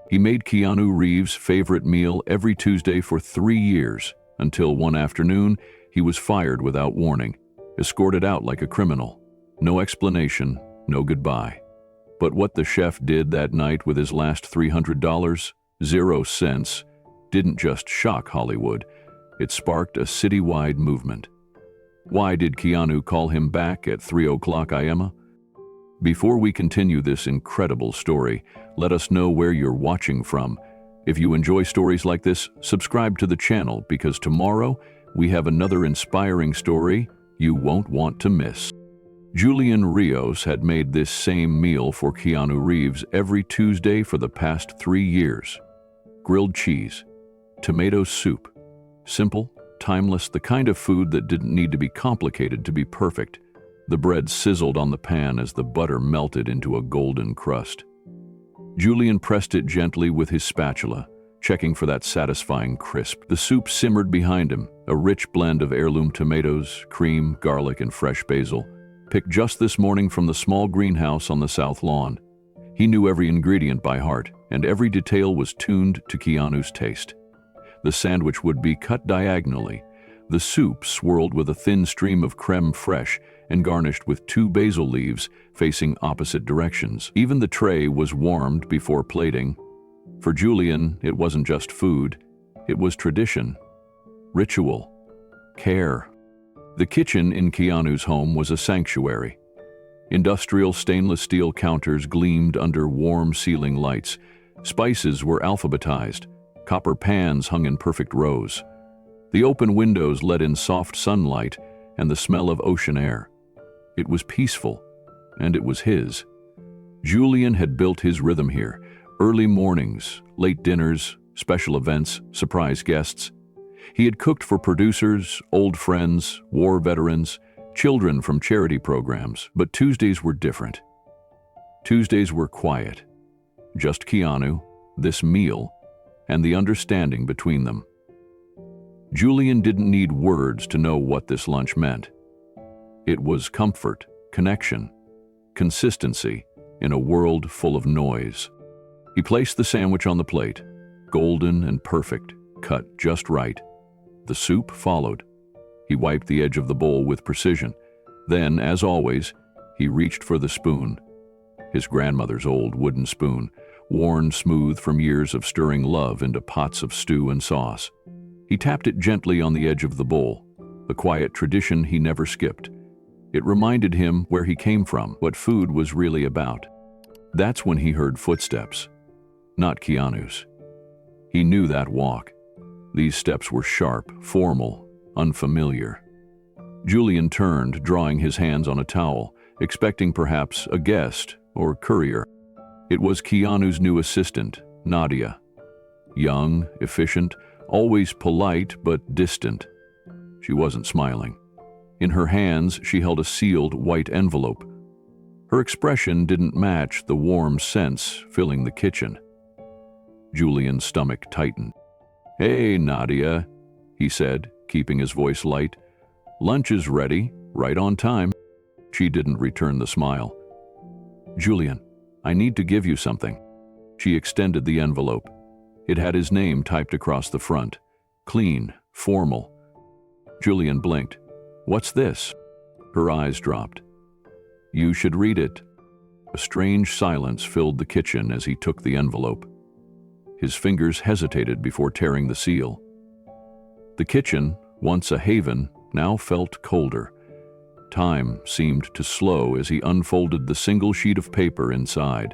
He made Keanu Reeves' favorite meal every Tuesday for 3 years, until one afternoon he was fired without warning, escorted out like a criminal. No explanation, no goodbye. But what the chef did that night with his last $300, 0 cents, didn't just shock Hollywood, it sparked a citywide movement. Why did Keanu call him back at 3 a.m? Before we continue this incredible story, let us know where you're watching from. If you enjoy stories like this, subscribe to the channel because tomorrow we have another inspiring story you won't want to miss. Julian Rios had made this same meal for Keanu Reeves every Tuesday for the past 3 years. Grilled cheese, tomato soup. Simple, timeless, the kind of food that didn't need to be complicated to be perfect. The bread sizzled on the pan as the butter melted into a golden crust. Julian pressed it gently with his spatula, checking for that satisfying crisp. The soup simmered behind him, a rich blend of heirloom tomatoes, cream, garlic, and fresh basil, picked just this morning from the small greenhouse on the south lawn. He knew every ingredient by heart, and every detail was tuned to Keanu's taste. The sandwich would be cut diagonally, the soup swirled with a thin stream of creme fraiche and garnished with 2 basil leaves facing opposite directions. Even the tray was warmed before plating. For Julian, it wasn't just food, it was tradition, ritual, care. The kitchen in Keanu's home was a sanctuary. Industrial stainless steel counters gleamed under warm ceiling lights. Spices were alphabetized. Copper pans hung in perfect rows. The open windows let in soft sunlight and the smell of ocean air. It was peaceful, and it was his. Julian had built his rhythm here. Early mornings, late dinners, special events, surprise guests. He had cooked for producers, old friends, war veterans, children from charity programs, but Tuesdays were different. Tuesdays were quiet. Just Keanu, this meal, and the understanding between them. Julian didn't need words to know what this lunch meant. It was comfort, connection, consistency in a world full of noise. He placed the sandwich on the plate, golden and perfect, cut just right. The soup followed. He wiped the edge of the bowl with precision. Then, as always, he reached for the spoon. His grandmother's old wooden spoon, worn smooth from years of stirring love into pots of stew and sauce. He tapped it gently on the edge of the bowl, a quiet tradition he never skipped. It reminded him where he came from, what food was really about. That's when he heard footsteps, not Keanu's. He knew that walk. These steps were sharp, formal, unfamiliar. Julian turned, drawing his hands on a towel, expecting perhaps a guest or courier. It was Keanu's new assistant, Nadia. Young, efficient, always polite but distant. She wasn't smiling. In her hands, she held a sealed white envelope. Her expression didn't match the warm scents filling the kitchen. Julian's stomach tightened. "Hey, Nadia," he said, keeping his voice light. "Lunch is ready, right on time." She didn't return the smile. "Julian, I need to give you something." She extended the envelope. It had his name typed across the front. Clean, formal. Julian blinked. "What's this?" Her eyes dropped. "You should read it." A strange silence filled the kitchen as he took the envelope. His fingers hesitated before tearing the seal. The kitchen, once a haven, now felt colder. Time seemed to slow as he unfolded the single sheet of paper inside.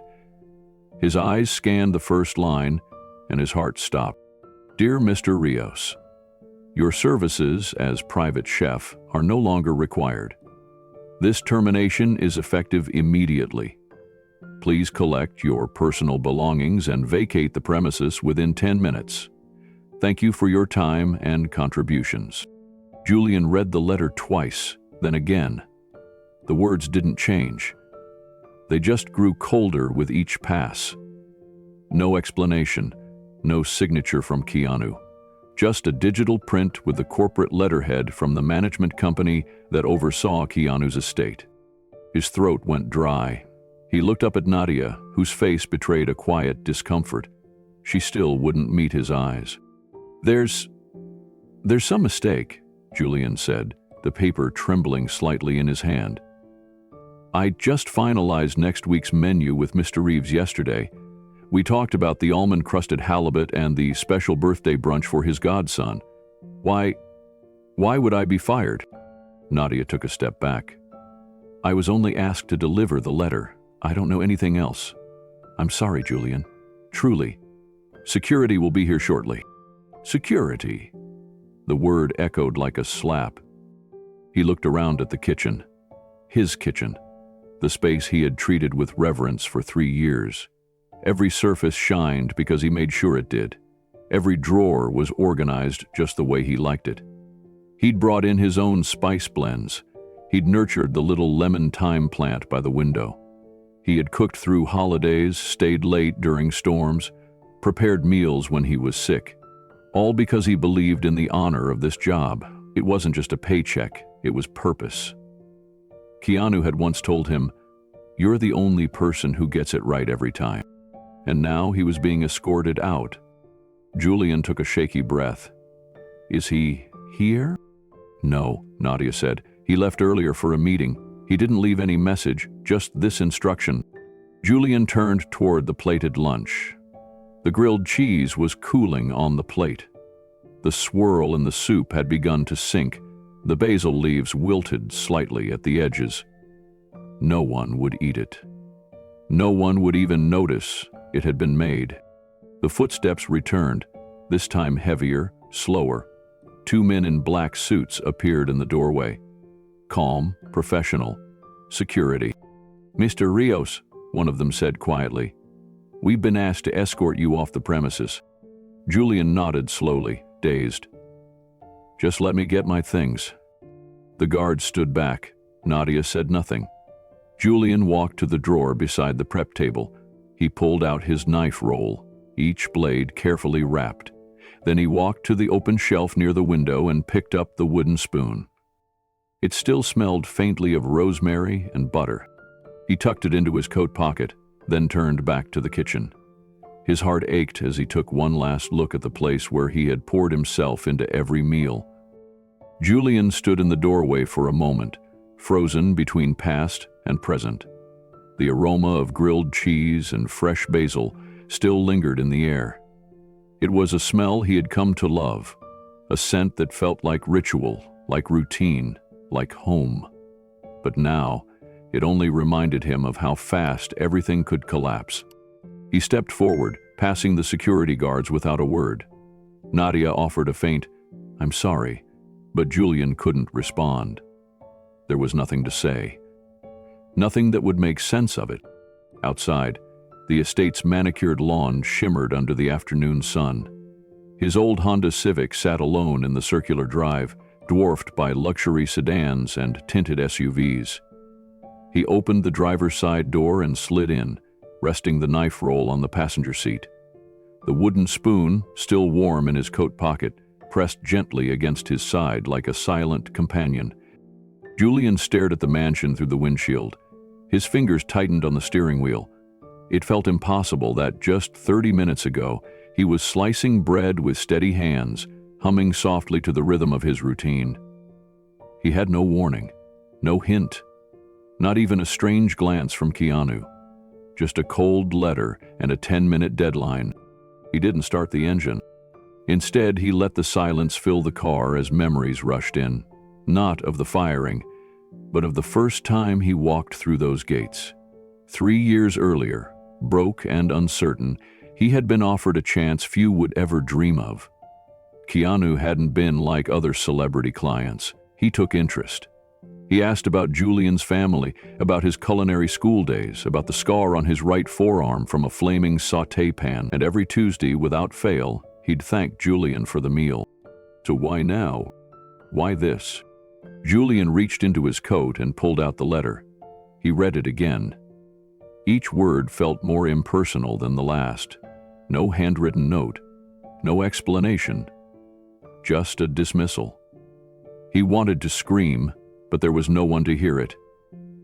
His eyes scanned the first line, and his heart stopped. "Dear Mr. Rios, your services as private chef are no longer required. This termination is effective immediately. Please collect your personal belongings and vacate the premises within 10 minutes. Thank you for your time and contributions." Julian read the letter twice, then again. The words didn't change. They just grew colder with each pass. No explanation, no signature from Keanu. Just a digital print with the corporate letterhead from the management company that oversaw Keanu's estate. His throat went dry. He looked up at Nadia, whose face betrayed a quiet discomfort. She still wouldn't meet his eyes. There's some mistake, Julian said, the paper trembling slightly in his hand. I just finalized next week's menu with Mr. Reeves yesterday. We talked about the almond-crusted halibut and the special birthday brunch for his godson. Why would I be fired? Nadia took a step back. I was only asked to deliver the letter. I don't know anything else. I'm sorry, Julian. Truly. Security will be here shortly. Security. The word echoed like a slap. He looked around at the kitchen. His kitchen. The space he had treated with reverence for 3 years. Every surface shined because he made sure it did. Every drawer was organized just the way he liked it. He'd brought in his own spice blends. He'd nurtured the little lemon thyme plant by the window. He had cooked through holidays, stayed late during storms, prepared meals when he was sick. All because he believed in the honor of this job. It wasn't just a paycheck, it was purpose. Keanu had once told him, "You're the only person who gets it right every time." And now he was being escorted out. Julian took a shaky breath. Is he here? No, Nadia said. He left earlier for a meeting. He didn't leave any message, just this instruction. Julian turned toward the plated lunch. The grilled cheese was cooling on the plate. The swirl in the soup had begun to sink. The basil leaves wilted slightly at the edges. No one would eat it. No one would even notice it had been made. The footsteps returned, this time heavier, slower. 2 men in black suits appeared in the doorway. Calm, professional, security. Mr. Rios, one of them said quietly, we've been asked to escort you off the premises. Julian nodded slowly, dazed. Just let me get my things. The guard stood back. Nadia said nothing. Julian walked to the drawer beside the prep table. He pulled out his knife roll, each blade carefully wrapped. Then he walked to the open shelf near the window and picked up the wooden spoon. It still smelled faintly of rosemary and butter. He tucked it into his coat pocket, then turned back to the kitchen. His heart ached as he took one last look at the place where he had poured himself into every meal. Julian stood in the doorway for a moment, frozen between past and present. The aroma of grilled cheese and fresh basil still lingered in the air. It was a smell he had come to love, a scent that felt like ritual, like routine, like home. But now, it only reminded him of how fast everything could collapse. He stepped forward, passing the security guards without a word. Nadia offered a faint, "I'm sorry," but Julian couldn't respond. There was nothing to say. Nothing that would make sense of it. Outside, the estate's manicured lawn shimmered under the afternoon sun. His old Honda Civic sat alone in the circular drive, dwarfed by luxury sedans and tinted SUVs. He opened the driver's side door and slid in, resting the knife roll on the passenger seat. The wooden spoon, still warm in his coat pocket, pressed gently against his side like a silent companion. Julian stared at the mansion through the windshield. His fingers tightened on the steering wheel. It felt impossible that just 30 minutes ago, he was slicing bread with steady hands, humming softly to the rhythm of his routine. He had no warning, no hint, not even a strange glance from Keanu. Just a cold letter and a 10-minute deadline. He didn't start the engine. Instead, he let the silence fill the car as memories rushed in, not of the firing, but of the first time he walked through those gates. 3 years earlier, broke and uncertain, he had been offered a chance few would ever dream of. Keanu hadn't been like other celebrity clients. He took interest. He asked about Julian's family, about his culinary school days, about the scar on his right forearm from a flaming sauté pan, and every Tuesday, without fail, he'd thank Julian for the meal. So why now? Why this? Julian reached into his coat and pulled out the letter. He read it again. Each word felt more impersonal than the last. No handwritten note, no explanation, just a dismissal. He wanted to scream, but there was no one to hear it.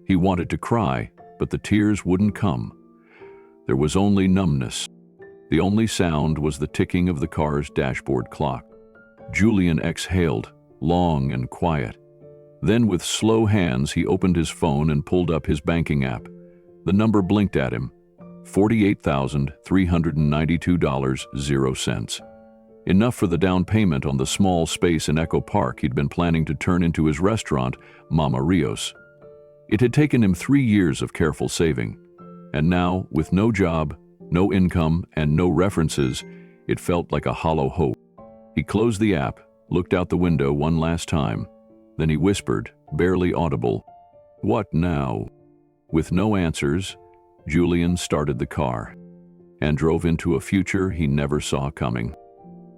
He wanted to cry, but the tears wouldn't come. There was only numbness. The only sound was the ticking of the car's dashboard clock. Julian exhaled, long and quiet. Then with slow hands he opened his phone and pulled up his banking app. The number blinked at him, $48,392.00. Enough for the down payment on the small space in Echo Park he'd been planning to turn into his restaurant, Mama Rios. It had taken him 3 years of careful saving, and now, with no job, no income, and no references, it felt like a hollow hope. He closed the app, looked out the window one last time, then he whispered, barely audible, "What now?" With no answers, Julian started the car and drove into a future he never saw coming.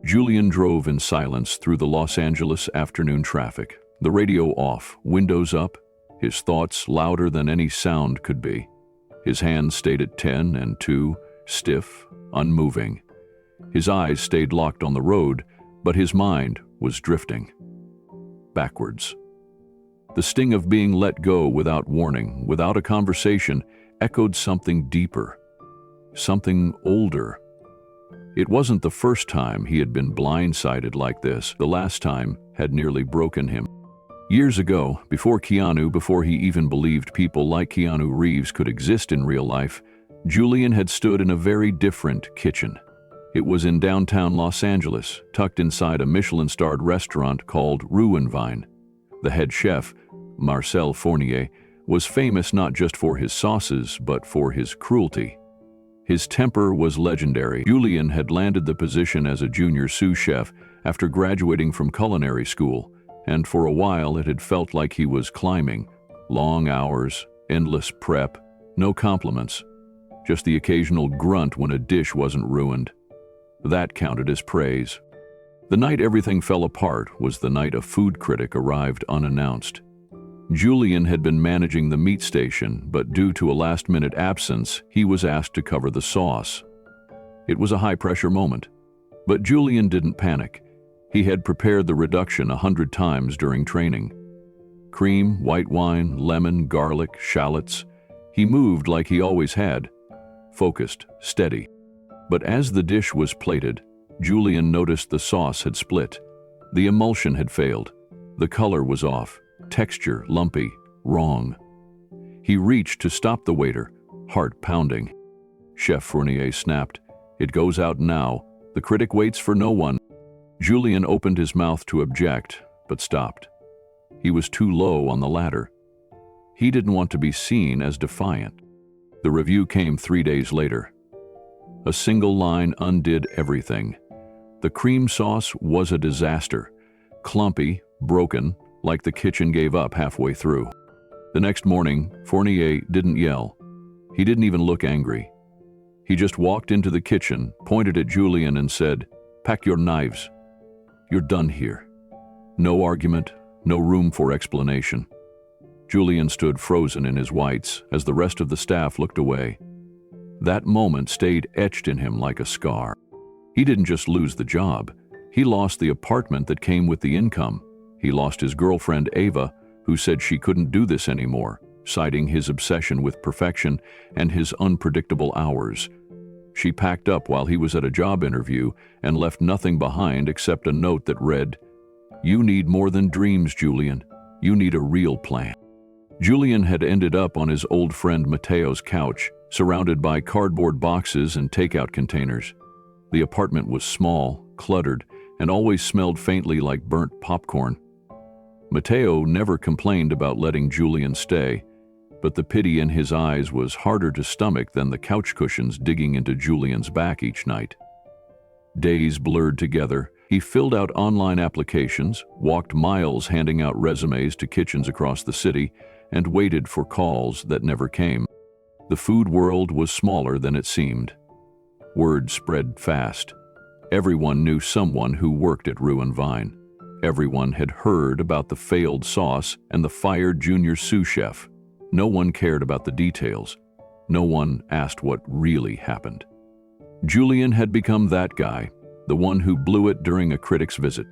Julian drove in silence through the Los Angeles afternoon traffic, the radio off, windows up, his thoughts louder than any sound could be. His hands stayed at 10 and 2, stiff, unmoving. His eyes stayed locked on the road, but his mind was drifting. Backwards. The sting of being let go without warning, without a conversation, echoed something deeper, something older. It wasn't the first time he had been blindsided like this. The last time had nearly broken him. Years ago, before he even believed people like Keanu Reeves could exist in real life, Julian had stood in a very different kitchen. It was in downtown Los Angeles, tucked inside a Michelin-starred restaurant called Ruinvine. The head chef, Marcel Fournier, was famous not just for his sauces, but for his cruelty. His temper was legendary. Julian had landed the position as a junior sous chef after graduating from culinary school, and for a while it had felt like he was climbing. Long hours, endless prep, no compliments, just the occasional grunt when a dish wasn't ruined. That counted as praise. The night everything fell apart was the night a food critic arrived unannounced. Julian had been managing the meat station, but due to a last-minute absence, he was asked to cover the sauce. It was a high-pressure moment, but Julian didn't panic. He had prepared the reduction 100 times during training. Cream, white wine, lemon, garlic, shallots. He moved like he always had, focused, steady. But as the dish was plated, Julian noticed the sauce had split. The emulsion had failed. The color was off. Texture lumpy, wrong. He reached to stop the waiter, heart pounding. Chef Fournier snapped, "It goes out now. The critic waits for no one." Julian opened his mouth to object, but stopped. He was too low on the ladder. He didn't want to be seen as defiant. The review came 3 days later. A single line undid everything. The cream sauce was a disaster. Clumpy, broken, like the kitchen gave up halfway through. The next morning, Fournier didn't yell. He didn't even look angry. He just walked into the kitchen, pointed at Julian and said, "Pack your knives. You're done here." No argument, no room for explanation. Julian stood frozen in his whites as the rest of the staff looked away. That moment stayed etched in him like a scar. He didn't just lose the job. He lost the apartment that came with the income. He lost his girlfriend, Ava, who said she couldn't do this anymore, citing his obsession with perfection and his unpredictable hours. She packed up while he was at a job interview and left nothing behind except a note that read, "You need more than dreams, Julian. You need a real plan." Julian had ended up on his old friend Mateo's couch, surrounded by cardboard boxes and takeout containers. The apartment was small, cluttered, and always smelled faintly like burnt popcorn. Mateo never complained about letting Julian stay, but the pity in his eyes was harder to stomach than the couch cushions digging into Julian's back each night. Days blurred together. He filled out online applications, walked miles handing out resumes to kitchens across the city, and waited for calls that never came. The food world was smaller than it seemed. Word spread fast. Everyone knew someone who worked at Ruinvine. Everyone had heard about the failed sauce and the fired junior sous chef. No one cared about the details. No one asked what really happened. Julian had become that guy, the one who blew it during a critic's visit.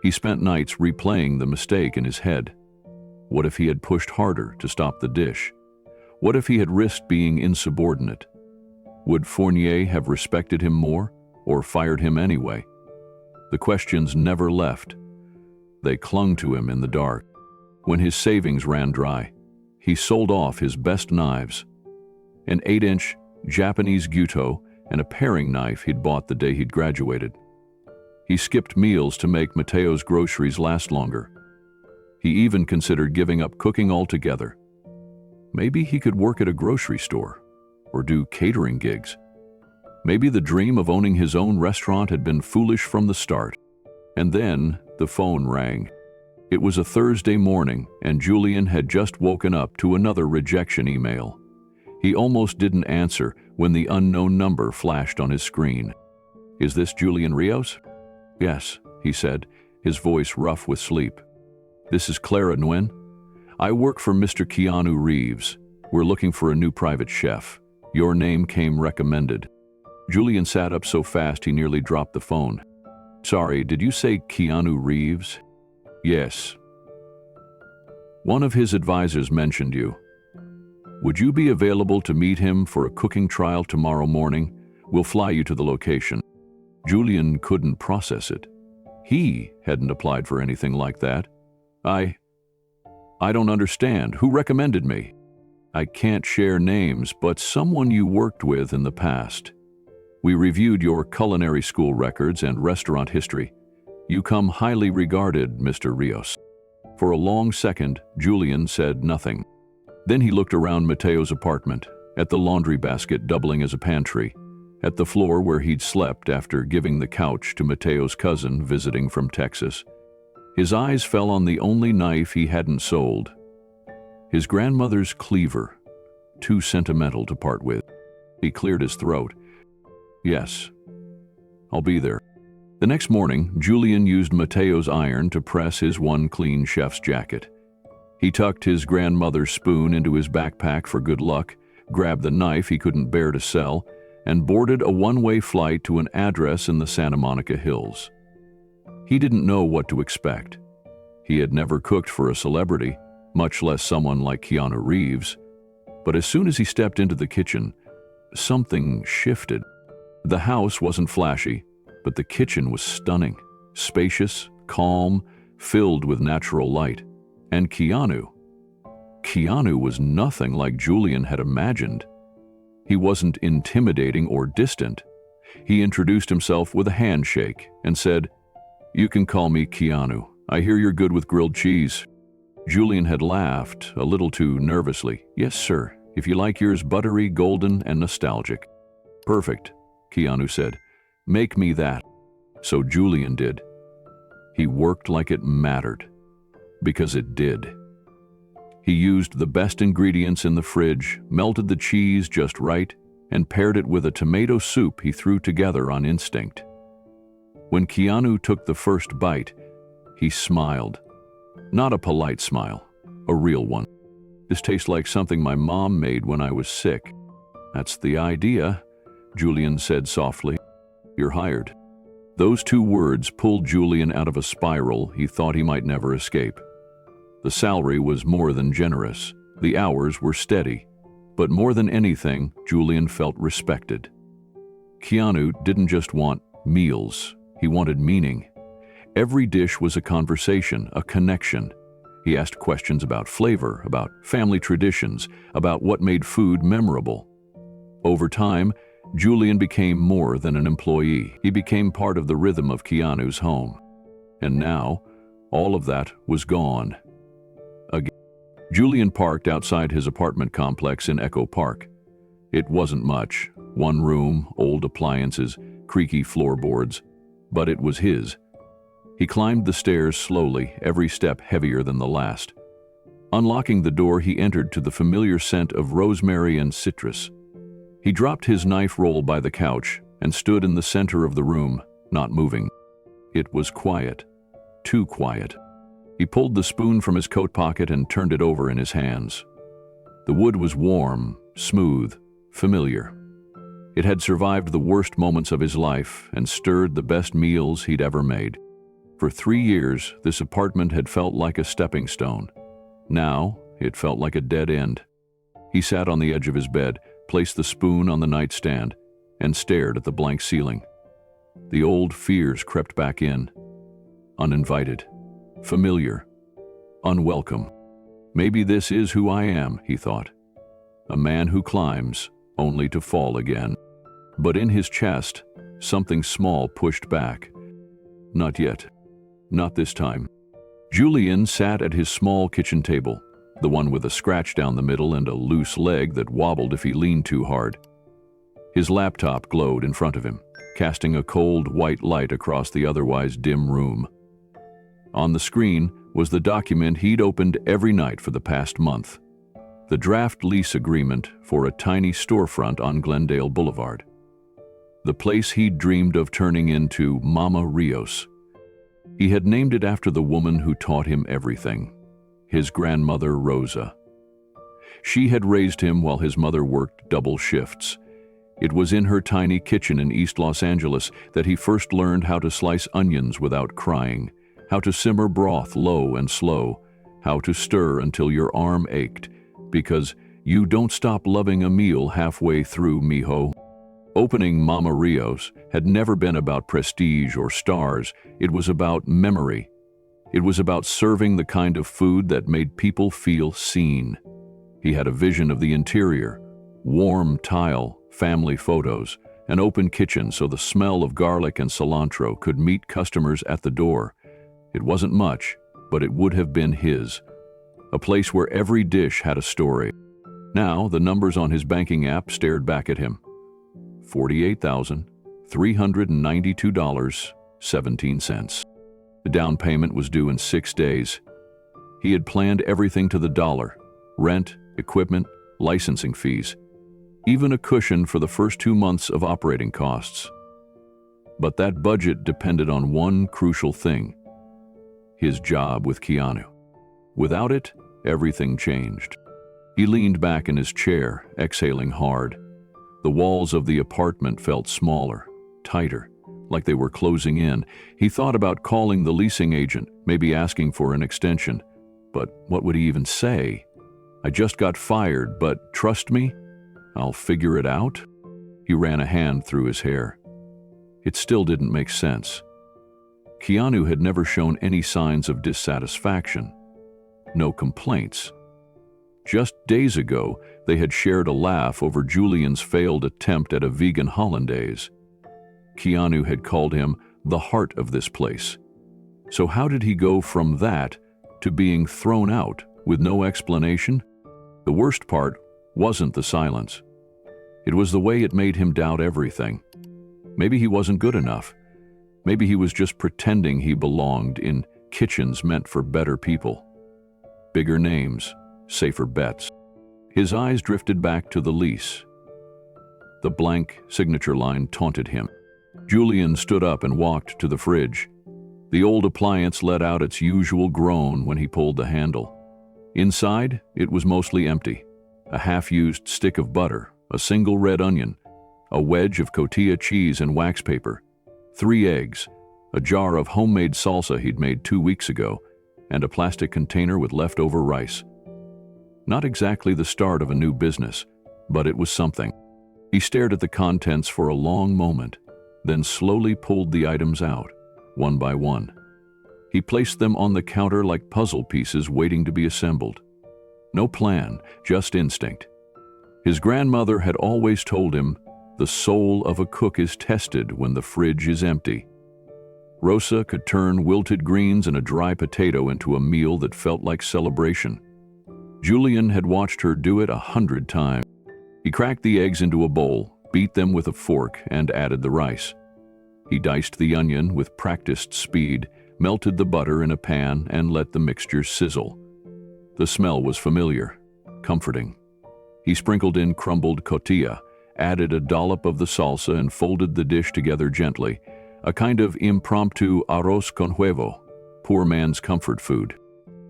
He spent nights replaying the mistake in his head. What if he had pushed harder to stop the dish? What if he had risked being insubordinate? Would Fournier have respected him more, or fired him anyway? The questions never left. They clung to him in the dark. When his savings ran dry, he sold off his best knives, an 8-inch Japanese gyuto and a paring knife he'd bought the day he'd graduated. He skipped meals to make Mateo's groceries last longer. He even considered giving up cooking altogether. Maybe he could work at a grocery store or do catering gigs. Maybe the dream of owning his own restaurant had been foolish from the start. And then the phone rang. It was a Thursday morning, and Julian had just woken up to another rejection email. He almost didn't answer when the unknown number flashed on his screen. "Is this Julian Rios?" "Yes," he said, his voice rough with sleep. "This is Clara Nguyen. I work for Mr. Keanu Reeves. We're looking for a new private chef. Your name came recommended." Julian sat up so fast he nearly dropped the phone. "Sorry, did you say Keanu Reeves?" "Yes." "One of his advisors mentioned you. Would you be available to meet him for a cooking trial tomorrow morning? We'll fly you to the location." Julian couldn't process it. He hadn't applied for anything like that. I don't understand. Who recommended me?" "I can't share names, but someone you worked with in the past. We reviewed your culinary school records and restaurant history. You come highly regarded, Mr. Rios." For a long second, Julian said nothing. Then he looked around Mateo's apartment, at the laundry basket doubling as a pantry, at the floor where he'd slept after giving the couch to Mateo's cousin visiting from Texas. His eyes fell on the only knife he hadn't sold. His grandmother's cleaver, too sentimental to part with. He cleared his throat. "Yes, I'll be there." The next morning, Julian used Mateo's iron to press his one clean chef's jacket. He tucked his grandmother's spoon into his backpack for good luck, grabbed the knife he couldn't bear to sell, and boarded a one-way flight to an address in the Santa Monica Hills. He didn't know what to expect. He had never cooked for a celebrity, much less someone like Keanu Reeves. But as soon as he stepped into the kitchen, something shifted. The house wasn't flashy, but the kitchen was stunning, spacious, calm, filled with natural light. And Keanu was nothing like Julian had imagined. He wasn't intimidating or distant. He introduced himself with a handshake and said, "You can call me Keanu. I hear you're good with grilled cheese." Julian had laughed, a little too nervously. "Yes, sir. If you like yours buttery, golden, and nostalgic." "Perfect," Keanu said. "Make me that." So Julian did. He worked like it mattered, because it did. He used the best ingredients in the fridge, melted the cheese just right, and paired it with a tomato soup he threw together on instinct. When Keanu took the first bite, he smiled. Not a polite smile, a real one. "This tastes like something my mom made when I was sick." "That's the idea," Julian said softly. "You're hired." Those two words pulled Julian out of a spiral he thought he might never escape. The salary was more than generous. The hours were steady. But more than anything, Julian felt respected. Keanu didn't just want meals. He wanted meaning. Every dish was a conversation, a connection. He asked questions about flavor, about family traditions, about what made food memorable. Over time, Julian became more than an employee. He became part of the rhythm of Keanu's home. And now, all of that was gone. Again. Julian parked outside his apartment complex in Echo Park. It wasn't much. One room, old appliances, creaky floorboards. But it was his. He climbed the stairs slowly, every step heavier than the last. Unlocking the door, he entered to the familiar scent of rosemary and citrus. He dropped his knife roll by the couch and stood in the center of the room, not moving. It was quiet. Too quiet. He pulled the spoon from his coat pocket and turned it over in his hands. The wood was warm, smooth, familiar. It had survived the worst moments of his life and stirred the best meals he'd ever made. For 3 years, this apartment had felt like a stepping stone. Now, it felt like a dead end. He sat on the edge of his bed, placed the spoon on the nightstand, and stared at the blank ceiling. The old fears crept back in. Uninvited, familiar, unwelcome. Maybe this is who I am, he thought. A man who climbs, only to fall again. But in his chest, something small pushed back. Not yet. Not this time. Julian sat at his small kitchen table, the one with a scratch down the middle and a loose leg that wobbled if he leaned too hard. His laptop glowed in front of him, casting a cold white light across the otherwise dim room. On the screen was the document he'd opened every night for the past month. The draft lease agreement for a tiny storefront on Glendale Boulevard. The place he'd dreamed of turning into Mama Rios. He had named it after the woman who taught him everything, his grandmother Rosa. She had raised him while his mother worked double shifts. It was in her tiny kitchen in East Los Angeles that he first learned how to slice onions without crying, how to simmer broth low and slow, how to stir until your arm ached, because you don't stop loving a meal halfway through, mijo. Opening Mama Rios had never been about prestige or stars. It was about memory. It was about serving the kind of food that made people feel seen. He had a vision of the interior, warm tile, family photos, an open kitchen so the smell of garlic and cilantro could meet customers at the door. It wasn't much, but it would have been his. A place where every dish had a story. Now, the numbers on his banking app stared back at him. $48,392.17. The down payment was due in 6 days. He had planned everything to the dollar: rent, equipment, licensing fees, even a cushion for the first 2 months of operating costs. But that budget depended on one crucial thing: his job with Keanu. Without it, everything changed. He leaned back in his chair, exhaling hard. The walls of the apartment felt smaller, tighter, like they were closing in. He thought about calling the leasing agent, maybe asking for an extension. But what would he even say? I just got fired, but trust me, I'll figure it out? He ran a hand through his hair. It still didn't make sense. Keanu had never shown any signs of dissatisfaction. No complaints. Just days ago, they had shared a laugh over Julian's failed attempt at a vegan hollandaise. Keanu had called him the heart of this place. So how did he go from that to being thrown out with no explanation? The worst part wasn't the silence. It was the way it made him doubt everything. Maybe he wasn't good enough. Maybe he was just pretending he belonged in kitchens meant for better people. Bigger names, safer bets. His eyes drifted back to the lease. The blank signature line taunted him. Julian stood up and walked to the fridge. The old appliance let out its usual groan when he pulled the handle. Inside, it was mostly empty. A half-used stick of butter, a single red onion, a wedge of cotija cheese and wax paper, 3 eggs, a jar of homemade salsa he'd made 2 weeks ago, and a plastic container with leftover rice. Not exactly the start of a new business, but it was something. He stared at the contents for a long moment, then slowly pulled the items out, one by one. He placed them on the counter like puzzle pieces waiting to be assembled. No plan, just instinct. His grandmother had always told him, the soul of a cook is tested when the fridge is empty. Rosa could turn wilted greens and a dry potato into a meal that felt like celebration. Julian had watched her do it 100 times. He cracked the eggs into a bowl, beat them with a fork, and added the rice. He diced the onion with practiced speed, melted the butter in a pan, and let the mixture sizzle. The smell was familiar, comforting. He sprinkled in crumbled cotija, added a dollop of the salsa, and folded the dish together gently, a kind of impromptu arroz con huevo, poor man's comfort food.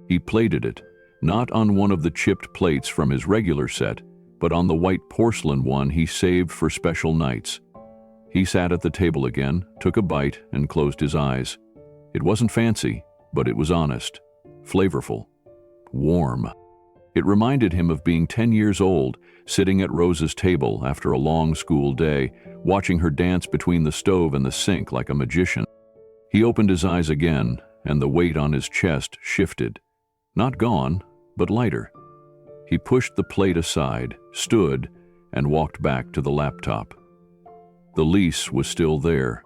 He plated it, not on one of the chipped plates from his regular set, but on the white porcelain one he saved for special nights. He sat at the table again, took a bite, and closed his eyes. It wasn't fancy, but it was honest, flavorful, warm. It reminded him of being 10 years old, sitting at Rosa's table after a long school day, watching her dance between the stove and the sink like a magician. He opened his eyes again, and the weight on his chest shifted. Not gone, but lighter. He pushed the plate aside, stood, and walked back to the laptop. The lease was still there.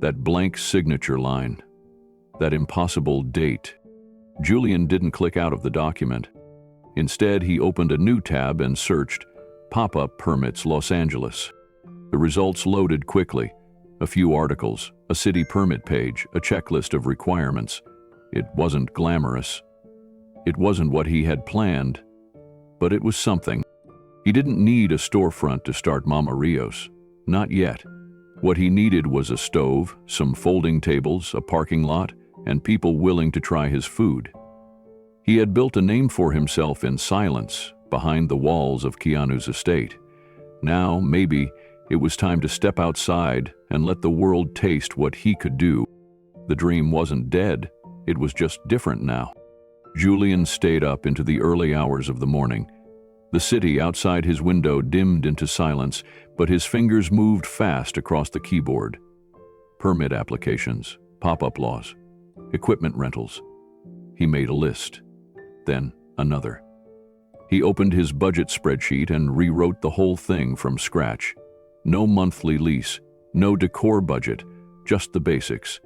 That blank signature line. That impossible date. Julian didn't click out of the document. Instead, he opened a new tab and searched Pop-up Permits Los Angeles. The results loaded quickly. A few articles, a city permit page, a checklist of requirements. It wasn't glamorous. It wasn't what he had planned, but it was something. He didn't need a storefront to start Mama Rios. Not yet. What he needed was a stove, some folding tables, a parking lot, and people willing to try his food. He had built a name for himself in silence, behind the walls of Keanu's estate. Now, maybe, it was time to step outside and let the world taste what he could do. The dream wasn't dead, it was just different now. Julian stayed up into the early hours of the morning. The city outside his window dimmed into silence, but his fingers moved fast across the keyboard. Permit applications, pop-up laws, equipment rentals. He made a list, then another. He opened his budget spreadsheet and rewrote the whole thing from scratch. No monthly lease, no decor budget, just the basics.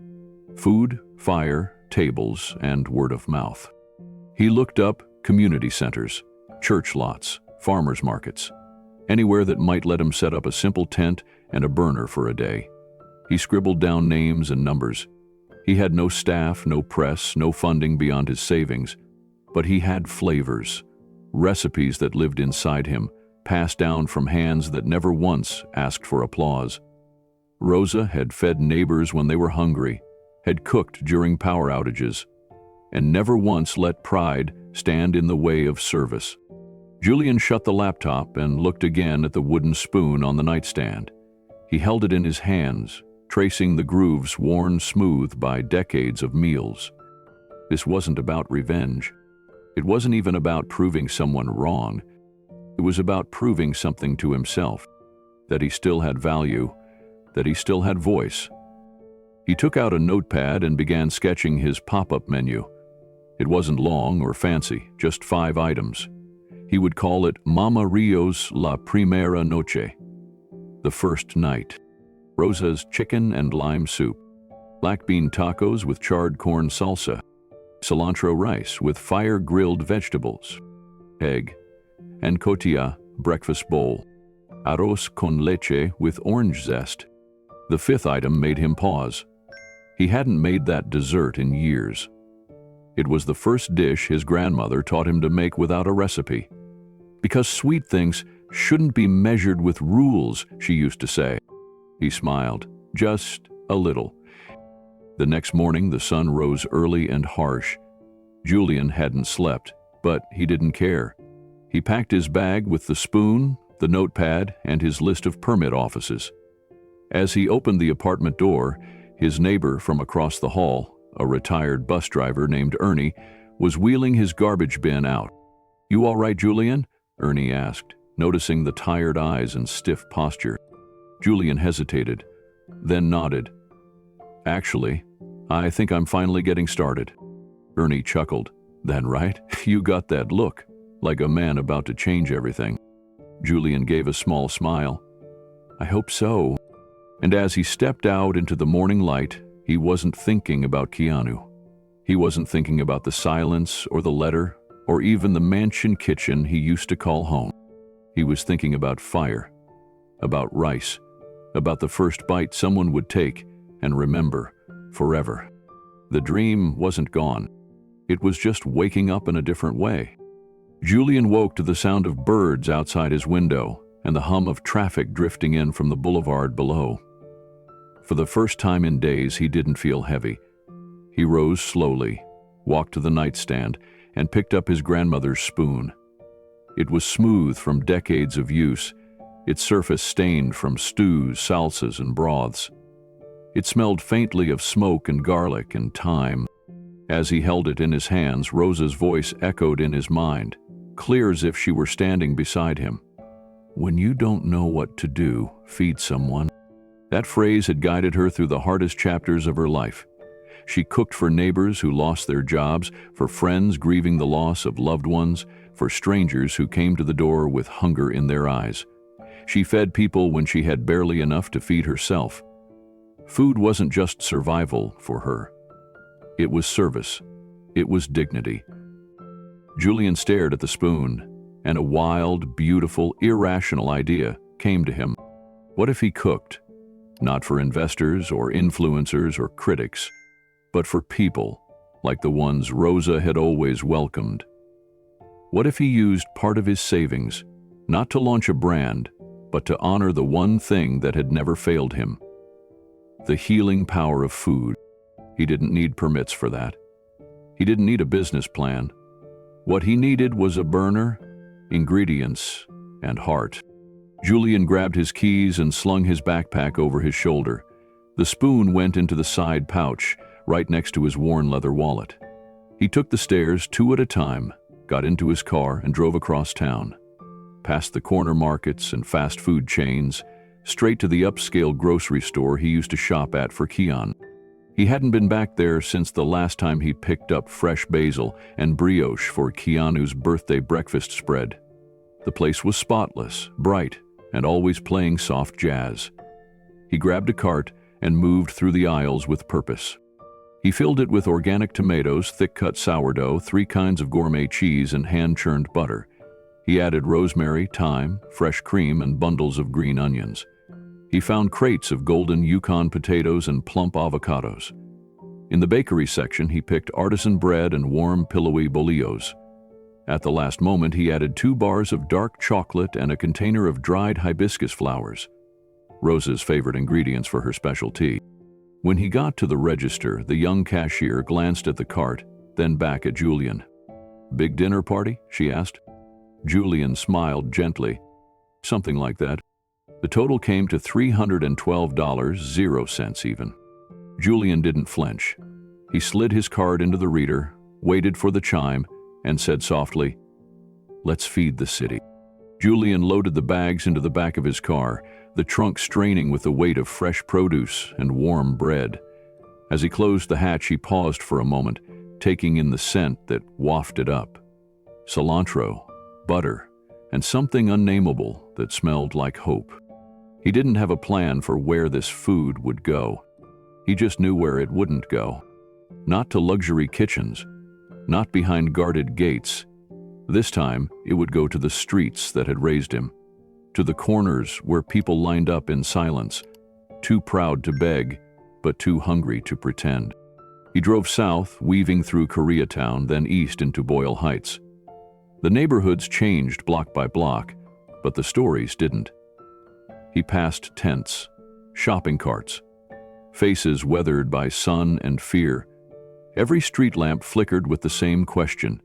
Food, fire, tables, and word of mouth. He looked up community centers, church lots, farmers markets, anywhere that might let him set up a simple tent and a burner for a day. He scribbled down names and numbers. He had no staff, no press, no funding beyond his savings, but he had flavors, recipes that lived inside him, passed down from hands that never once asked for applause. Rosa had fed neighbors when they were hungry, had cooked during power outages, and never once let pride stand in the way of service. Julian shut the laptop and looked again at the wooden spoon on the nightstand. He held it in his hands, tracing the grooves worn smooth by decades of meals. This wasn't about revenge. It wasn't even about proving someone wrong. It was about proving something to himself, that he still had value, that he still had voice. He took out a notepad and began sketching his pop-up menu. It wasn't long or fancy, just 5 items. He would call it Mama Rios La Primera Noche, the first night. Rosa's chicken and lime soup, black bean tacos with charred corn salsa, cilantro rice with fire-grilled vegetables, egg, and cotilla breakfast bowl, arroz con leche with orange zest. The 5th item made him pause. He hadn't made that dessert in years. It was the first dish his grandmother taught him to make without a recipe. Because sweet things shouldn't be measured with rules, she used to say. He smiled, just a little. The next morning, the sun rose early and harsh. Julian hadn't slept, but he didn't care. He packed his bag with the spoon, the notepad, and his list of permit offices. As he opened the apartment door, his neighbor from across the hall, a retired bus driver named Ernie, was wheeling his garbage bin out. "You all right, Julian?" Ernie asked, noticing the tired eyes and stiff posture. Julian hesitated, then nodded. "Actually, I think I'm finally getting started." Ernie chuckled. "Then right, you got that look, like a man about to change everything." Julian gave a small smile. "I hope so." And as he stepped out into the morning light, he wasn't thinking about Keanu. He wasn't thinking about the silence or the letter or even the mansion kitchen he used to call home. He was thinking about fire, about rice, about the first bite someone would take and remember forever. The dream wasn't gone. It was just waking up in a different way. Julian woke to the sound of birds outside his window and the hum of traffic drifting in from the boulevard below. For the first time in days, he didn't feel heavy. He rose slowly, walked to the nightstand, and picked up his grandmother's spoon. It was smooth from decades of use, its surface stained from stews, salsas, and broths. It smelled faintly of smoke and garlic and thyme. As he held it in his hands, Rosa's voice echoed in his mind, clear as if she were standing beside him. "When you don't know what to do, feed someone." That phrase had guided her through the hardest chapters of her life. She cooked for neighbors who lost their jobs, for friends grieving the loss of loved ones, for strangers who came to the door with hunger in their eyes. She fed people when she had barely enough to feed herself. Food wasn't just survival for her. It was service. It was dignity. Julian stared at the spoon, and a wild, beautiful, irrational idea came to him. What if he cooked? Not for investors or influencers or critics, but for people, like the ones Rosa had always welcomed. What if he used part of his savings, not to launch a brand, but to honor the one thing that had never failed him? The healing power of food. He didn't need permits for that. He didn't need a business plan. What he needed was a burner, ingredients, and heart. Julian grabbed his keys and slung his backpack over his shoulder. The spoon went into the side pouch, right next to his worn leather wallet. He took the stairs 2 at a time, got into his car, and drove across town. Past the corner markets and fast food chains, straight to the upscale grocery store he used to shop at for Keanu. He hadn't been back there since the last time he picked up fresh basil and brioche for Keanu's birthday breakfast spread. The place was spotless, bright, and always playing soft jazz. He grabbed a cart and moved through the aisles with purpose. He filled it with organic tomatoes, thick-cut sourdough, 3 kinds of gourmet cheese, and hand-churned butter. He added rosemary, thyme, fresh cream, and bundles of green onions. He found crates of golden Yukon potatoes and plump avocados. In the bakery section, he picked artisan bread and warm, pillowy bolillos. At the last moment, he added 2 bars of dark chocolate and a container of dried hibiscus flowers, Rosa's favorite ingredients for her special tea. When he got to the register, the young cashier glanced at the cart, then back at Julian. "Big dinner party?" she asked. Julian smiled gently. "Something like that." The total came to $312.00 even. Julian didn't flinch. He slid his card into the reader, waited for the chime, and said softly, "Let's feed the city." Julian loaded the bags into the back of his car, the trunk straining with the weight of fresh produce and warm bread. As he closed the hatch, he paused for a moment, taking in the scent that wafted up. Cilantro, butter, and something unnameable that smelled like hope. He didn't have a plan for where this food would go. He just knew where it wouldn't go. Not to luxury kitchens, not behind guarded gates. This time, it would go to the streets that had raised him, to the corners where people lined up in silence, too proud to beg, but too hungry to pretend. He drove south, weaving through Koreatown, then east into Boyle Heights. The neighborhoods changed block by block, but the stories didn't. He passed tents, shopping carts, faces weathered by sun and fear. Every street lamp flickered with the same question,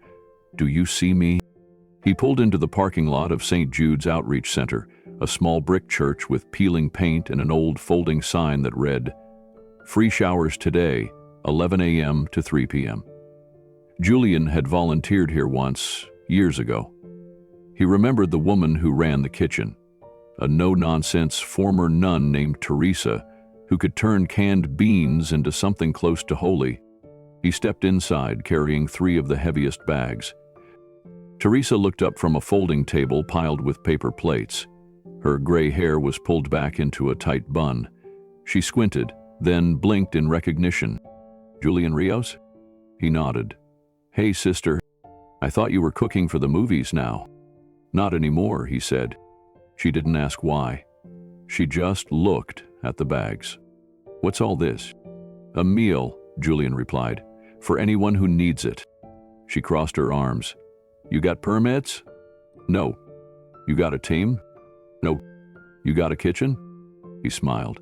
"Do you see me?" He pulled into the parking lot of St. Jude's Outreach Center, a small brick church with peeling paint and an old folding sign that read, "Free showers today, 11 a.m. to 3 p.m. Julian had volunteered here once, years ago. He remembered the woman who ran the kitchen, a no-nonsense former nun named Teresa who could turn canned beans into something close to holy. He stepped inside, carrying 3 of the heaviest bags. Teresa looked up from a folding table piled with paper plates. Her gray hair was pulled back into a tight bun. She squinted, then blinked in recognition. "Julian Rios?" He nodded. "Hey, sister. I thought you were cooking for the movies now." "Not anymore," he said. She didn't ask why. She just looked at the bags. "What's all this?" "A meal," Julian replied, "for anyone who needs it." She crossed her arms. "You got permits?" "No." "You got a team?" "No." "You got a kitchen?" He smiled.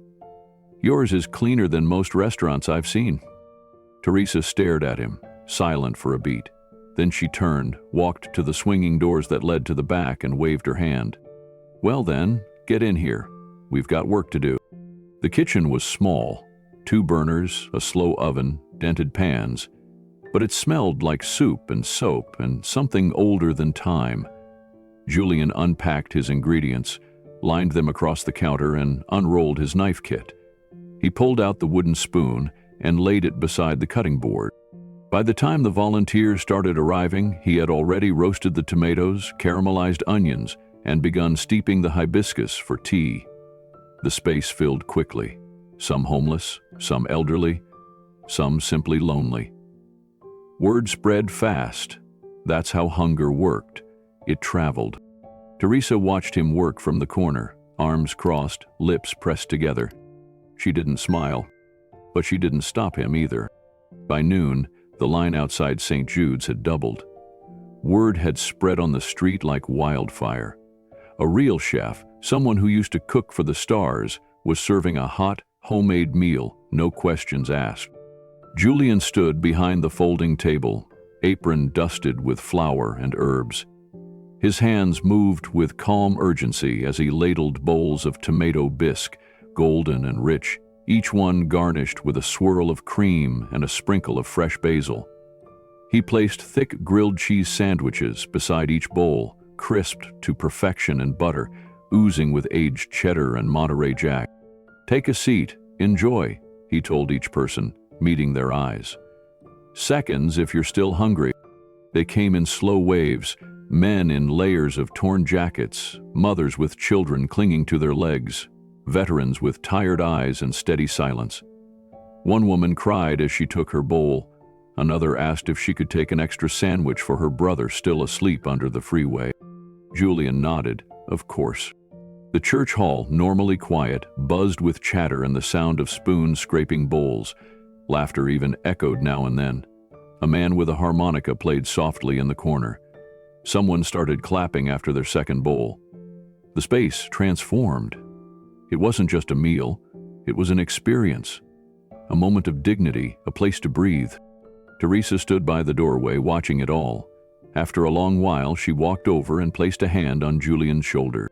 "Yours is cleaner than most restaurants I've seen." Teresa stared at him, silent for a beat. Then she turned, walked to the swinging doors that led to the back, and waved her hand. "Well then, get in here. We've got work to do." The kitchen was small, 2 burners, a slow oven, dented pans, but it smelled like soup and soap and something older than time. Julian unpacked his ingredients, lined them across the counter, and unrolled his knife kit. He pulled out the wooden spoon and laid it beside the cutting board. By the time the volunteers started arriving, he had already roasted the tomatoes, caramelized onions, and begun steeping the hibiscus for tea. The space filled quickly. Some homeless, some elderly, some simply lonely. Word spread fast. That's how hunger worked. It traveled. Teresa watched him work from the corner, arms crossed, lips pressed together. She didn't smile, but she didn't stop him either. By noon, the line outside St. Jude's had doubled. Word had spread on the street like wildfire. A real chef, someone who used to cook for the stars, was serving a hot, homemade meal, no questions asked. Julian stood behind the folding table, apron dusted with flour and herbs. His hands moved with calm urgency as he ladled bowls of tomato bisque, golden and rich, each one garnished with a swirl of cream and a sprinkle of fresh basil. He placed thick grilled cheese sandwiches beside each bowl, crisped to perfection in butter, oozing with aged cheddar and Monterey Jack. "Take a seat, enjoy," he told each person, meeting their eyes. "Seconds if you're still hungry." They came in slow waves, men in layers of torn jackets, mothers with children clinging to their legs, veterans with tired eyes and steady silence. One woman cried as she took her bowl. Another asked if she could take an extra sandwich for her brother still asleep under the freeway. Julian nodded, of course. The church hall, normally quiet, buzzed with chatter and the sound of spoons scraping bowls. Laughter even echoed now and then. A man with a harmonica played softly in the corner. Someone started clapping after their second bowl. The space transformed. It wasn't just a meal, it was an experience. A moment of dignity, a place to breathe. Teresa stood by the doorway watching it all. After a long while, she walked over and placed a hand on Julian's shoulder.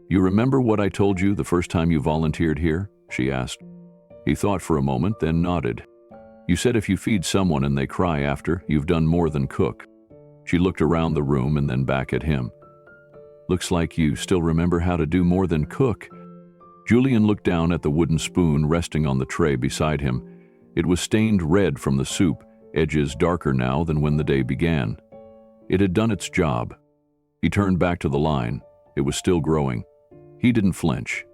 "You remember what I told you the first time you volunteered here?" she asked. He thought for a moment, then nodded. "You said if you feed someone and they cry after, you've done more than cook." She looked around the room and then back at him. "Looks like you still remember how to do more than cook." Julian looked down at the wooden spoon resting on the tray beside him. It was stained red from the soup, edges darker now than when the day began. It had done its job. He turned back to the line. It was still growing. He didn't flinch.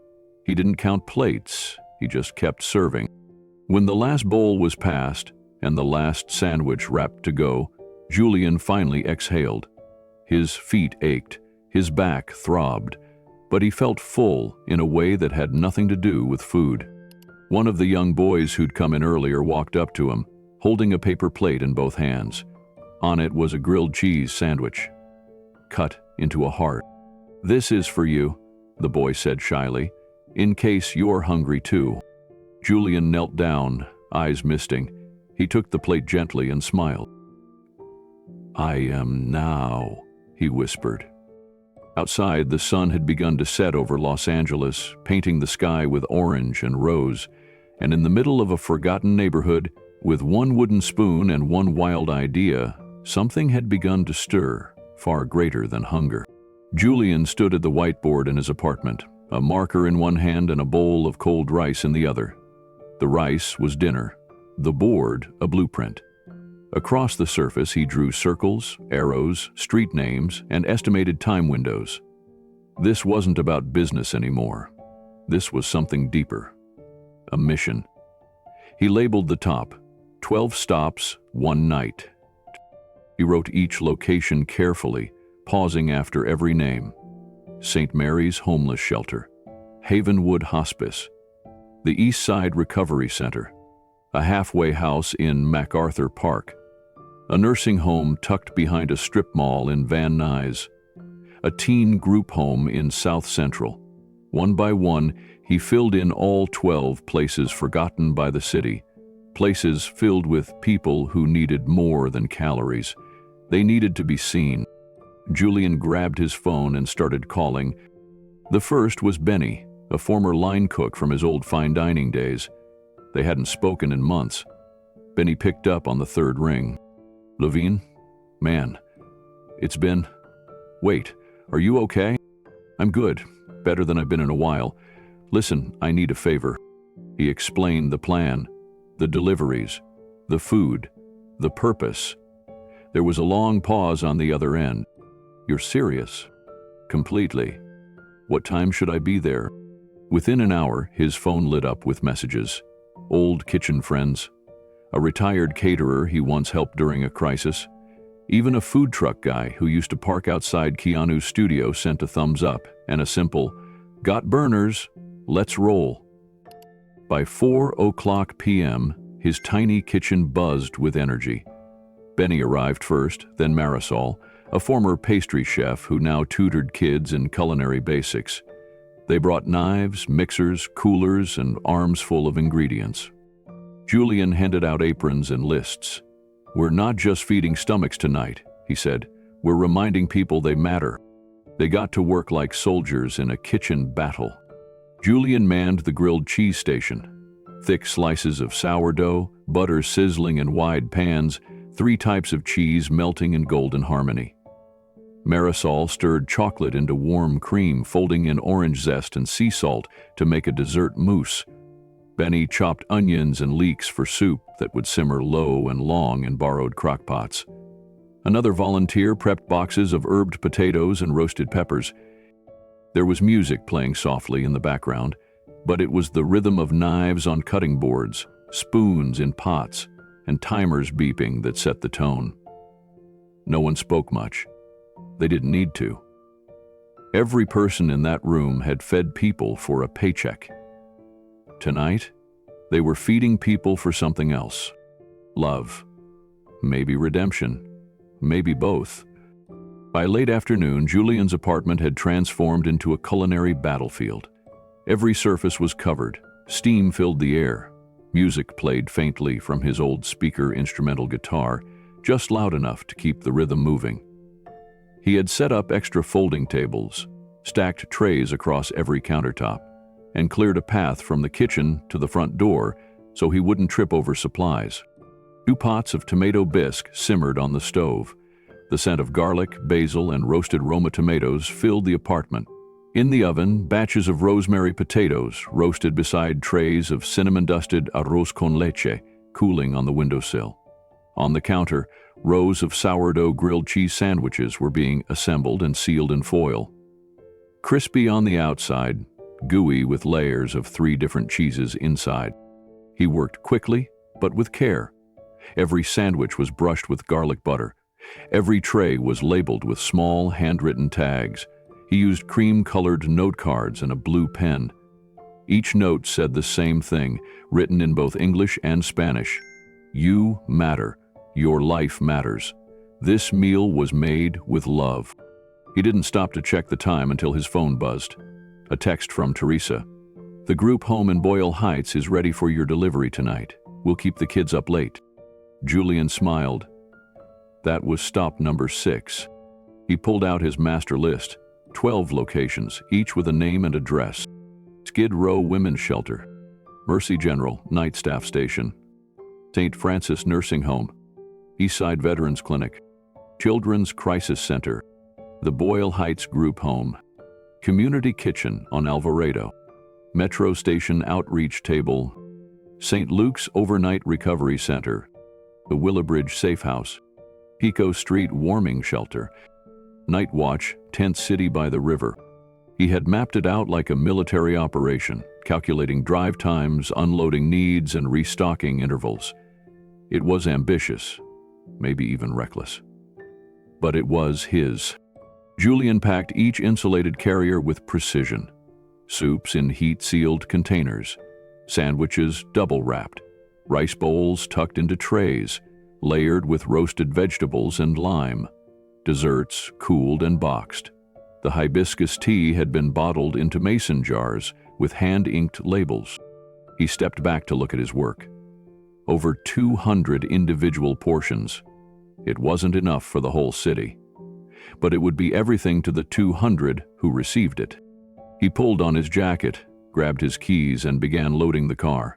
He didn't count plates. He just kept serving. When the last bowl was passed and the last sandwich wrapped to go, Julian finally exhaled. His feet ached. His back throbbed. But he felt full in a way that had nothing to do with food. One of the young boys who'd come in earlier walked up to him, holding a paper plate in both hands. On it was a grilled cheese sandwich, cut into a heart. "This is for you," the boy said shyly, "in case you're hungry too." Julian knelt down, eyes misting. He took the plate gently and smiled. "I am now," he whispered. Outside, the sun had begun to set over Los Angeles, painting the sky with orange and rose, and in the middle of a forgotten neighborhood, with one wooden spoon and one wild idea, something had begun to stir, far greater than hunger. Julian stood at the whiteboard in his apartment, a marker in one hand and a bowl of cold rice in the other. The rice was dinner, the board a blueprint. Across the surface he drew circles, arrows, street names, and estimated time windows. This wasn't about business anymore. This was something deeper. A mission. He labeled the top, 12 stops, 1 night. He wrote each location carefully, pausing after every name. St. Mary's Homeless Shelter, Havenwood Hospice, the East Side Recovery Center, a halfway house in MacArthur Park, a nursing home tucked behind a strip mall in Van Nuys, a teen group home in South Central. One by one, he filled in all 12 places forgotten by the city, places filled with people who needed more than calories. They needed to be seen. Julian grabbed his phone and started calling. The first was Benny, a former line cook from his old fine dining days. They hadn't spoken in months. Benny picked up on the third ring. "Levine? Man, it's been... Wait, are you okay?" "I'm good. Better than I've been in a while. Listen, I need a favor. He explained the plan, the deliveries, the food, the purpose. There was a long pause on the other end. You're serious? Completely. What time should I be there? Within an hour, his phone lit up with messages. Old kitchen friends, a retired caterer he once helped during a crisis, even a food truck guy who used to park outside Keanu's studio sent a thumbs up and a simple, "Got burners, let's roll." By 4:00 p.m., his tiny kitchen buzzed with energy. Benny arrived first, then Marisol, a former pastry chef who now tutored kids in culinary basics. They brought knives, mixers, coolers, and arms full of ingredients. Julian handed out aprons and lists. "We're not just feeding stomachs tonight," he said. "We're reminding people they matter." They got to work like soldiers in a kitchen battle. Julian manned the grilled cheese station. Thick slices of sourdough, butter sizzling in wide pans, 3 types of cheese melting in golden harmony. Marisol stirred chocolate into warm cream, folding in orange zest and sea salt to make a dessert mousse. Benny chopped onions and leeks for soup that would simmer low and long in borrowed crockpots. Another volunteer prepped boxes of herbed potatoes and roasted peppers. There was music playing softly in the background, but it was the rhythm of knives on cutting boards, spoons in pots, and timers beeping that set the tone. No one spoke much. They didn't need to. Every person in that room had fed people for a paycheck. Tonight, they were feeding people for something else. Love. Maybe redemption. Maybe both. By late afternoon, Julian's apartment had transformed into a culinary battlefield. Every surface was covered. Steam filled the air. Music played faintly from his old speaker instrumental guitar, just loud enough to keep the rhythm moving. He had set up extra folding tables, stacked trays across every countertop, and cleared a path from the kitchen to the front door so he wouldn't trip over supplies. 2 pots of tomato bisque simmered on the stove. The scent of garlic, basil, and roasted Roma tomatoes filled the apartment. In the oven, batches of rosemary potatoes roasted beside trays of cinnamon-dusted arroz con leche cooling on the windowsill. On the counter, rows of sourdough grilled cheese sandwiches were being assembled and sealed in foil. Crispy on the outside, gooey with layers of 3 different cheeses inside. He worked quickly, but with care. Every sandwich was brushed with garlic butter. Every tray was labeled with small, handwritten tags. He used cream-colored note cards and a blue pen. Each note said the same thing, written in both English and Spanish. You matter. Your life matters. This meal was made with love. He didn't stop to check the time until his phone buzzed. A text from Teresa. The group home in Boyle Heights is ready for your delivery tonight. We'll keep the kids up late. Julian smiled. That was stop number 6. He pulled out his master list. 12 locations, each with a name and address. Skid Row Women's Shelter, Mercy General Night Staff Station, St. Francis Nursing Home, Eastside Veterans Clinic, Children's Crisis Center, the Boyle Heights Group Home, Community Kitchen on Alvarado, Metro Station Outreach Table, St. Luke's Overnight Recovery Center, the Willowbridge Safe House, Pico Street Warming Shelter, Night Watch, Tent City by the River. He had mapped it out like a military operation, calculating drive times, unloading needs, and restocking intervals. It was ambitious, maybe even reckless. But it was his. Julian packed each insulated carrier with precision. Soups in heat-sealed containers, sandwiches double-wrapped, rice bowls tucked into trays, layered with roasted vegetables and lime, desserts cooled and boxed. The hibiscus tea had been bottled into mason jars with hand-inked labels. He stepped back to look at his work. Over 200 individual portions. It wasn't enough for the whole city, but it would be everything to the 200 who received it. He pulled on his jacket, grabbed his keys, and began loading the car.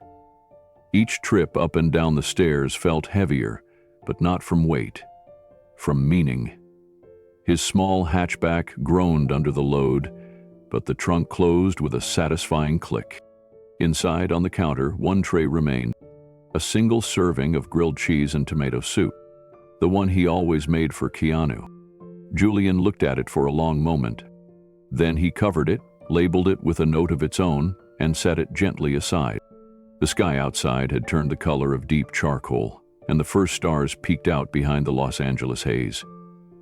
Each trip up and down the stairs felt heavier, but not from weight, from meaning. His small hatchback groaned under the load, but the trunk closed with a satisfying click. Inside, on the counter, one tray remained, a single serving of grilled cheese and tomato soup, the one he always made for Keanu. Julian looked at it for a long moment. Then he covered it, labeled it with a note of its own, and set it gently aside. The sky outside had turned the color of deep charcoal, and the first stars peeked out behind the Los Angeles haze.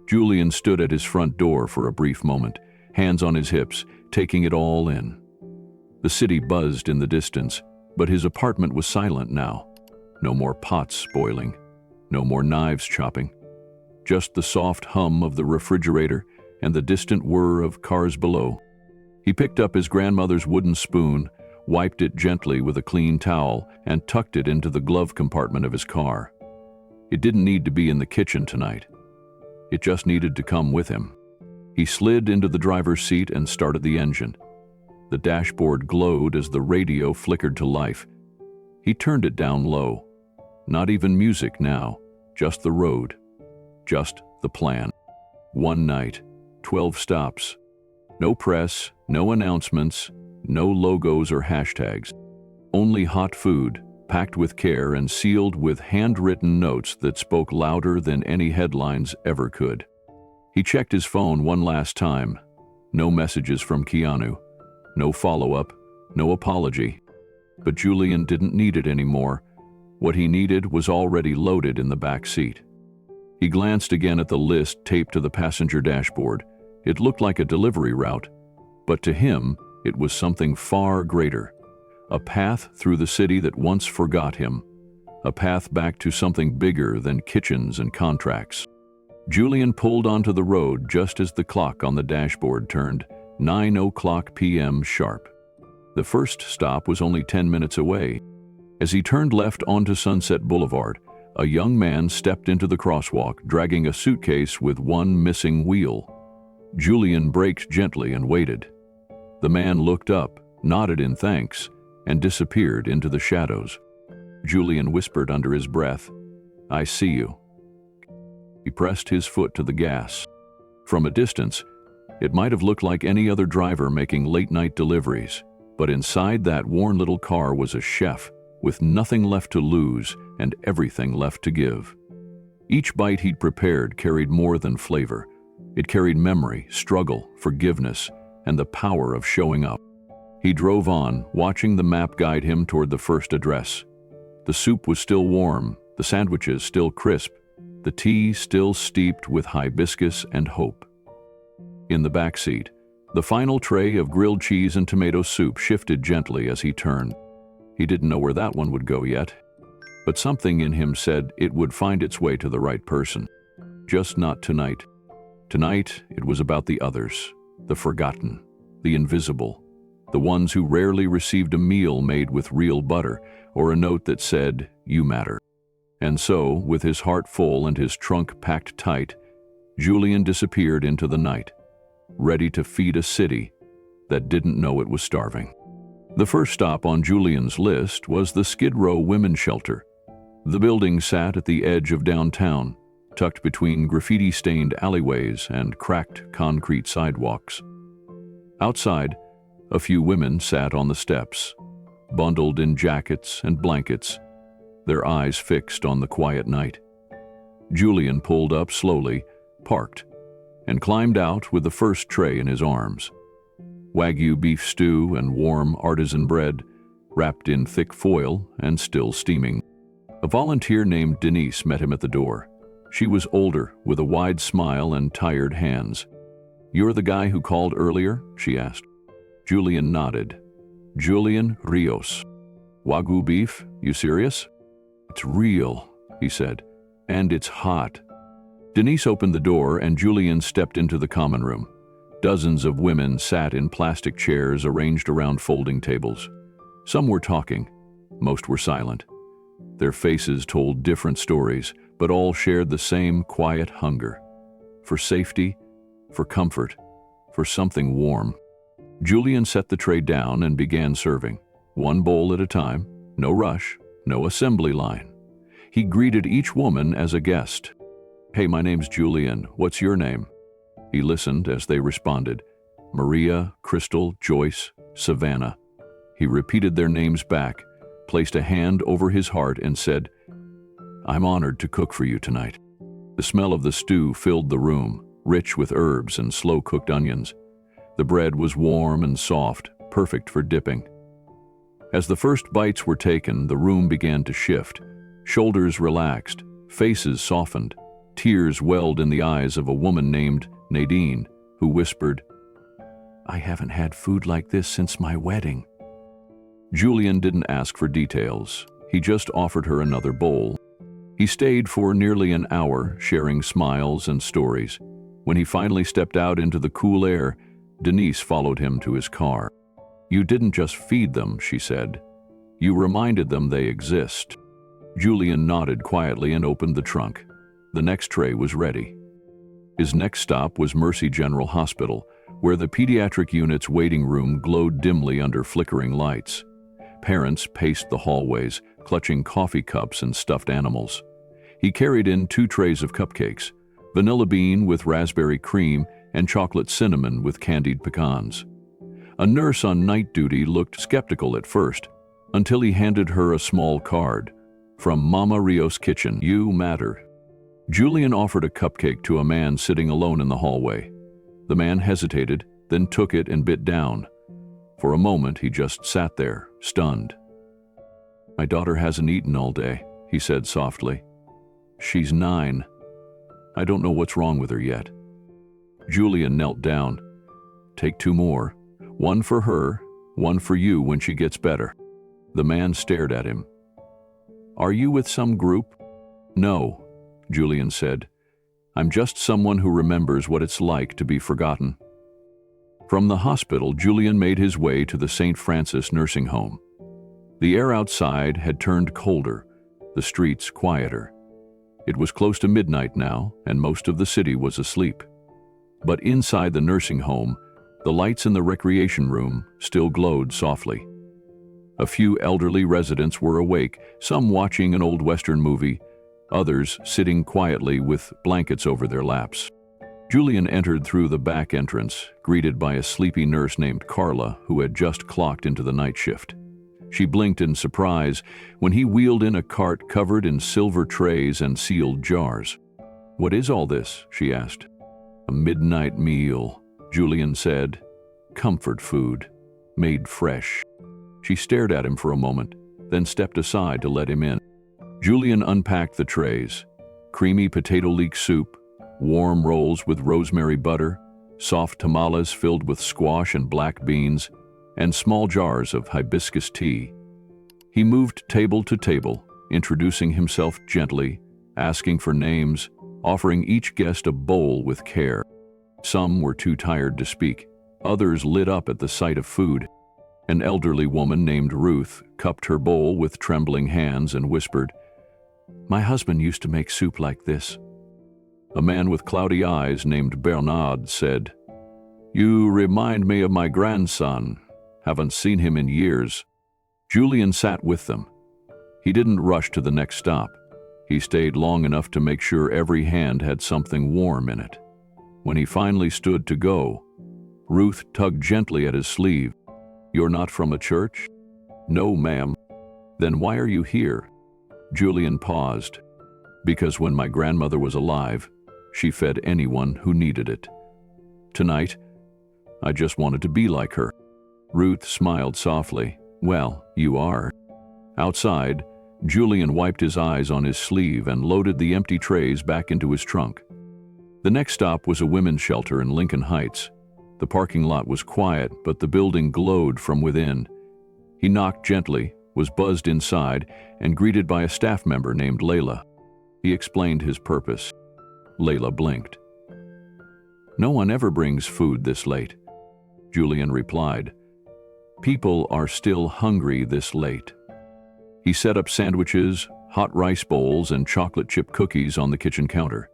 Julian stood at his front door for a brief moment, hands on his hips, taking it all in. The city buzzed in the distance, but his apartment was silent now. No more pots boiling, no more knives chopping. Just the soft hum of the refrigerator and the distant whir of cars below. He picked up his grandmother's wooden spoon, wiped it gently with a clean towel, and tucked it into the glove compartment of his car. It didn't need to be in the kitchen tonight. It just needed to come with him. He slid into the driver's seat and started the engine. The dashboard glowed as the radio flickered to life. He turned it down low. Not even music now, just the road. Just the plan. One night, 12 stops. No press, no announcements, no logos or hashtags. Only hot food, packed with care and sealed with handwritten notes that spoke louder than any headlines ever could. He checked his phone one last time. No messages from Keanu. No follow-up, no apology. But Julian didn't need it anymore. What he needed was already loaded in the back seat. He glanced again at the list taped to the passenger dashboard. It looked like a delivery route, but to him, it was something far greater. A path through the city that once forgot him. A path back to something bigger than kitchens and contracts. Julian pulled onto the road just as the clock on the dashboard turned 9:00 p.m. sharp. The first stop was only 10 minutes away. As he turned left onto Sunset Boulevard, a young man stepped into the crosswalk, dragging a suitcase with one missing wheel. Julian braked gently and waited. The man looked up, nodded in thanks, and disappeared into the shadows. Julian whispered under his breath, "I see you." He pressed his foot to the gas. From a distance, it might have looked like any other driver making late-night deliveries, but inside that worn little car was a chef with nothing left to lose and everything left to give. Each bite he'd prepared carried more than flavor. It carried memory, struggle, forgiveness, and the power of showing up. He drove on, watching the map guide him toward the first address. The soup was still warm, the sandwiches still crisp, the tea still steeped with hibiscus and hope. In the back seat, the final tray of grilled cheese and tomato soup shifted gently as he turned. He didn't know where that one would go yet, but something in him said it would find its way to the right person. Just not tonight. Tonight, it was about the others, the forgotten, the invisible, the ones who rarely received a meal made with real butter or a note that said, "You matter." And so, with his heart full and his trunk packed tight, Julian disappeared into the night, ready to feed a city that didn't know it was starving. The first stop on Julian's list was the Skid Row Women's Shelter. The building sat at the edge of downtown, tucked between graffiti-stained alleyways and cracked concrete sidewalks. Outside, a few women sat on the steps, bundled in jackets and blankets, their eyes fixed on the quiet night. Julian pulled up slowly, parked, and climbed out with the first tray in his arms. Wagyu beef stew and warm artisan bread, wrapped in thick foil and still steaming. A volunteer named Denise met him at the door. She was older, with a wide smile and tired hands. "You're the guy who called earlier?" she asked. Julian nodded. "Julian Rios. Wagyu beef? You serious?" "It's real," he said, "and it's hot." Denise opened the door and Julian stepped into the common room. Dozens of women sat in plastic chairs arranged around folding tables. Some were talking, most were silent. Their faces told different stories, but all shared the same quiet hunger. For safety, for comfort, for something warm. Julian set the tray down and began serving, one bowl at a time, no rush, no assembly line. He greeted each woman as a guest. "Hey, my name's Julian. What's your name?" He listened as they responded. Maria, Crystal, Joyce, Savannah. He repeated their names back, placed a hand over his heart, and said, "I'm honored to cook for you tonight." The smell of the stew filled the room, rich with herbs and slow-cooked onions. The bread was warm and soft, perfect for dipping. As the first bites were taken, the room began to shift. Shoulders relaxed, faces softened. Tears welled in the eyes of a woman named Nadine, who whispered, "I haven't had food like this since my wedding." Julian didn't ask for details. He just offered her another bowl. He stayed for nearly an hour, sharing smiles and stories. When he finally stepped out into the cool air, Denise followed him to his car. "You didn't just feed them," she said. "You reminded them they exist." Julian nodded quietly and opened the trunk. The next tray was ready. His next stop was Mercy General Hospital, where the pediatric unit's waiting room glowed dimly under flickering lights. Parents paced the hallways, clutching coffee cups and stuffed animals. He carried in 2 trays of cupcakes, vanilla bean with raspberry cream and chocolate cinnamon with candied pecans. A nurse on night duty looked skeptical at first, until he handed her a small card. "From Mama Rios' kitchen, you matter." Julian offered a cupcake to a man sitting alone in the hallway. The man hesitated, then took it and bit down. For a moment, he just sat there, stunned. "My daughter hasn't eaten all day," he said softly. "She's 9. I don't know what's wrong with her yet." Julian knelt down. "Take 2 more. 1 for her, 1 for you when she gets better." The man stared at him. "Are you with some group?" "No," Julian said. "I'm just someone who remembers what it's like to be forgotten." From the hospital, Julian made his way to the St. Francis nursing home. The air outside had turned colder, the streets quieter. It was close to midnight now, and most of the city was asleep. But inside the nursing home, the lights in the recreation room still glowed softly. A few elderly residents were awake, some watching an old Western movie, others sitting quietly with blankets over their laps. Julian entered through the back entrance, greeted by a sleepy nurse named Carla, who had just clocked into the night shift. She blinked in surprise when he wheeled in a cart covered in silver trays and sealed jars. "What is all this?" she asked. "A midnight meal," Julian said. "Comfort food, made fresh." She stared at him for a moment, then stepped aside to let him in. Julian unpacked the trays. Creamy potato leek soup, warm rolls with rosemary butter, soft tamales filled with squash and black beans, and small jars of hibiscus tea. He moved table to table, introducing himself gently, asking for names, offering each guest a bowl with care. Some were too tired to speak. Others lit up at the sight of food. An elderly woman named Ruth cupped her bowl with trembling hands and whispered, "My husband used to make soup like this." A man with cloudy eyes named Bernard said, "You remind me of my grandson. Haven't seen him in years." Julian sat with them. He didn't rush to the next stop. He stayed long enough to make sure every hand had something warm in it. When he finally stood to go, Ruth tugged gently at his sleeve. "You're not from a church?" "No, ma'am." "Then why are you here?" Julian paused. "Because when my grandmother was alive, she fed anyone who needed it. Tonight, I just wanted to be like her." Ruth smiled softly. "Well, you are." Outside, Julian wiped his eyes on his sleeve and loaded the empty trays back into his trunk. The next stop was a women's shelter in Lincoln Heights. The parking lot was quiet, but the building glowed from within. He knocked gently, was buzzed inside, and greeted by a staff member named Layla. He explained his purpose. Layla blinked. "No one ever brings food this late," Julian replied. "People are still hungry this late." He set up sandwiches, hot rice bowls, and chocolate chip cookies on the kitchen counter.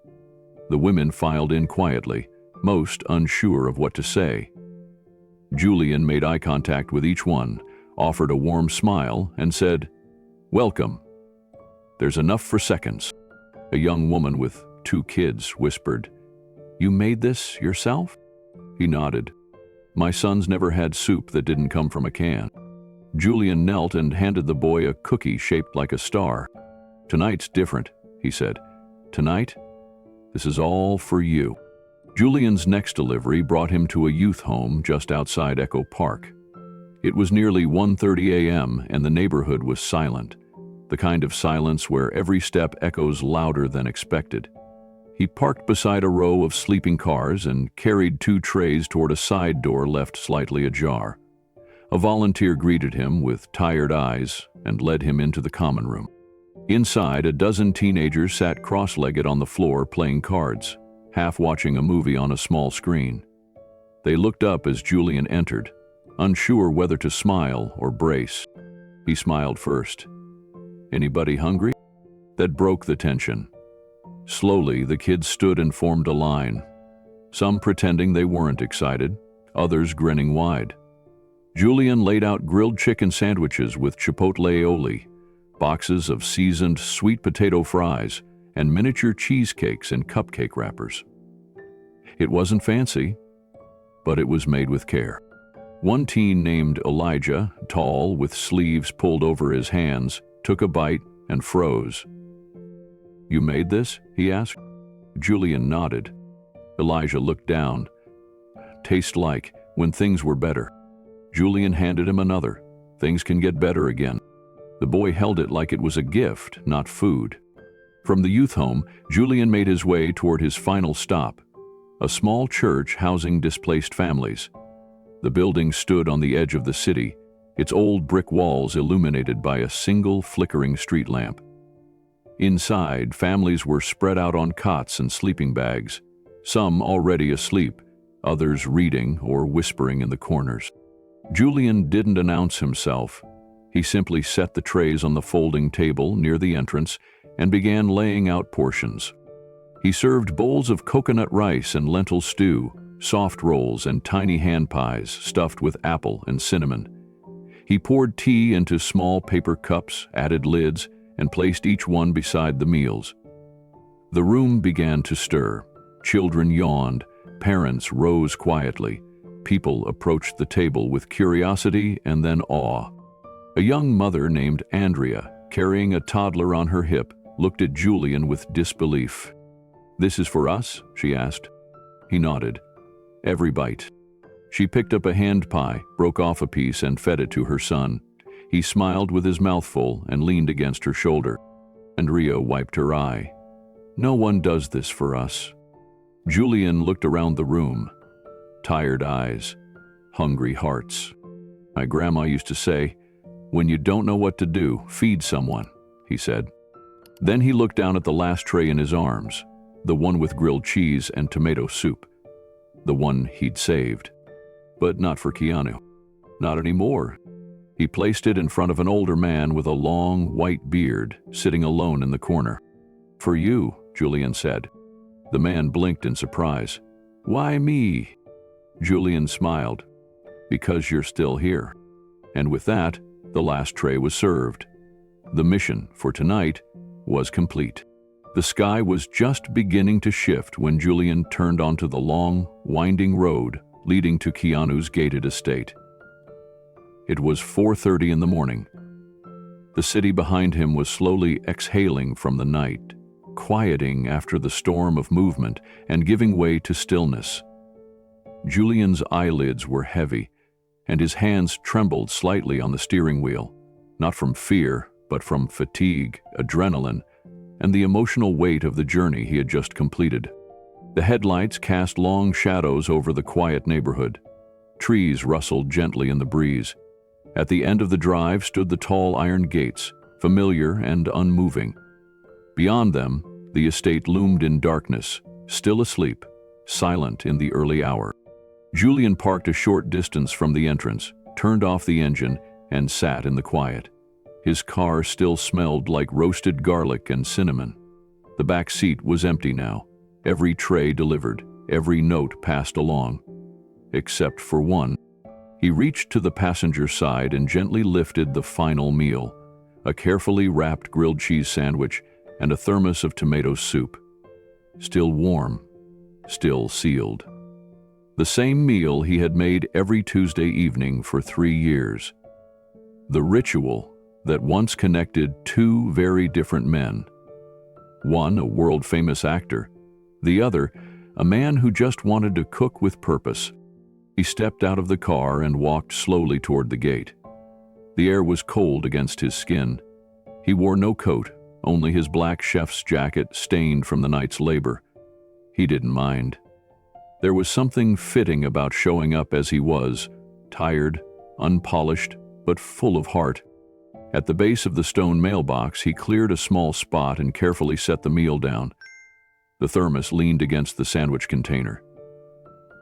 The women filed in quietly, most unsure of what to say. Julian made eye contact with each one, offered a warm smile, and said, "Welcome." "There's enough for seconds." A young woman with 2 kids whispered, "You made this yourself?" He nodded. My sons never had soup that didn't come from a can. Julian knelt and handed the boy a cookie shaped like a star. Tonight's different, he said. Tonight, this is all for you. Julian's next delivery brought him to a youth home just outside Echo Park. It was nearly 1:30 a.m. and the neighborhood was silent, the kind of silence where every step echoes louder than expected. He parked beside a row of sleeping cars and carried 2 trays toward a side door left slightly ajar. A volunteer greeted him with tired eyes and led him into the common room. Inside, a dozen teenagers sat cross-legged on the floor playing cards, half watching a movie on a small screen. They looked up as Julian entered, unsure whether to smile or brace. He smiled first. "Anybody hungry?" That broke the tension. Slowly, the kids stood and formed a line, some pretending they weren't excited, others grinning wide. Julian laid out grilled chicken sandwiches with chipotle aioli, boxes of seasoned sweet potato fries, and miniature cheesecakes in cupcake wrappers. It wasn't fancy, but it was made with care. One teen named Elijah, tall, with sleeves pulled over his hands, took a bite and froze. "You made this?" he asked. Julian nodded. Elijah looked down. "Tastes like when things were better." Julian handed him another. "Things can get better again." The boy held it like it was a gift, not food. From the youth home, Julian made his way toward his final stop, a small church housing displaced families. The building stood on the edge of the city, its old brick walls illuminated by a single flickering street lamp. Inside, families were spread out on cots and sleeping bags, some already asleep, others reading or whispering in the corners. Julian didn't announce himself. He simply set the trays on the folding table near the entrance and began laying out portions. He served bowls of coconut rice and lentil stew, soft rolls and tiny hand pies stuffed with apple and cinnamon. He poured tea into small paper cups, added lids, and placed each one beside the meals. The room began to stir. Children yawned, parents rose quietly. People approached the table with curiosity and then awe. A young mother named Andrea, carrying a toddler on her hip, looked at Julian with disbelief. "This is for us?" she asked. He nodded. "Every bite." She picked up a hand pie, broke off a piece, and fed it to her son. He smiled with his mouth full and leaned against her shoulder. Andrea wiped her eye. "No one does this for us." Julian looked around the room. Tired eyes, hungry hearts. "My grandma used to say, 'When you don't know what to do, feed someone,'" he said. Then he looked down at the last tray in his arms, the one with grilled cheese and tomato soup, the one he'd saved. But not for Keanu. Not anymore. He placed it in front of an older man with a long, white beard, sitting alone in the corner. "For you," Julian said. The man blinked in surprise. "Why me?" Julian smiled. "Because you're still here." And with that, the last tray was served. The mission for tonight was complete. The sky was just beginning to shift when Julian turned onto the long, winding road leading to Keanu's gated estate. It was 4:30 in the morning. The city behind him was slowly exhaling from the night, quieting after the storm of movement and giving way to stillness. Julian's eyelids were heavy, and his hands trembled slightly on the steering wheel, not from fear, but from fatigue, adrenaline, and the emotional weight of the journey he had just completed. The headlights cast long shadows over the quiet neighborhood. Trees rustled gently in the breeze. At the end of the drive stood the tall iron gates, familiar and unmoving. Beyond them, the estate loomed in darkness, still asleep, silent in the early hour. Julian parked a short distance from the entrance, turned off the engine, and sat in the quiet. His car still smelled like roasted garlic and cinnamon. The back seat was empty now. Every tray delivered, every note passed along. Except for one. He reached to the passenger side and gently lifted the final meal, a carefully wrapped grilled cheese sandwich and a thermos of tomato soup. Still warm, still sealed. The same meal he had made every Tuesday evening for 3 years. The ritual that once connected two very different men. One, a world-famous actor. The other, a man who just wanted to cook with purpose. He stepped out of the car and walked slowly toward the gate. The air was cold against his skin. He wore no coat, only his black chef's jacket stained from the night's labor. He didn't mind. There was something fitting about showing up as he was, tired, unpolished, but full of heart. At the base of the stone mailbox, he cleared a small spot and carefully set the meal down. The thermos leaned against the sandwich container.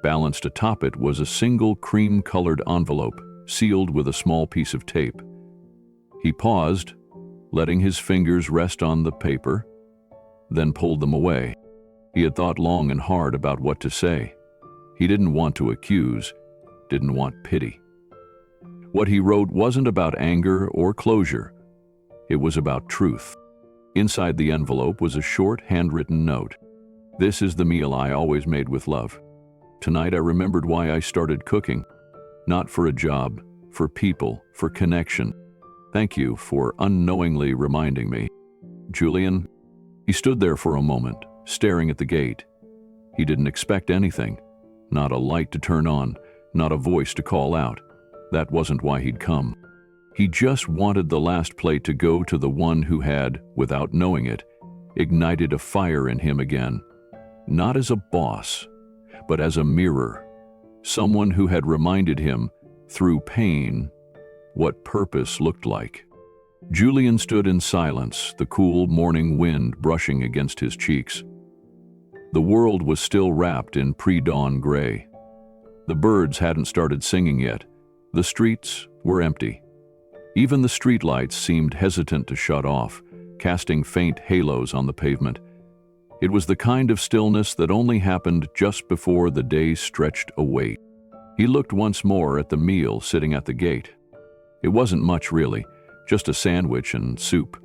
Balanced atop it was a single cream-colored envelope, sealed with a small piece of tape. He paused, letting his fingers rest on the paper, then pulled them away. He had thought long and hard about what to say. He didn't want to accuse, didn't want pity. What he wrote wasn't about anger or closure. It was about truth. Inside the envelope was a short, handwritten note. "This is the meal I always made with love. Tonight I remembered why I started cooking. Not for a job, for people, for connection. Thank you for unknowingly reminding me. Julian." He stood there for a moment, staring at the gate. He didn't expect anything. Not a light to turn on, not a voice to call out. That wasn't why he'd come. He just wanted the last plate to go to the one who had, without knowing it, ignited a fire in him again. Not as a boss, but as a mirror. Someone who had reminded him, through pain, what purpose looked like. Julian stood in silence, the cool morning wind brushing against his cheeks. The world was still wrapped in pre-dawn gray. The birds hadn't started singing yet. The streets were empty. Even the streetlights seemed hesitant to shut off, casting faint halos on the pavement. It was the kind of stillness that only happened just before the day stretched away. He looked once more at the meal sitting at the gate. It wasn't much really, just a sandwich and soup,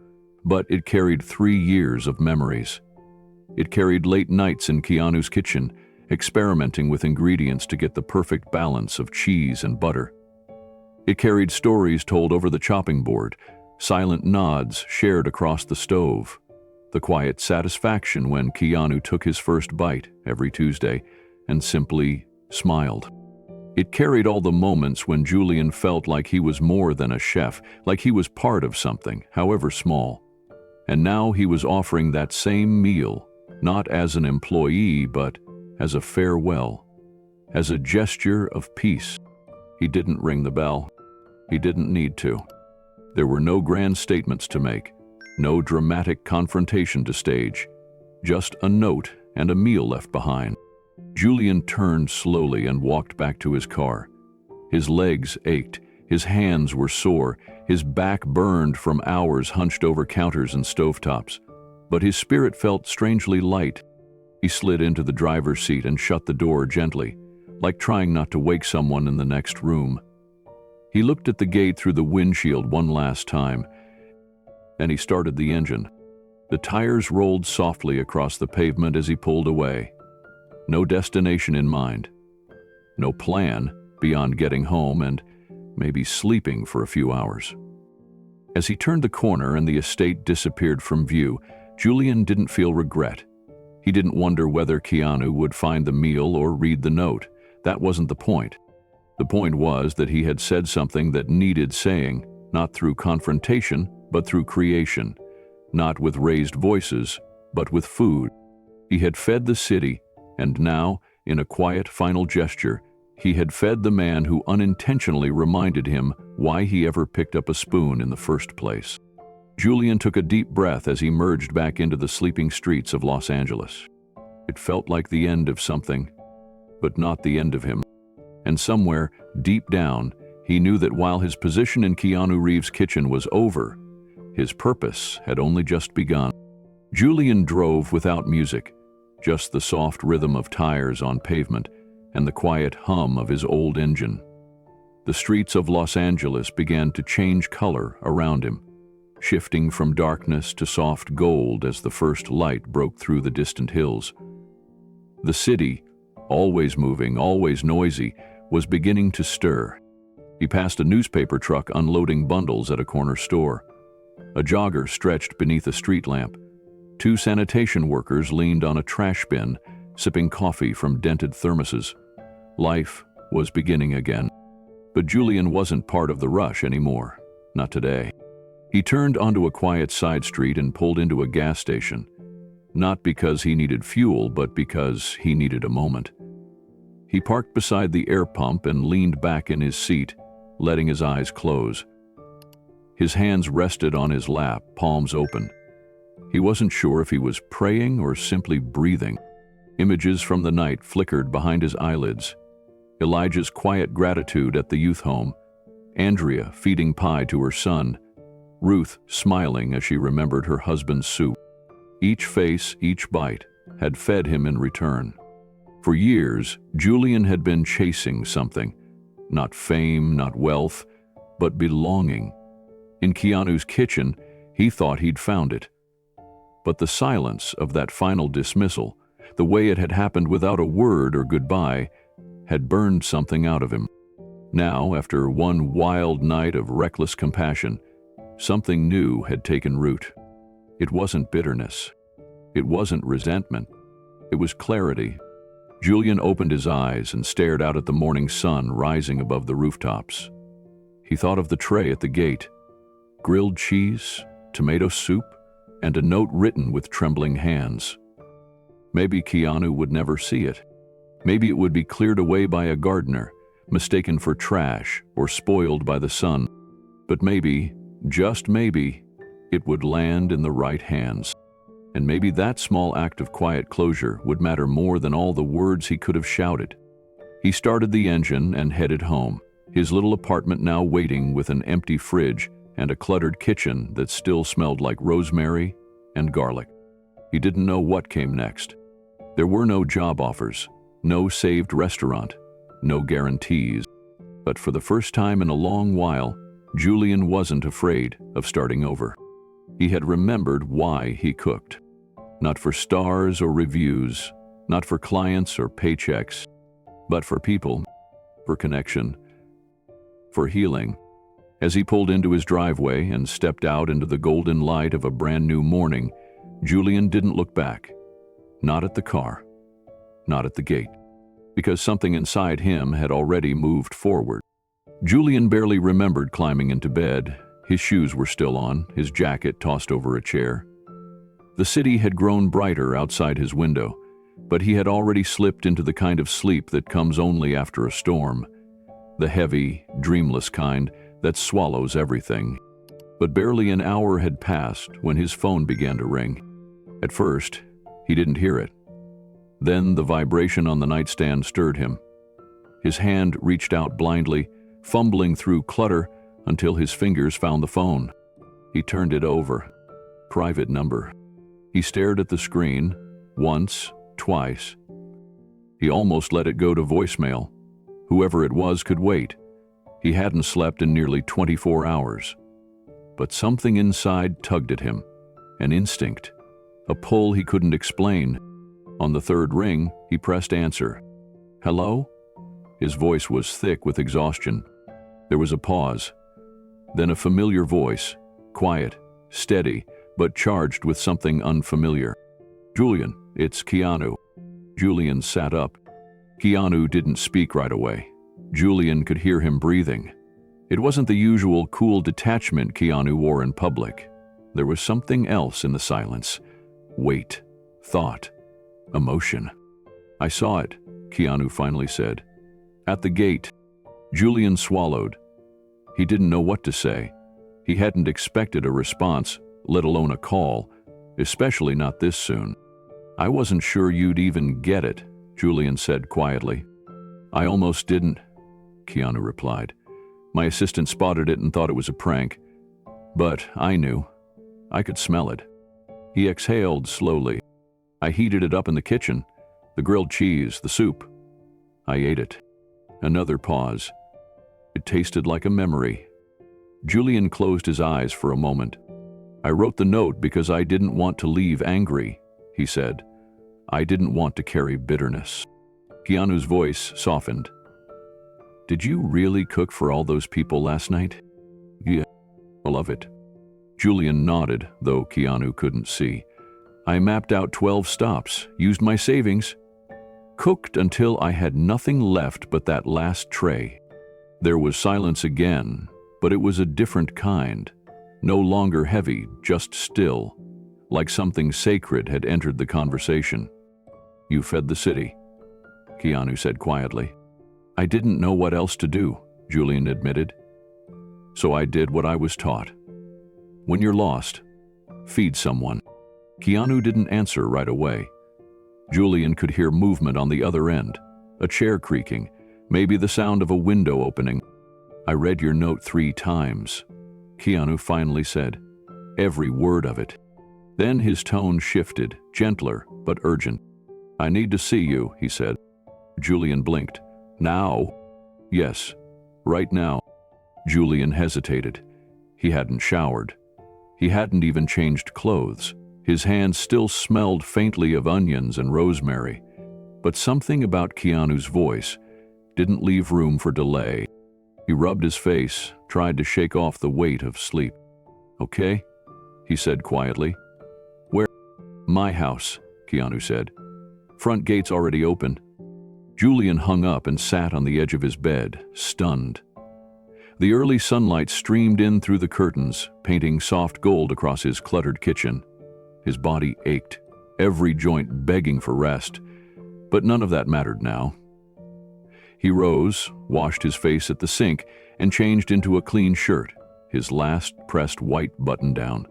but it carried 3 years of memories. It carried late nights in Keanu's kitchen, experimenting with ingredients to get the perfect balance of cheese and butter. It carried stories told over the chopping board, silent nods shared across the stove, the quiet satisfaction when Keanu took his first bite every Tuesday and simply smiled. It carried all the moments when Julian felt like he was more than a chef, like he was part of something, however small. And now he was offering that same meal, not as an employee, but as a farewell, as a gesture of peace. He didn't ring the bell. He didn't need to. There were no grand statements to make, no dramatic confrontation to stage, just a note and a meal left behind. Julian turned slowly and walked back to his car. His legs ached, his hands were sore, his back burned from hours hunched over counters and stovetops, but his spirit felt strangely light. He slid into the driver's seat and shut the door gently, like trying not to wake someone in the next room. He looked at the gate through the windshield one last time, and he started the engine. The tires rolled softly across the pavement as he pulled away. No destination in mind. No plan beyond getting home and maybe sleeping for a few hours. As he turned the corner and the estate disappeared from view, Julian didn't feel regret. He didn't wonder whether Keanu would find the meal or read the note. That wasn't the point. The point was that he had said something that needed saying, not through confrontation, but through creation. Not with raised voices, but with food. He had fed the city, and now, in a quiet final gesture, he had fed the man who unintentionally reminded him why he ever picked up a spoon in the first place. Julian took a deep breath as he merged back into the sleeping streets of Los Angeles. It felt like the end of something, but not the end of him. And somewhere, deep down, he knew that while his position in Keanu Reeves' kitchen was over, his purpose had only just begun. Julian drove without music, just the soft rhythm of tires on pavement and the quiet hum of his old engine. The streets of Los Angeles began to change color around him, shifting from darkness to soft gold as the first light broke through the distant hills. The city, always moving, always noisy, was beginning to stir. He passed a newspaper truck unloading bundles at a corner store. A jogger stretched beneath a street lamp. 2 sanitation workers leaned on a trash bin, sipping coffee from dented thermoses. Life was beginning again. But Julian wasn't part of the rush anymore. Not today. He turned onto a quiet side street and pulled into a gas station. Not because he needed fuel, but because he needed a moment. He parked beside the air pump and leaned back in his seat, letting his eyes close. His hands rested on his lap, palms open. He wasn't sure if he was praying or simply breathing. Images from the night flickered behind his eyelids. Elijah's quiet gratitude at the youth home, Andrea feeding pie to her son, Ruth smiling as she remembered her husband's soup. Each face, each bite, had fed him in return. For years, Julian had been chasing something. Not fame, not wealth, but belonging. In Keanu's kitchen, he thought he'd found it. But the silence of that final dismissal, the way it had happened without a word or goodbye, had burned something out of him. Now, after one wild night of reckless compassion, something new had taken root. It wasn't bitterness. It wasn't resentment. It was clarity. Julian opened his eyes and stared out at the morning sun rising above the rooftops. He thought of the tray at the gate. Grilled cheese, tomato soup, and a note written with trembling hands. Maybe Keanu would never see it. Maybe it would be cleared away by a gardener, mistaken for trash or spoiled by the sun. But maybe, just maybe, it would land in the right hands. And maybe that small act of quiet closure would matter more than all the words he could have shouted. He started the engine and headed home, his little apartment now waiting with an empty fridge and a cluttered kitchen that still smelled like rosemary and garlic. He didn't know what came next. There were no job offers, no saved restaurant, no guarantees. But for the first time in a long while, Julian wasn't afraid of starting over. He had remembered why he cooked. Not for stars or reviews, not for clients or paychecks, but for people, for connection, for healing. As he pulled into his driveway and stepped out into the golden light of a brand new morning, Julian didn't look back. Not at the car, not at the gate, because something inside him had already moved forward. Julian barely remembered climbing into bed. His shoes were still on, his jacket tossed over a chair. The city had grown brighter outside his window, but he had already slipped into the kind of sleep that comes only after a storm, the heavy, dreamless kind that swallows everything. But barely an hour had passed when his phone began to ring. At first, he didn't hear it. Then the vibration on the nightstand stirred him. His hand reached out blindly, fumbling through clutter until his fingers found the phone. He turned it over. Private number. He stared at the screen, once, twice. He almost let it go to voicemail. Whoever it was could wait. He hadn't slept in nearly 24 hours. But something inside tugged at him. An instinct. A pull he couldn't explain. On the third ring, he pressed answer. Hello? His voice was thick with exhaustion. There was a pause. Then a familiar voice, quiet, steady, but charged with something unfamiliar. Julian, it's Keanu. Julian sat up. Keanu didn't speak right away. Julian could hear him breathing. It wasn't the usual cool detachment Keanu wore in public. There was something else in the silence. Weight, thought, emotion. I saw it, Keanu finally said. At the gate. Julian swallowed. He didn't know what to say. He hadn't expected a response, let alone a call, especially not this soon. I wasn't sure you'd even get it, Julian said quietly. I almost didn't, Keanu replied. My assistant spotted it and thought it was a prank. But I knew. I could smell it. He exhaled slowly. I heated it up in the kitchen. The grilled cheese, the soup. I ate it. Another pause. It tasted like a memory. Julian closed his eyes for a moment. I wrote the note because I didn't want to leave angry, he said. I didn't want to carry bitterness. Keanu's voice softened. Did you really cook for all those people last night? Yeah, I love it. Julian nodded, though Keanu couldn't see. I mapped out 12 stops, used my savings, cooked until I had nothing left but that last tray. There was silence again, but it was a different kind. No longer heavy, just still, like something sacred had entered the conversation. You fed the city, Keanu said quietly. I didn't know what else to do, Julian admitted. So I did what I was taught. When you're lost, feed someone. Keanu didn't answer right away. Julian could hear movement on the other end, a chair creaking, maybe the sound of a window opening. I read your note 3 times, Keanu finally said, every word of it. Then his tone shifted, gentler but urgent. I need to see you, he said. Julian blinked. Now? Yes, right now. Julian hesitated. He hadn't showered. He hadn't even changed clothes. His hands still smelled faintly of onions and rosemary, but something about Keanu's voice didn't leave room for delay. He rubbed his face, tried to shake off the weight of sleep. Okay, he said quietly. Where? My house, Keanu said. Front gate's already open. Julian hung up and sat on the edge of his bed, stunned. The early sunlight streamed in through the curtains, painting soft gold across his cluttered kitchen. His body ached, every joint begging for rest, but none of that mattered now. He rose, washed his face at the sink, and changed into a clean shirt, his last pressed white button-down.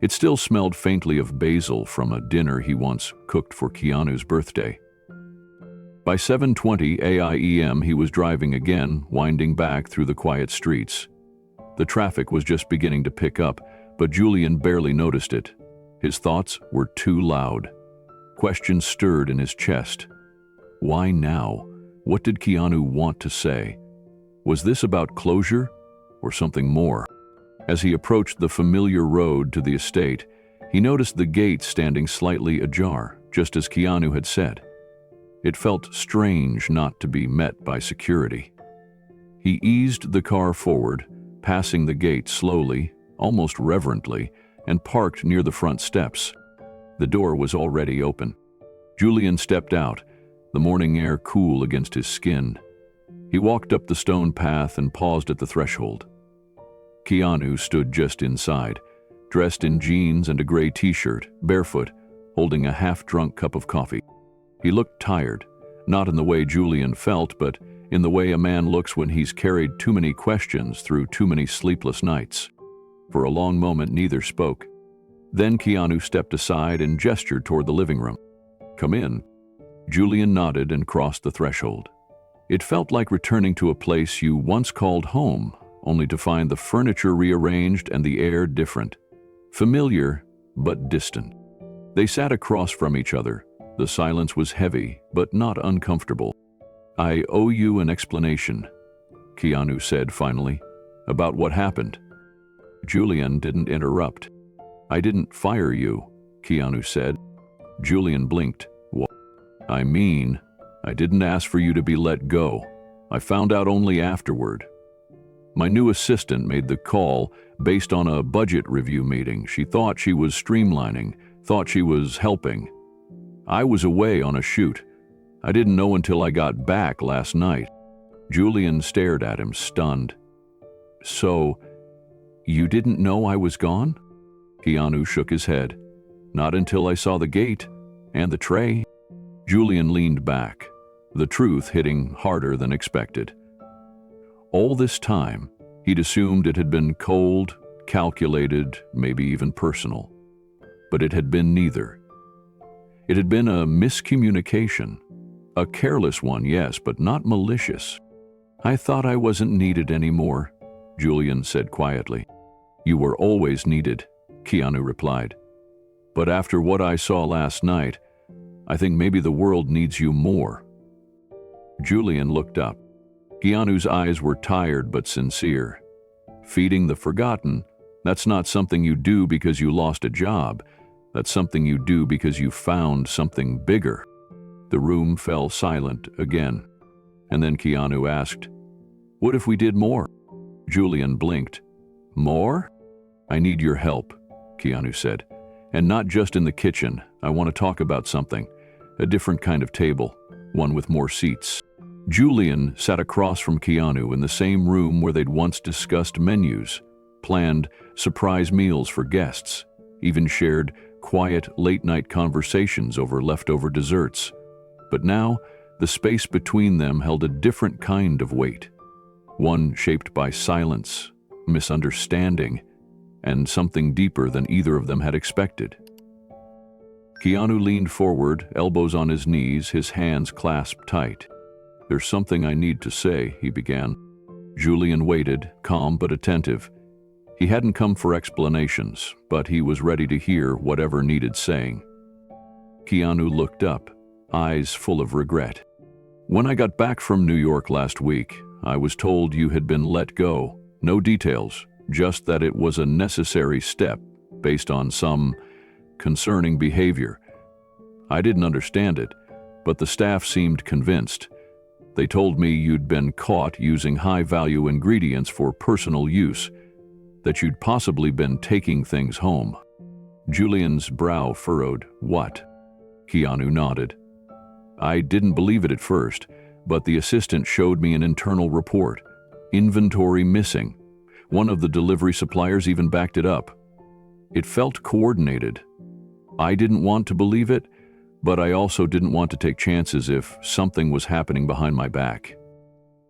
It still smelled faintly of basil from a dinner he once cooked for Keanu's birthday. By 7:20 a.m. he was driving again, winding back through the quiet streets. The traffic was just beginning to pick up, but Julian barely noticed it. His thoughts were too loud. Questions stirred in his chest. Why now? What did Keanu want to say? Was this about closure or something more? As he approached the familiar road to the estate, he noticed the gate standing slightly ajar, just as Keanu had said. It felt strange not to be met by security. He eased the car forward, passing the gate slowly, almost reverently, and parked near the front steps. The door was already open. Julian stepped out, the morning air cool against his skin. He walked up the stone path and paused at the threshold. Keanu stood just inside, dressed in jeans and a gray t-shirt, barefoot, holding a half-drunk cup of coffee. He looked tired, not in the way Julian felt, but in the way a man looks when he's carried too many questions through too many sleepless nights. For a long moment, neither spoke. Then Keanu stepped aside and gestured toward the living room. Come in. Julian nodded and crossed the threshold. It felt like returning to a place you once called home, only to find the furniture rearranged and the air different. Familiar, but distant. They sat across from each other. The silence was heavy, but not uncomfortable. I owe you an explanation, Keanu said finally, about what happened. Julian didn't interrupt. I didn't fire you, Keanu said. Julian blinked. What? I mean, I didn't ask for you to be let go. I found out only afterward. My new assistant made the call based on a budget review meeting. She thought she was streamlining, thought she was helping. I was away on a shoot. I didn't know until I got back last night. Julian stared at him, stunned. So, you didn't know I was gone? Keanu shook his head. Not until I saw the gate and the tray. Julian leaned back, the truth hitting harder than expected. All this time, he'd assumed it had been cold, calculated, maybe even personal. But it had been neither. It had been a miscommunication. A careless one, yes, but not malicious. I thought I wasn't needed anymore, Julian said quietly. You were always needed, Keanu replied. But after what I saw last night, I think maybe the world needs you more. Julian looked up. Keanu's eyes were tired but sincere. Feeding the forgotten, that's not something you do because you lost a job. That's something you do because you found something bigger. The room fell silent again. And then Keanu asked, "What if we did more?" Julian blinked. "More?" "I need your help," Keanu said. "And not just in the kitchen. I want to talk about something. A different kind of table, one with more seats." Julian sat across from Keanu in the same room where they'd once discussed menus, planned surprise meals for guests, even shared quiet late-night conversations over leftover desserts. But now, the space between them held a different kind of weight, one shaped by silence, misunderstanding, and something deeper than either of them had expected. Keanu leaned forward, elbows on his knees, his hands clasped tight. "There's something I need to say," he began. Julian waited, calm but attentive. He hadn't come for explanations, but he was ready to hear whatever needed saying. Keanu looked up, eyes full of regret. "When I got back from New York last week, I was told you had been let go. No details, just that it was a necessary step based on some concerning behavior. I didn't understand it, but the staff seemed convinced. They told me you'd been caught using high-value ingredients for personal use, that you'd possibly been taking things home." Julian's brow furrowed. "What?" Keanu nodded. "I didn't believe it at first, but the assistant showed me an internal report. Inventory missing. One of the delivery suppliers even backed it up. It felt coordinated. I didn't want to believe it, but I also didn't want to take chances if something was happening behind my back."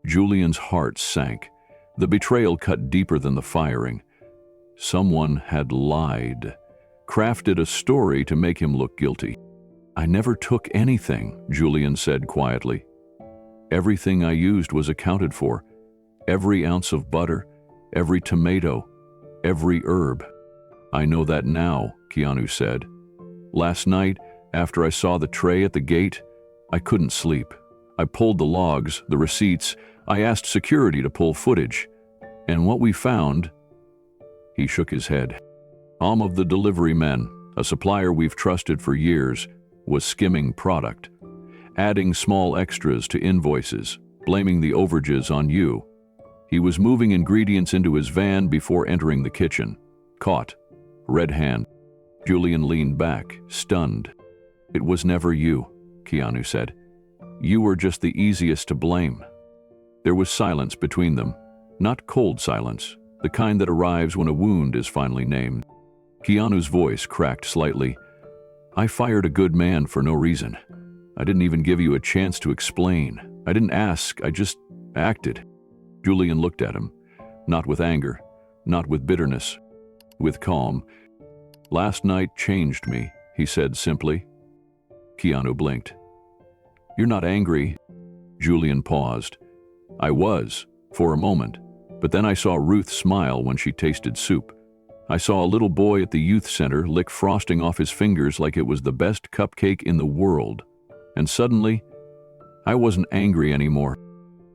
Julian's heart sank. The betrayal cut deeper than the firing. Someone had lied, crafted a story to make him look guilty. "I never took anything," Julian said quietly. "Everything I used was accounted for. Every ounce of butter, every tomato, every herb." "I know that now," Keanu said. "Last night, after I saw the tray at the gate, I couldn't sleep. I pulled the logs, the receipts. I asked security to pull footage. And what we found..." He shook his head. Of the delivery men, a supplier we've trusted for years, was skimming product, adding small extras to invoices, blaming the overages on you. He was moving ingredients into his van before entering the kitchen. Caught. Red hand. Julian leaned back, stunned. "It was never you," Keanu said. "You were just the easiest to blame." There was silence between them. Not cold silence, the kind that arrives when a wound is finally named. Keanu's voice cracked slightly. "I fired a good man for no reason. I didn't even give you a chance to explain. I didn't ask, I just acted." Julian looked at him, not with anger, not with bitterness, with calm. "Last night changed me," he said simply. Keanu blinked. "You're not angry?" Julian paused. "I was, for a moment, but then I saw Ruth smile when she tasted soup. I saw a little boy at the youth center lick frosting off his fingers like it was the best cupcake in the world. And suddenly, I wasn't angry anymore."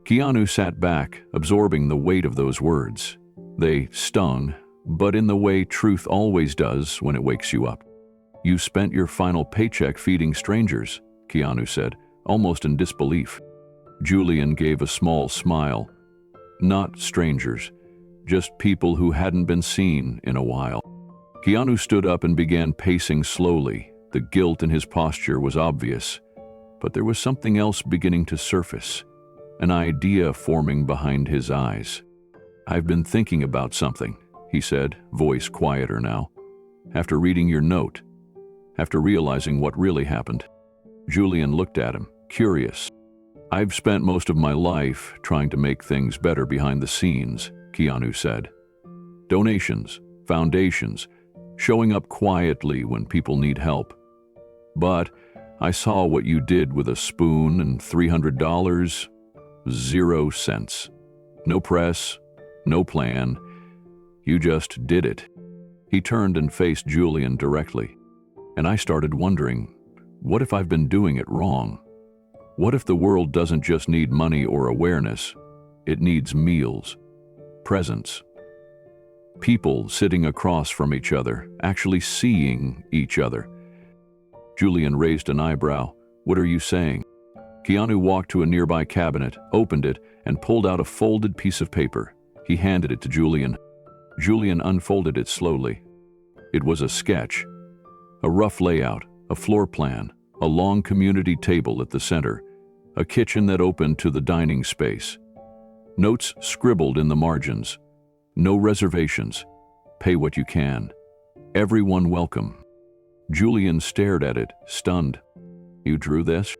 Keanu sat back, absorbing the weight of those words. They stung, but in the way truth always does when it wakes you up. "You spent your final paycheck feeding strangers," Keanu said, almost in disbelief. Julian gave a small smile. "Not strangers, just people who hadn't been seen in a while." Keanu stood up and began pacing slowly. The guilt in his posture was obvious, but there was something else beginning to surface, an idea forming behind his eyes. "I've been thinking about something," he said, voice quieter now. "After reading your note, after realizing what really happened." Julian looked at him, curious. "I've spent most of my life trying to make things better behind the scenes," Keanu said. "Donations, foundations, showing up quietly when people need help. But I saw what you did with a spoon and $300, 0 cents. No press, no plan. You just did it." He turned and faced Julian directly. "And I started wondering, what if I've been doing it wrong? What if the world doesn't just need money or awareness? It needs meals, presence, people sitting across from each other, actually seeing each other." Julian raised an eyebrow. What are you saying? Keanu walked to a nearby cabinet, opened it, and pulled out a folded piece of paper. He handed it to Julian. Julian unfolded it slowly. It was a sketch. A rough layout, a floor plan, a long community table at the center, a kitchen that opened to the dining space. Notes scribbled in the margins. No reservations. Pay what you can. Everyone welcome. Julian stared at it, stunned. You drew this?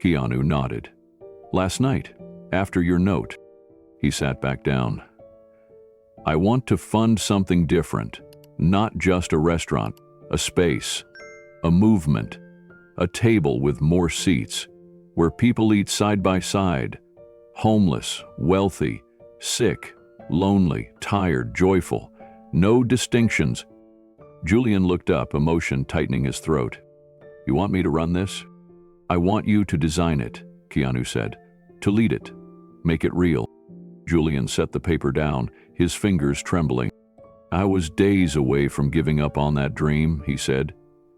Keanu nodded. Last night, after your note. He sat back down. I want to fund something different. Not just a restaurant, a space, a movement, a table with more seats, where people eat side by side, homeless, wealthy, sick, lonely, tired, joyful, no distinctions. Julian looked up, emotion tightening his throat. You want me to run this? I want you to design it, Keanu said, to lead it, make it real. Julian set the paper down, his fingers trembling. I was days away from giving up on that dream, he said.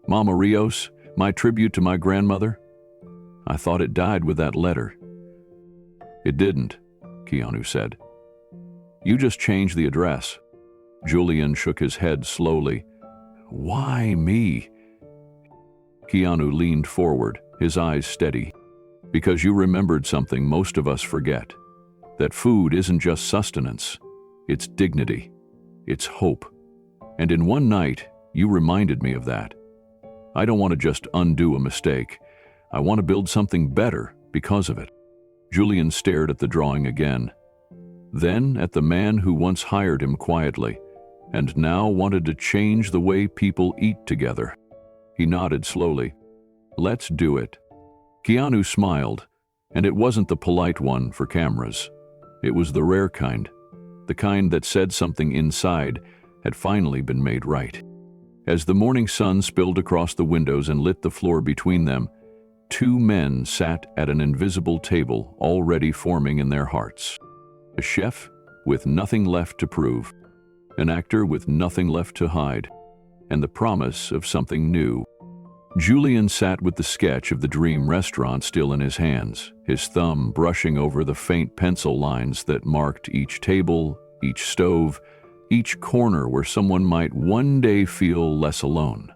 Mama Rios, my tribute to my grandmother? I thought it died with that letter. It didn't, Keanu said. You just changed the address. Julian shook his head slowly. Why me? Keanu leaned forward, his eyes steady. Because you remembered something most of us forget. That food isn't just sustenance. It's dignity. It's hope. And in one night, you reminded me of that. I don't want to just undo a mistake. I want to build something better because of it. Julian stared at the drawing again. Then at the man who once hired him quietly, and now wanted to change the way people eat together. He nodded slowly. Let's do it. Keanu smiled, and it wasn't the polite one for cameras. It was the rare kind, the kind that said something inside had finally been made right. As the morning sun spilled across the windows and lit the floor between them, two men sat at an invisible table already forming in their hearts. A chef with nothing left to prove, an actor with nothing left to hide, and the promise of something new. Julian sat with the sketch of the dream restaurant still in his hands, his thumb brushing over the faint pencil lines that marked each table, each stove, each corner where someone might one day feel less alone.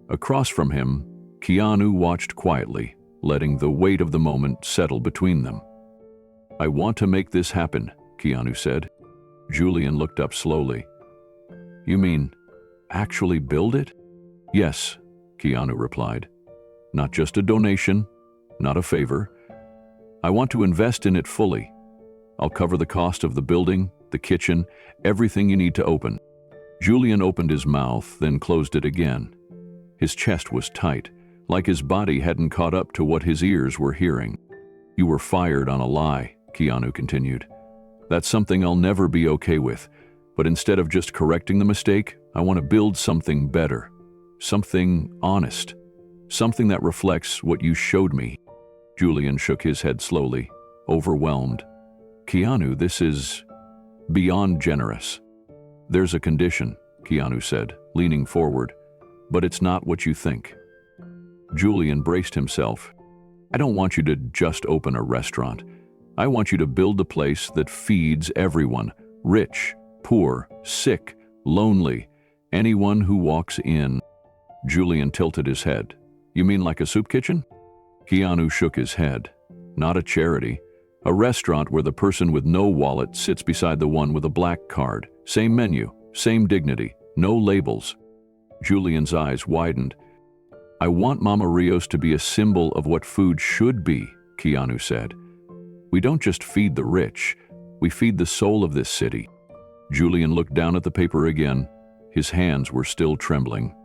Across from him, Keanu watched quietly, letting the weight of the moment settle between them. I want to make this happen, Keanu said. Julian looked up slowly. You mean, actually build it? Yes, Keanu replied. Not just a donation, not a favor. I want to invest in it fully. I'll cover the cost of the building, the kitchen, everything you need to open. Julian opened his mouth, then closed it again. His chest was tight, like his body hadn't caught up to what his ears were hearing. You were fired on a lie, Keanu continued. That's something I'll never be okay with, but instead of just correcting the mistake, I want to build something better. Something honest. Something that reflects what you showed me. Julian shook his head slowly, overwhelmed. Keanu, this is beyond generous. There's a condition, Keanu said, leaning forward, but it's not what you think. Julian braced himself. I don't want you to just open a restaurant. I want you to build a place that feeds everyone, rich, poor, sick, lonely, anyone who walks in. Julian tilted his head. You mean like a soup kitchen? Keanu shook his head. Not a charity. A restaurant where the person with no wallet sits beside the one with a black card. Same menu, same dignity, no labels. Julian's eyes widened. I want Mama Rios to be a symbol of what food should be, Keanu said. We don't just feed the rich, we feed the soul of this city. Julian looked down at the paper again. His hands were still trembling.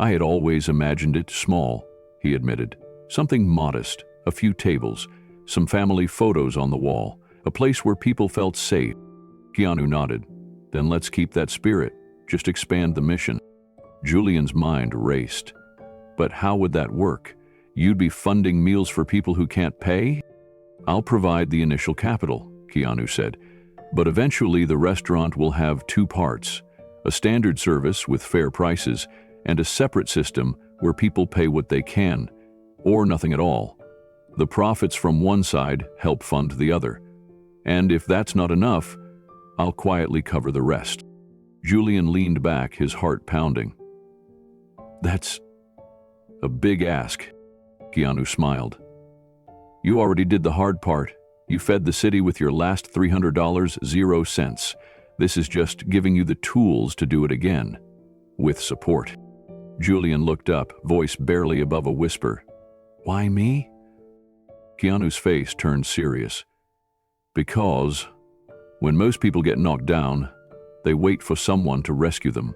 I had always imagined it small, he admitted. Something modest, a few tables, some family photos on the wall, a place where people felt safe. Keanu nodded. Then let's keep that spirit, just expand the mission. Julian's mind raced. But how would that work? You'd be funding meals for people who can't pay? I'll provide the initial capital, Keanu said. But eventually the restaurant will have two parts, a standard service with fair prices and a separate system where people pay what they can. or nothing at all. The profits from one side help fund the other. And if that's not enough, I'll quietly cover the rest. Julian leaned back, his heart pounding. That's a big ask. Keanu smiled. You already did the hard part. You fed the city with your last $300, 0 cents. This is just giving you the tools to do it again. With support. Julian looked up, voice barely above a whisper. Why me? Keanu's face turned serious. Because when most people get knocked down, they wait for someone to rescue them.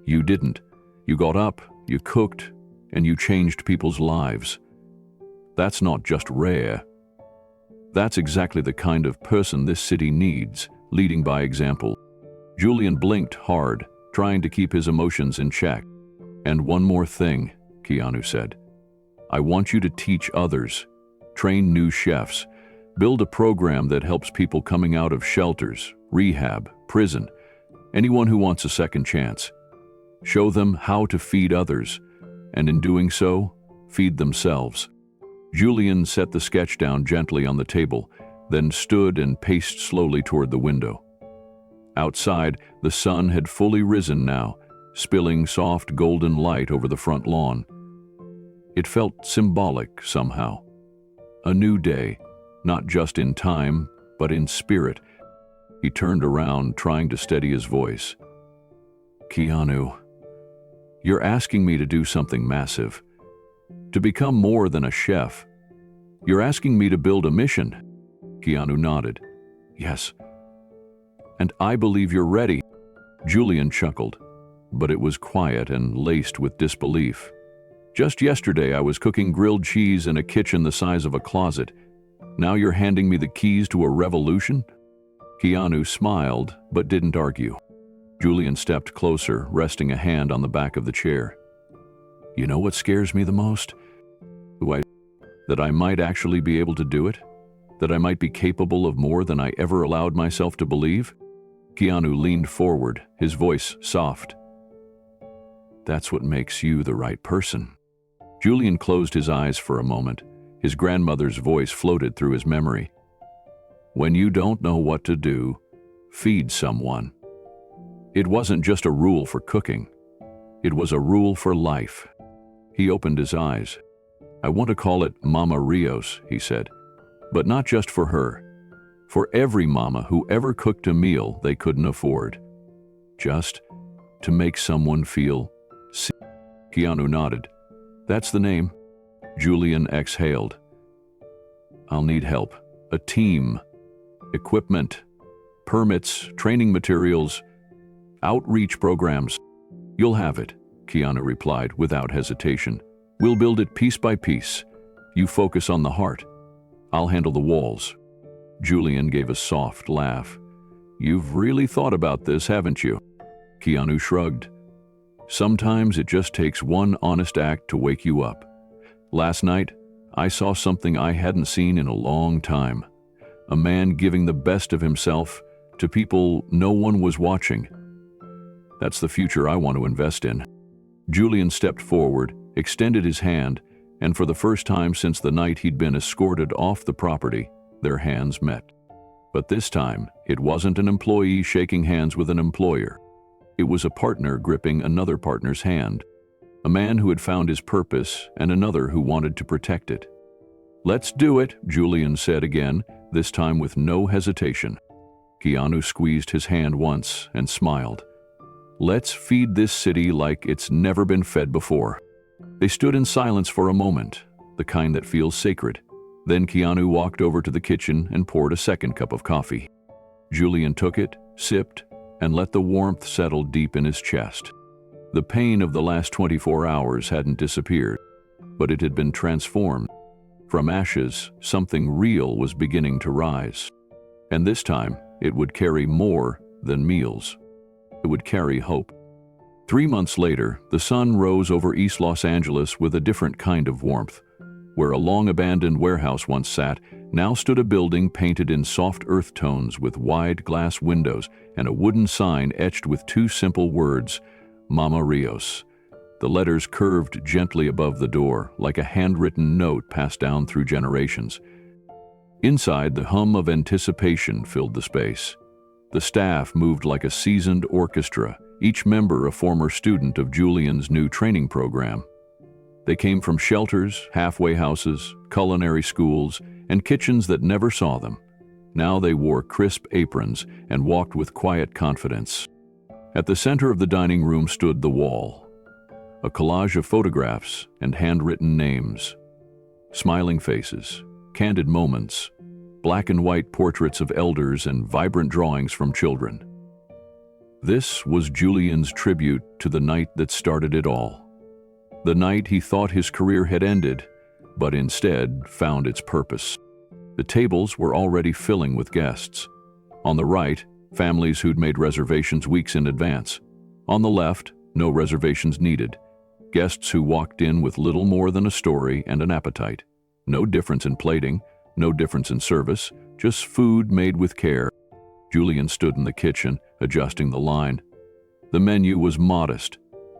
You didn't. You got up, you cooked, and you changed people's lives. That's not just rare. That's exactly the kind of person this city needs, leading by example. Julian blinked hard, trying to keep his emotions in check. And one more thing, Keanu said. I want you to teach others, train new chefs, build a program that helps people coming out of shelters, rehab, prison, anyone who wants a second chance. Show them how to feed others, and in doing so, feed themselves. Julian set the sketch down gently on the table, then stood and paced slowly toward the window. Outside, the sun had fully risen now, spilling soft golden light over the front lawn. It felt symbolic somehow. A new day, not just in time, but in spirit. He turned around, trying to steady his voice. Keanu, you're asking me to do something massive. To become more than a chef. You're asking me to build a mission. Keanu nodded. Yes. And I believe you're ready. Julian chuckled, but it was quiet and laced with disbelief. Just yesterday I was cooking grilled cheese in a kitchen the size of a closet. Now you're handing me the keys to a revolution? Keanu smiled, but didn't argue. Julian stepped closer, resting a hand on the back of the chair. You know what scares me the most? That I might actually be able to do it? That I might be capable of more than I ever allowed myself to believe? Keanu leaned forward, his voice soft. That's what makes you the right person. Julian closed his eyes for a moment. His grandmother's voice floated through his memory. When you don't know what to do, feed someone. It wasn't just a rule for cooking. It was a rule for life. He opened his eyes. I want to call it Mama Rios, he said. But not just for her. For every mama who ever cooked a meal they couldn't afford. Just to make someone feel seen. Keanu nodded. That's the name. Julian exhaled. I'll need help. A team. Equipment. Permits, training materials, outreach programs. You'll have it, Keanu replied without hesitation. We'll build it piece by piece. You focus on the heart. I'll handle the walls. Julian gave a soft laugh. You've really thought about this, haven't you? Keanu shrugged. Sometimes it just takes one honest act to wake you up. Last night, I saw something I hadn't seen in a long time. A man giving the best of himself to people no one was watching. That's the future I want to invest in. Julian stepped forward, extended his hand, and for the first time since the night he'd been escorted off the property, their hands met. But this time, it wasn't an employee shaking hands with an employer. It was a partner gripping another partner's hand, a man who had found his purpose and another who wanted to protect it. Let's do it, Julian said again, this time with no hesitation. Keanu squeezed his hand once and smiled. Let's feed this city like it's never been fed before. They stood in silence for a moment, the kind that feels sacred. Then Keanu walked over to the kitchen and poured a second cup of coffee. Julian took it, sipped, and let the warmth settle deep in his chest. The pain of the last 24 hours hadn't disappeared, but it had been transformed. From ashes, something real was beginning to rise. And this time, it would carry more than meals. It would carry hope. 3 months later, the sun rose over East Los Angeles with a different kind of warmth. Where a long-abandoned warehouse once sat, now stood a building painted in soft earth tones with wide glass windows and a wooden sign etched with 2 simple words, Mama Rios. The letters curved gently above the door, like a handwritten note passed down through generations. Inside, the hum of anticipation filled the space. The staff moved like a seasoned orchestra, each member a former student of Julian's new training program. They came from shelters, halfway houses, culinary schools, and kitchens that never saw them. Now they wore crisp aprons and walked with quiet confidence. At the center of the dining room stood the wall, a collage of photographs and handwritten names. Smiling faces, candid moments, black and white portraits of elders and vibrant drawings from children. This was Julian's tribute to the night that started it all. The night he thought his career had ended, but instead found its purpose. The tables were already filling with guests. On the right, families who'd made reservations weeks in advance. On the left, no reservations needed. Guests who walked in with little more than a story and an appetite. No difference in plating, no difference in service, just food made with care. Julian stood in the kitchen, adjusting the line. The menu was modest.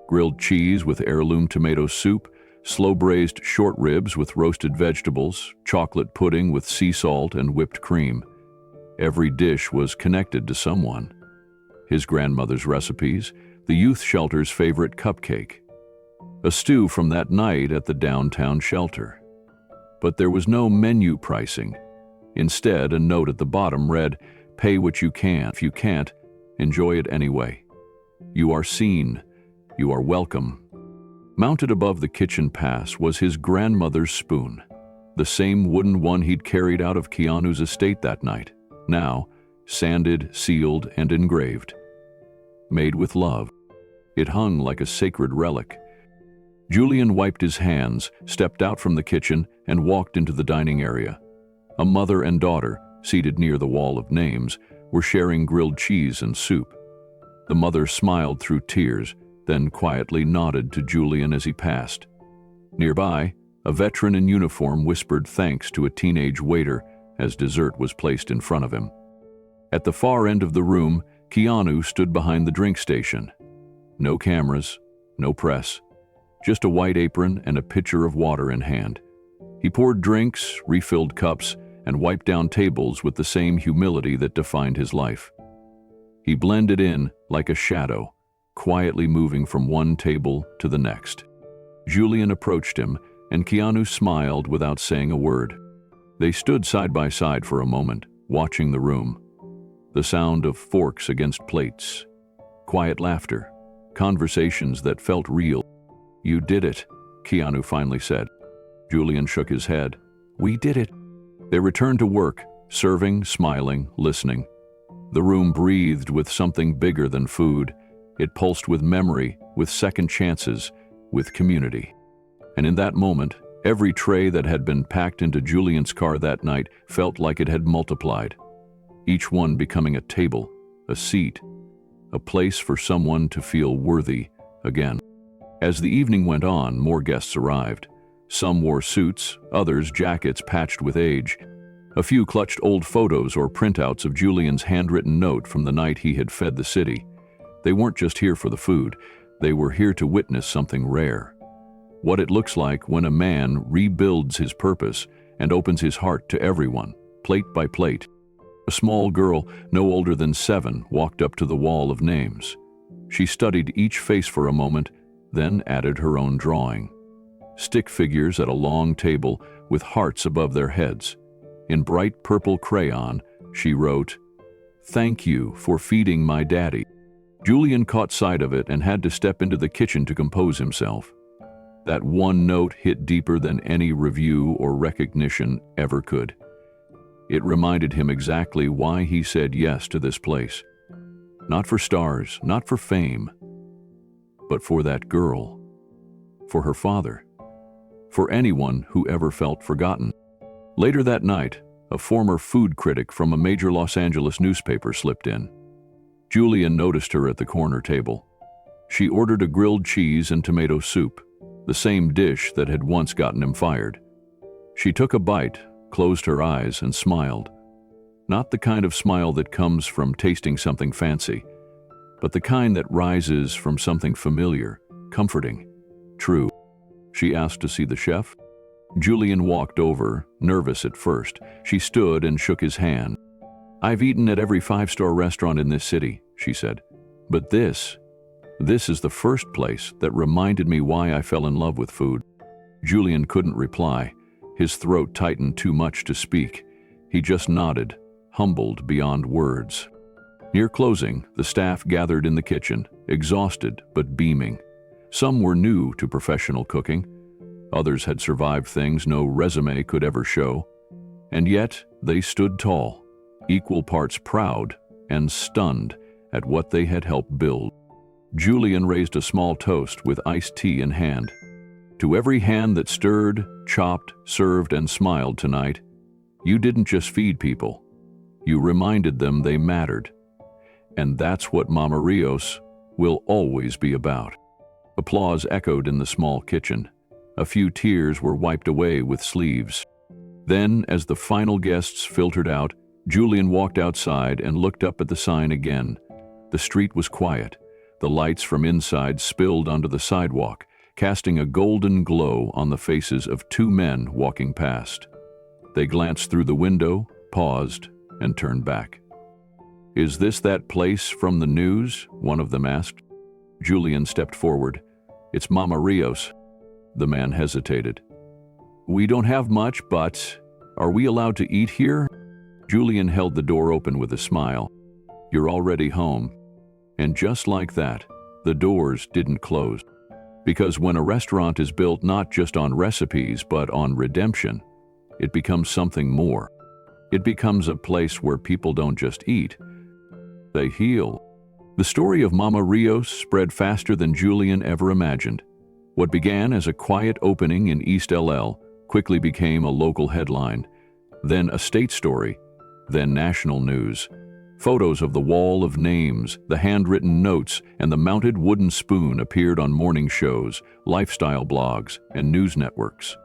Grilled cheese with heirloom tomato soup, slow-braised short ribs with roasted vegetables, chocolate pudding with sea salt and whipped cream. Every dish was connected to someone. His grandmother's recipes, the youth shelter's favorite cupcake, a stew from that night at the downtown shelter. But there was no menu pricing. Instead, a note at the bottom read, "Pay what you can. If you can't, enjoy it anyway. You are seen. You are welcome." Mounted above the kitchen pass was his grandmother's spoon, the same wooden one he'd carried out of Keanu's estate that night, now sanded, sealed, and engraved. Made with love. It hung like a sacred relic. Julian wiped his hands, stepped out from the kitchen, and walked into the dining area. A mother and daughter, seated near the wall of names, were sharing grilled cheese and soup. The mother smiled through tears, then quietly nodded to Julian as he passed. Nearby, a veteran in uniform whispered thanks to a teenage waiter as dessert was placed in front of him. At the far end of the room, Keanu stood behind the drink station. No cameras, no press, just a white apron and a pitcher of water in hand. He poured drinks, refilled cups, and wiped down tables with the same humility that defined his life. He blended in like a shadow, quietly moving from one table to the next. Julian approached him, and Keanu smiled without saying a word. They stood side by side for a moment, watching the room. The sound of forks against plates, quiet laughter, conversations that felt real. "You did it," Keanu finally said. Julian shook his head. "We did it." They returned to work, serving, smiling, listening. The room breathed with something bigger than food. It pulsed with memory, with second chances, with community. And in that moment, every tray that had been packed into Julian's car that night felt like it had multiplied. Each one becoming a table, a seat, a place for someone to feel worthy again. As the evening went on, more guests arrived. Some wore suits, others jackets patched with age. A few clutched old photos or printouts of Julian's handwritten note from the night he had fed the city. They weren't just here for the food, they were here to witness something rare. What it looks like when a man rebuilds his purpose and opens his heart to everyone, plate by plate. A small girl, no older than 7, walked up to the wall of names. She studied each face for a moment, then added her own drawing. Stick figures at a long table with hearts above their heads. In bright purple crayon, she wrote, "Thank you for feeding my daddy." Julian caught sight of it and had to step into the kitchen to compose himself. That one note hit deeper than any review or recognition ever could. It reminded him exactly why he said yes to this place. Not for stars, not for fame, but for that girl, for her father, for anyone who ever felt forgotten. Later that night, a former food critic from a major Los Angeles newspaper slipped in. Julian noticed her at the corner table. She ordered a grilled cheese and tomato soup, the same dish that had once gotten him fired. She took a bite, closed her eyes, and smiled. Not the kind of smile that comes from tasting something fancy, but the kind that rises from something familiar, comforting. True. She asked to see the chef. Julian walked over, nervous at first. She stood and shook his hand. "I've eaten at every five-star restaurant in this city," she said. "But this is the first place that reminded me why I fell in love with food." Julian couldn't reply. His throat tightened too much to speak. He just nodded, humbled beyond words. Near closing, the staff gathered in the kitchen, exhausted but beaming. Some were new to professional cooking. Others had survived things no resume could ever show. And yet, they stood tall, equal parts proud and stunned at what they had helped build. Julian raised a small toast with iced tea in hand. "To every hand that stirred, chopped, served, and smiled tonight, you didn't just feed people. You reminded them they mattered. And that's what Mama Rios will always be about." Applause echoed in the small kitchen. A few tears were wiped away with sleeves. Then, as the final guests filtered out, Julian walked outside and looked up at the sign again. The street was quiet. The lights from inside spilled onto the sidewalk, casting a golden glow on the faces of two men walking past. They glanced through the window, paused, and turned back. "Is this that place from the news?" one of them asked. Julian stepped forward. "It's Mama Rios." The man hesitated. "We don't have much, but are we allowed to eat here?" Julian held the door open with a smile. "You're already home." And just like that, the doors didn't close. Because when a restaurant is built not just on recipes but on redemption, it becomes something more. It becomes a place where people don't just eat, they heal. The story of Mama Rios spread faster than Julian ever imagined. What began as a quiet opening in East LL quickly became a local headline, then a state story, then national news. Photos of the wall of names, the handwritten notes, and the mounted wooden spoon appeared on morning shows, lifestyle blogs, and news networks.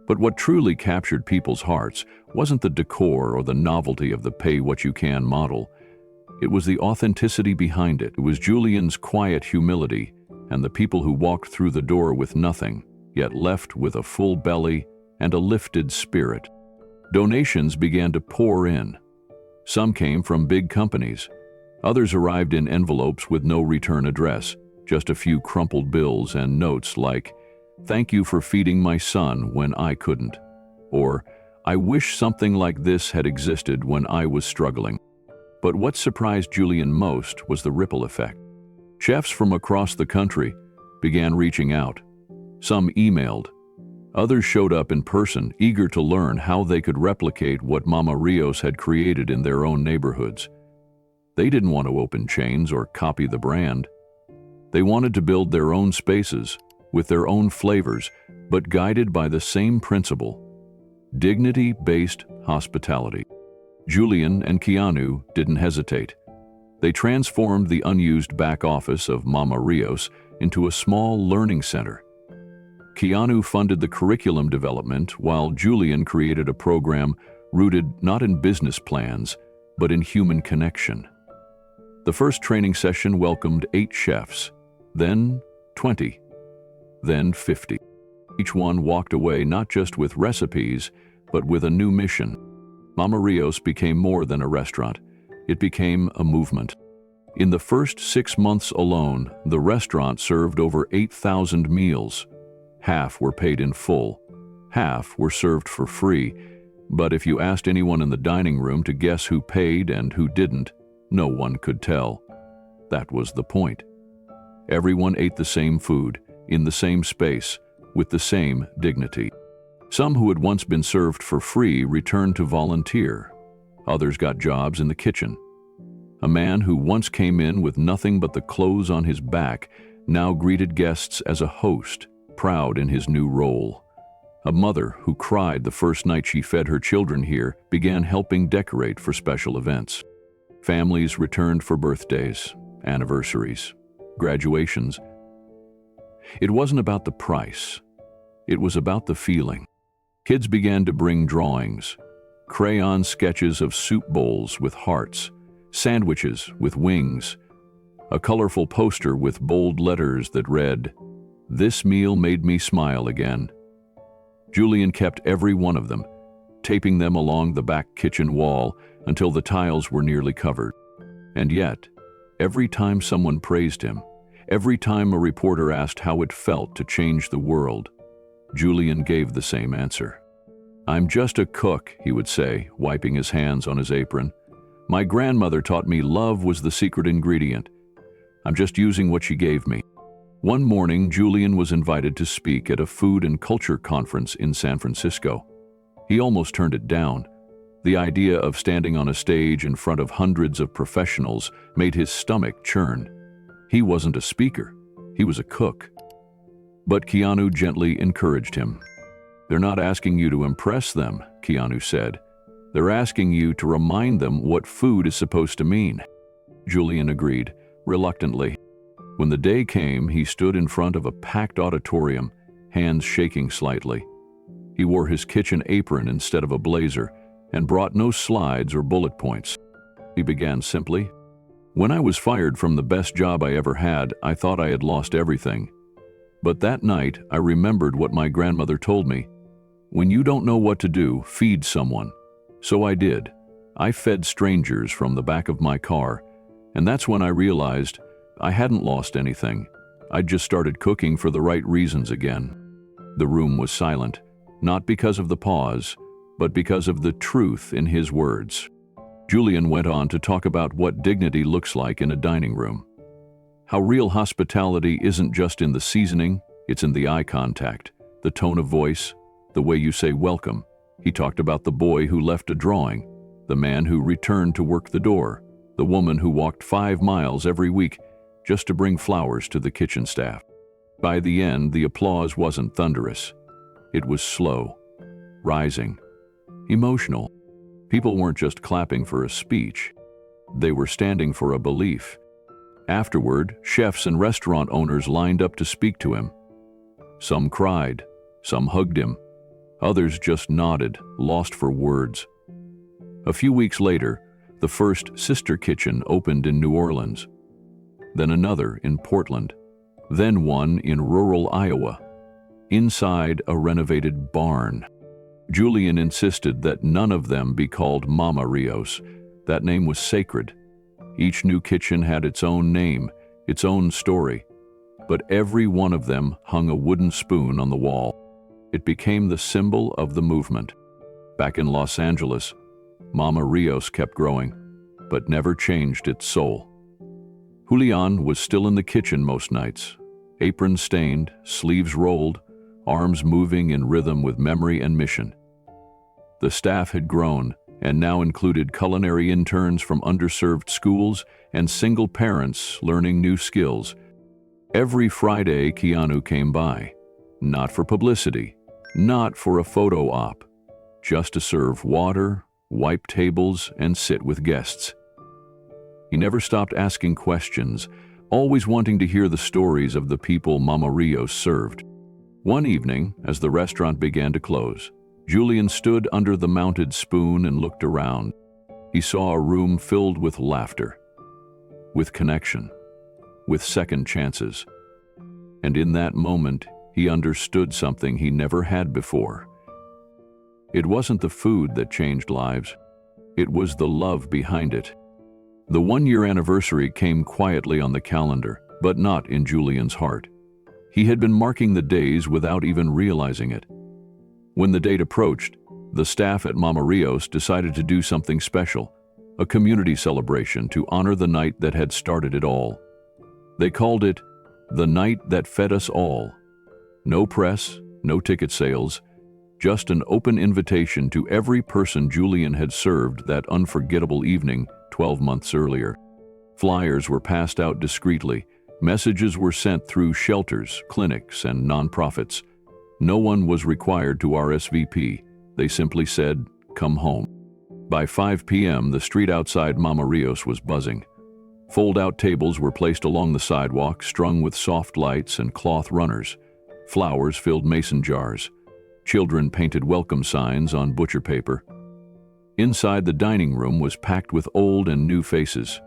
But what truly captured people's hearts wasn't the decor or the novelty of the pay-what-you-can model. It was the authenticity behind it. It was Julian's quiet humility and the people who walked through the door with nothing, yet left with a full belly and a lifted spirit. Donations began to pour in. Some came from big companies. Others arrived in envelopes with no return address, just a few crumpled bills and notes like, "Thank you for feeding my son when I couldn't," or "I wish something like this had existed when I was struggling." But what surprised Julian most was the ripple effect. Chefs from across the country began reaching out. Some emailed. Others showed up in person, eager to learn how they could replicate what Mama Rios had created in their own neighborhoods. They didn't want to open chains or copy the brand. They wanted to build their own spaces, with their own flavors, but guided by the same principle: dignity-based hospitality. Julian and Keanu didn't hesitate. They transformed the unused back office of Mama Rios into a small learning center. Keanu funded the curriculum development while Julian created a program rooted not in business plans, but in human connection. The first training session welcomed 8 chefs, then 20, then 50. Each one walked away not just with recipes, but with a new mission. Mama Rios became more than a restaurant. It became a movement. In the first 6 months alone, the restaurant served over 8,000 meals. Half were paid in full. Half were served for free. But if you asked anyone in the dining room to guess who paid and who didn't, no one could tell. That was the point. Everyone ate the same food, in the same space, with the same dignity. Some who had once been served for free returned to volunteer. Others got jobs in the kitchen. A man who once came in with nothing but the clothes on his back now greeted guests as a host, proud in his new role. A mother who cried the first night she fed her children here began helping decorate for special events. Families returned for birthdays, anniversaries, graduations. It wasn't about the price. It was about the feeling. Kids began to bring drawings, crayon sketches of soup bowls with hearts, sandwiches with wings, a colorful poster with bold letters that read, This meal made me smile again. Julian kept every one of them, taping them along the back kitchen wall until the tiles were nearly covered. And yet, every time someone praised him, every time a reporter asked how it felt to change the world, Julian gave the same answer. "I'm just a cook," he would say, wiping his hands on his apron. "My grandmother taught me love was the secret ingredient. I'm just using what she gave me." One morning, Julian was invited to speak at a food and culture conference in San Francisco. He almost turned it down. The idea of standing on a stage in front of hundreds of professionals made his stomach churn. He wasn't a speaker, he was a cook. But Keanu gently encouraged him. "They're not asking you to impress them," Keanu said. "They're asking you to remind them what food is supposed to mean." Julian agreed, reluctantly. When the day came, he stood in front of a packed auditorium, hands shaking slightly. He wore his kitchen apron instead of a blazer and brought no slides or bullet points. He began simply, "When I was fired from the best job I ever had, I thought I had lost everything. But that night, I remembered what my grandmother told me. When you don't know what to do, feed someone. So I did. I fed strangers from the back of my car, and that's when I realized I hadn't lost anything. I'd just started cooking for the right reasons again." The room was silent, not because of the pause, but because of the truth in his words. Julian went on to talk about what dignity looks like in a dining room. How real hospitality isn't just in the seasoning, it's in the eye contact, the tone of voice, the way you say welcome. He talked about the boy who left a drawing, the man who returned to work the door, the woman who walked 5 miles every week just to bring flowers to the kitchen staff. By the end, the applause wasn't thunderous. It was slow, rising, emotional. People weren't just clapping for a speech. They were standing for a belief. Afterward, chefs and restaurant owners lined up to speak to him. Some cried, some hugged him. Others just nodded, lost for words. A few weeks later, the first sister kitchen opened in New Orleans. Then another in Portland. Then one in rural Iowa. Inside a renovated barn. Julian insisted that none of them be called Mama Rios. That name was sacred. Each new kitchen had its own name, its own story. But every one of them hung a wooden spoon on the wall. It became the symbol of the movement. Back in Los Angeles, Mama Rios kept growing, but never changed its soul. Julian was still in the kitchen most nights, apron stained, sleeves rolled, arms moving in rhythm with memory and mission. The staff had grown and now included culinary interns from underserved schools and single parents learning new skills. Every Friday, Keanu came by, not for publicity, not for a photo op, just to serve water, wipe tables, and sit with guests. He never stopped asking questions, always wanting to hear the stories of the people Mama Rios served. One evening, as the restaurant began to close, Julian stood under the mounted spoon and looked around. He saw a room filled with laughter, with connection, with second chances. And in that moment, he understood something he never had before. It wasn't the food that changed lives. It was the love behind it. The 1-year anniversary came quietly on the calendar, but not in Julian's heart. He had been marking the days without even realizing it. When the date approached, the staff at Mama Rios decided to do something special, a community celebration to honor the night that had started it all. They called it the night that fed us all. No press, no ticket sales, just an open invitation to every person Julian had served that unforgettable evening 12 months earlier. Flyers were passed out discreetly. Messages were sent through shelters, clinics, and nonprofits. No one was required to RSVP. They simply said, "Come home." By 5 p.m., the street outside Mama Rios was buzzing. Fold-out tables were placed along the sidewalk, strung with soft lights and cloth runners. Flowers filled mason jars. Children painted welcome signs on butcher paper. Inside, the dining room was packed with old and new faces.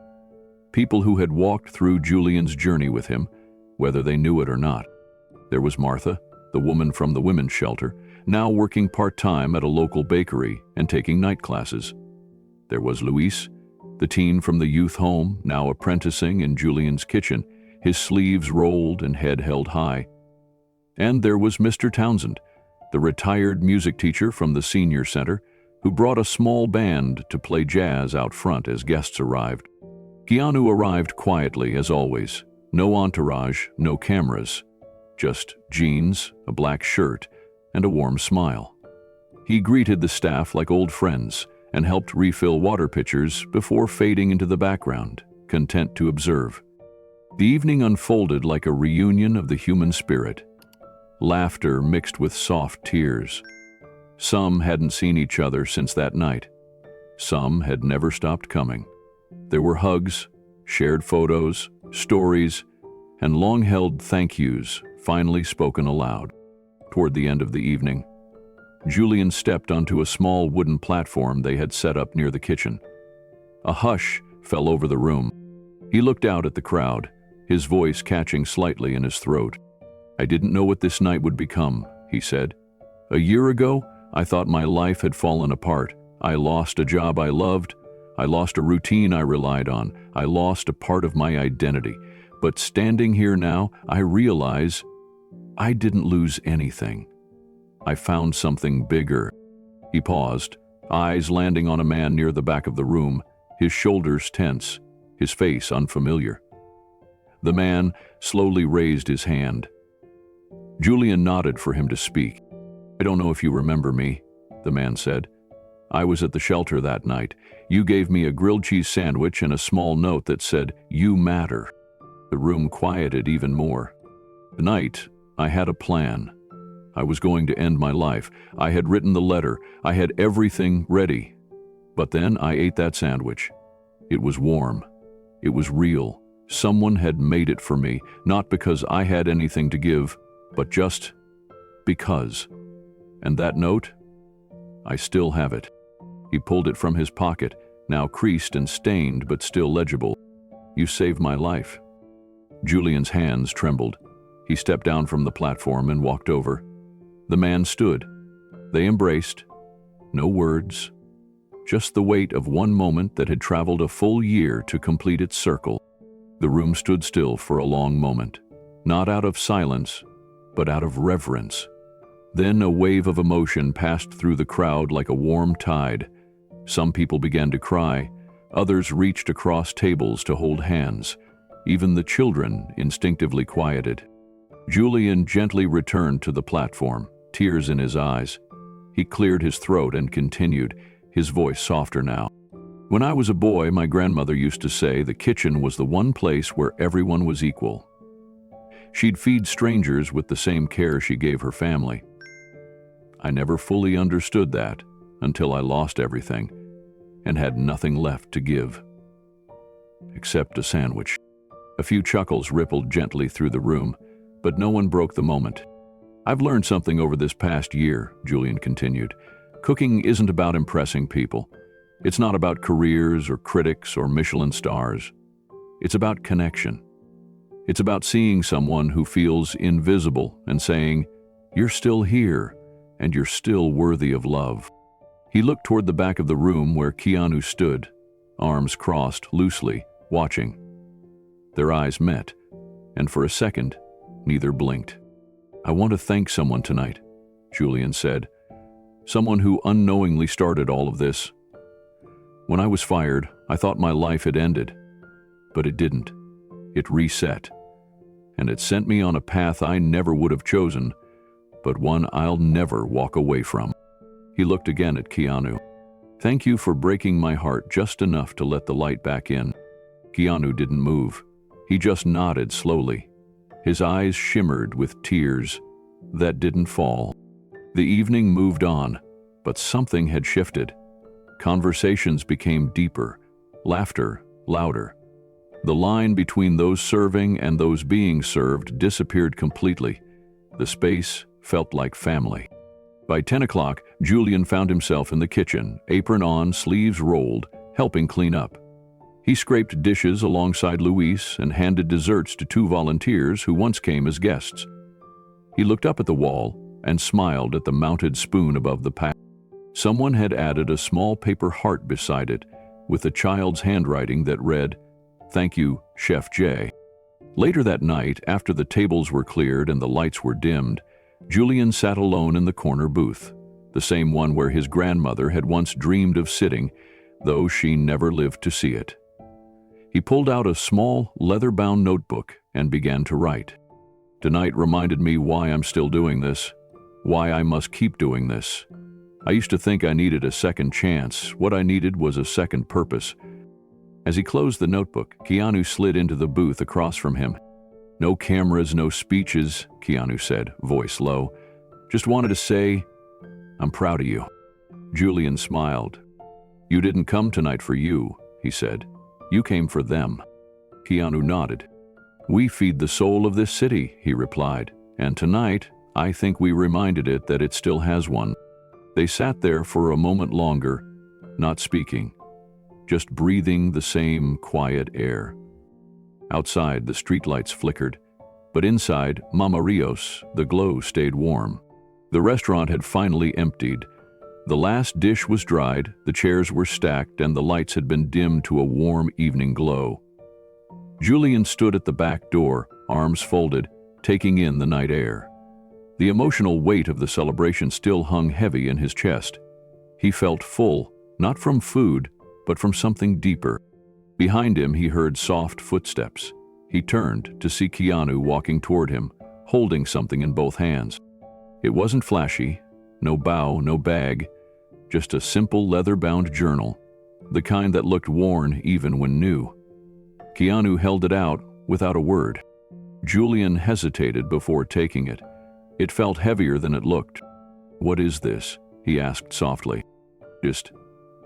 People who had walked through Julian's journey with him, whether they knew it or not. There was Martha, the woman from the women's shelter, now working part-time at a local bakery and taking night classes. There was Luis, the teen from the youth home, now apprenticing in Julian's kitchen, his sleeves rolled and head held high. And there was Mr. Townsend, the retired music teacher from the senior center, who brought a small band to play jazz out front as guests arrived. Keanu arrived quietly, as always. No entourage, no cameras. Just jeans, a black shirt, and a warm smile. He greeted the staff like old friends and helped refill water pitchers before fading into the background, content to observe. The evening unfolded like a reunion of the human spirit. Laughter mixed with soft tears. Some hadn't seen each other since that night. Some had never stopped coming. There were hugs, shared photos, stories, and long-held thank yous finally spoken aloud. Toward the end of the evening, Julian stepped onto a small wooden platform they had set up near the kitchen. A hush fell over the room. He looked out at the crowd, his voice catching slightly in his throat. "I didn't know what this night would become," he said. "A year ago, I thought my life had fallen apart. I lost a job I loved. I lost a routine I relied on. I lost a part of my identity. But standing here now, I realize I didn't lose anything. I found something bigger." He paused, eyes landing on a man near the back of the room, his shoulders tense, his face unfamiliar. The man slowly raised his hand. Julian nodded for him to speak. "I don't know if you remember me," the man said. "I was at the shelter that night. You gave me a grilled cheese sandwich and a small note that said, 'You matter.'" The room quieted even more. Tonight, I had a plan. I was going to end my life. I had written the letter. I had everything ready. But then I ate that sandwich. It was warm. It was real. Someone had made it for me, not because I had anything to give, but just because. And that note? I still have it. He pulled it from his pocket, now creased and stained but still legible. "You saved my life." Julian's hands trembled. He stepped down from the platform and walked over. The man stood. They embraced. No words. Just the weight of one moment that had traveled a full year to complete its circle. The room stood still for a long moment, not out of silence, but out of reverence. Then a wave of emotion passed through the crowd like a warm tide. Some people began to cry. Others reached across tables to hold hands. Even the children instinctively quieted. Julian gently returned to the platform, tears in his eyes. He cleared his throat and continued, his voice softer now. "When I was a boy, my grandmother used to say the kitchen was the one place where everyone was equal. She'd feed strangers with the same care she gave her family. I never fully understood that until I lost everything and had nothing left to give. Except a sandwich." A few chuckles rippled gently through the room, but no one broke the moment. "I've learned something over this past year," Julian continued. "Cooking isn't about impressing people. It's not about careers or critics or Michelin stars. It's about connection. It's about seeing someone who feels invisible and saying, 'You're still here, and you're still worthy of love.'" He looked toward the back of the room where Keanu stood, arms crossed loosely, watching. Their eyes met, and for a second, neither blinked. "I want to thank someone tonight," Julian said. "Someone who unknowingly started all of this. When I was fired, I thought my life had ended. But it didn't. It reset. And it sent me on a path I never would have chosen, but one I'll never walk away from." He looked again at Keanu. "Thank you for breaking my heart just enough to let the light back in." Keanu didn't move. He just nodded slowly. His eyes shimmered with tears that didn't fall. The evening moved on, but something had shifted. Conversations became deeper, laughter louder. The line between those serving and those being served disappeared completely. The space felt like family. By 10 o'clock, Julian found himself in the kitchen, apron on, sleeves rolled, helping clean up. He scraped dishes alongside Luis and handed desserts to 2 volunteers who once came as guests. He looked up at the wall and smiled at the mounted spoon above the pack. Someone had added a small paper heart beside it, with a child's handwriting that read, "Thank you, Chef J." Later that night, after the tables were cleared and the lights were dimmed, Julian sat alone in the corner booth, the same one where his grandmother had once dreamed of sitting, though she never lived to see it. He pulled out a small, leather-bound notebook and began to write. Tonight reminded me why I'm still doing this, why I must keep doing this. I used to think I needed a second chance. What I needed was a second purpose. As he closed the notebook, Keanu slid into the booth across from him. "No cameras, no speeches," Keanu said, voice low. "Just wanted to say, I'm proud of you." Julian smiled. "You didn't come tonight for you," he said. "You came for them." Keanu nodded. "We feed the soul of this city," he replied, "and tonight, I think we reminded it that it still has one." They sat there for a moment longer, not speaking, just breathing the same quiet air. Outside, the streetlights flickered, but inside, Mama Rios, the glow stayed warm. The restaurant had finally emptied. The last dish was dried, the chairs were stacked, and the lights had been dimmed to a warm evening glow. Julian stood at the back door, arms folded, taking in the night air. The emotional weight of the celebration still hung heavy in his chest. He felt full, not from food, but from something deeper. Behind him, he heard soft footsteps. He turned to see Keanu walking toward him, holding something in both hands. It wasn't flashy, no bow, no bag, just a simple leather-bound journal, the kind that looked worn even when new. Keanu held it out without a word. Julian hesitated before taking it. It felt heavier than it looked. "What is this?" he asked softly. "Just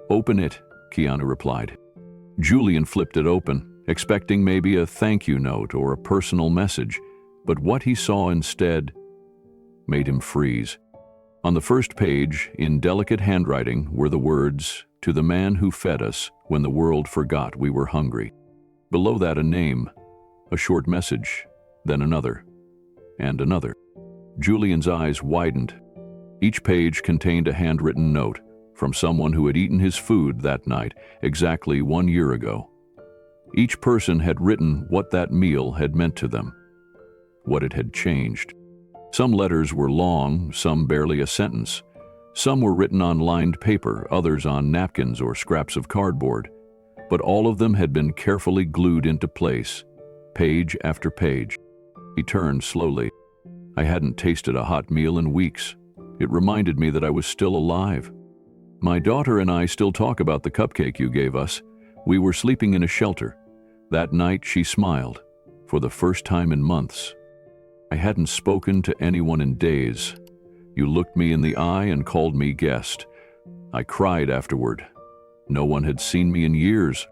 open it," Keanu replied. Julian flipped it open, expecting maybe a thank you note or a personal message, but what he saw instead made him freeze. On the first page, in delicate handwriting, were the words, "To the man who fed us when the world forgot we were hungry." Below that, a name, a short message, then another, and another. Julian's eyes widened. Each page contained a handwritten note from someone who had eaten his food that night, exactly 1 year ago. Each person had written what that meal had meant to them, what it had changed. Some letters were long, some barely a sentence. Some were written on lined paper, others on napkins or scraps of cardboard. But all of them had been carefully glued into place, page after page. He turned slowly. I hadn't tasted a hot meal in weeks. It reminded me that I was still alive. "My daughter and I still talk about the cupcake you gave us. We were sleeping in a shelter. That night she smiled, for the first time in months. I hadn't spoken to anyone in days. You looked me in the eye and called me guest. I cried afterward. No one had seen me in years."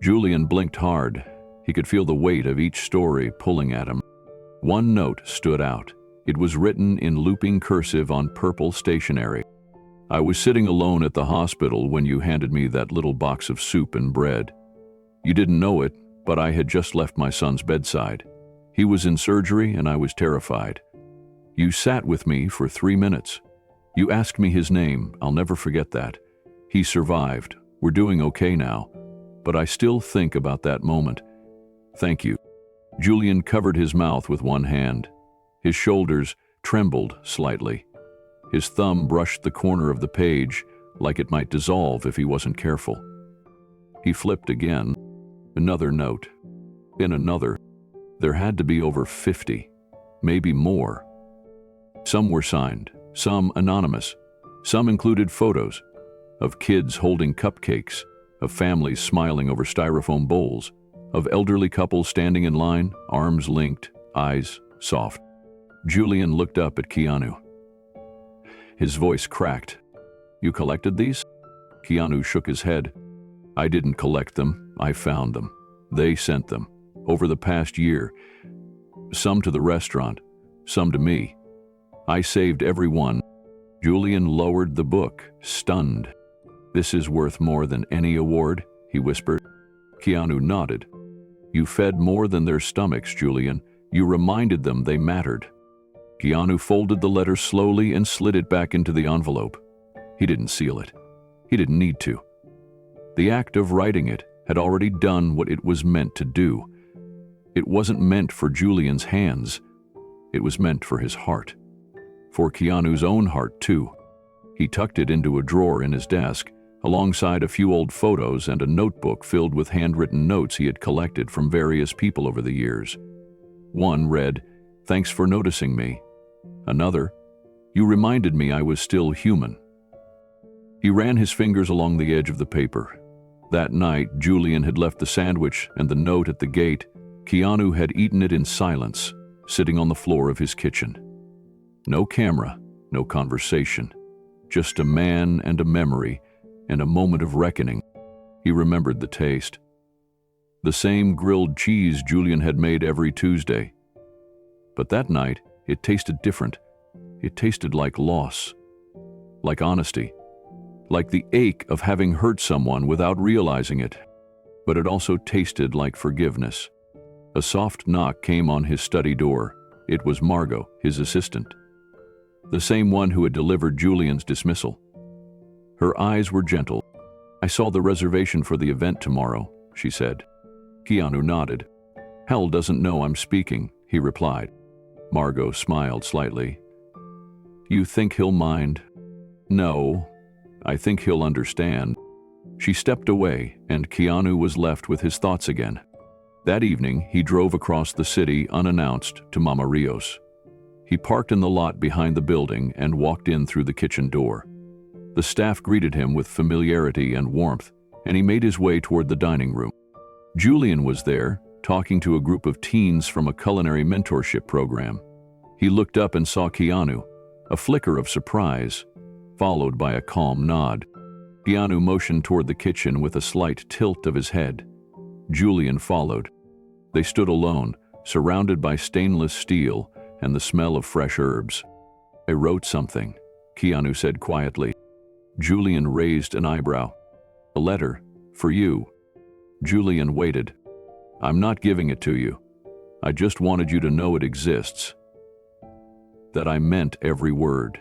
Julian blinked hard. He could feel the weight of each story pulling at him. One note stood out. It was written in looping cursive on purple stationery. "I was sitting alone at the hospital when you handed me that little box of soup and bread. You didn't know it, but I had just left my son's bedside. He was in surgery and I was terrified. You sat with me for 3 minutes. You asked me his name. I'll never forget that. He survived. We're doing okay now. But I still think about that moment. Thank you." Julian covered his mouth with one hand. His shoulders trembled slightly. His thumb brushed the corner of the page, like it might dissolve if he wasn't careful. He flipped again. Another note. Then another. There had to be over 50, maybe more. Some were signed, some anonymous. Some included photos of kids holding cupcakes, of families smiling over styrofoam bowls, of elderly couples standing in line, arms linked, eyes soft. Julian looked up at Keanu. His voice cracked. "You collected these?" Keanu shook his head. "I didn't collect them. I found them. They sent them. Over the past year. Some to the restaurant, some to me. I saved every one." Julian lowered the book, stunned. "This is worth more than any award," he whispered. Keanu nodded. "You fed more than their stomachs, Julian. You reminded them they mattered." Keanu folded the letter slowly and slid it back into the envelope. He didn't seal it. He didn't need to. The act of writing it had already done what it was meant to do. It wasn't meant for Julian's hands. It was meant for his heart. For Keanu's own heart, too. He tucked it into a drawer in his desk, alongside a few old photos and a notebook filled with handwritten notes he had collected from various people over the years. One read, "Thanks for noticing me." Another, "You reminded me I was still human." He ran his fingers along the edge of the paper. That night, Julian had left the sandwich and the note at the gate. Keanu had eaten it in silence, sitting on the floor of his kitchen. No camera, no conversation. Just a man and a memory, and a moment of reckoning. He remembered the taste. The same grilled cheese Julian had made every Tuesday. But that night, it tasted different. It tasted like loss, like honesty, like the ache of having hurt someone without realizing it. But it also tasted like forgiveness. A soft knock came on his study door. It was Margot, his assistant. The same one who had delivered Julian's dismissal. Her eyes were gentle. "I saw the reservation for the event tomorrow," she said. Keanu nodded. "Hell doesn't know I'm speaking," he replied. Margot smiled slightly. "You think he'll mind?" "No, I think he'll understand." She stepped away, and Keanu was left with his thoughts again. That evening, he drove across the city unannounced to Mama Rios. He parked in the lot behind the building and walked in through the kitchen door. The staff greeted him with familiarity and warmth, and he made his way toward the dining room. Julian was there, talking to a group of teens from a culinary mentorship program. He looked up and saw Keanu, a flicker of surprise, followed by a calm nod. Keanu motioned toward the kitchen with a slight tilt of his head. Julian followed. They stood alone, surrounded by stainless steel and the smell of fresh herbs. "I wrote something," Keanu said quietly. Julian raised an eyebrow. "A letter, for you." Julian waited. "I'm not giving it to you. I just wanted you to know it exists. That I meant every word."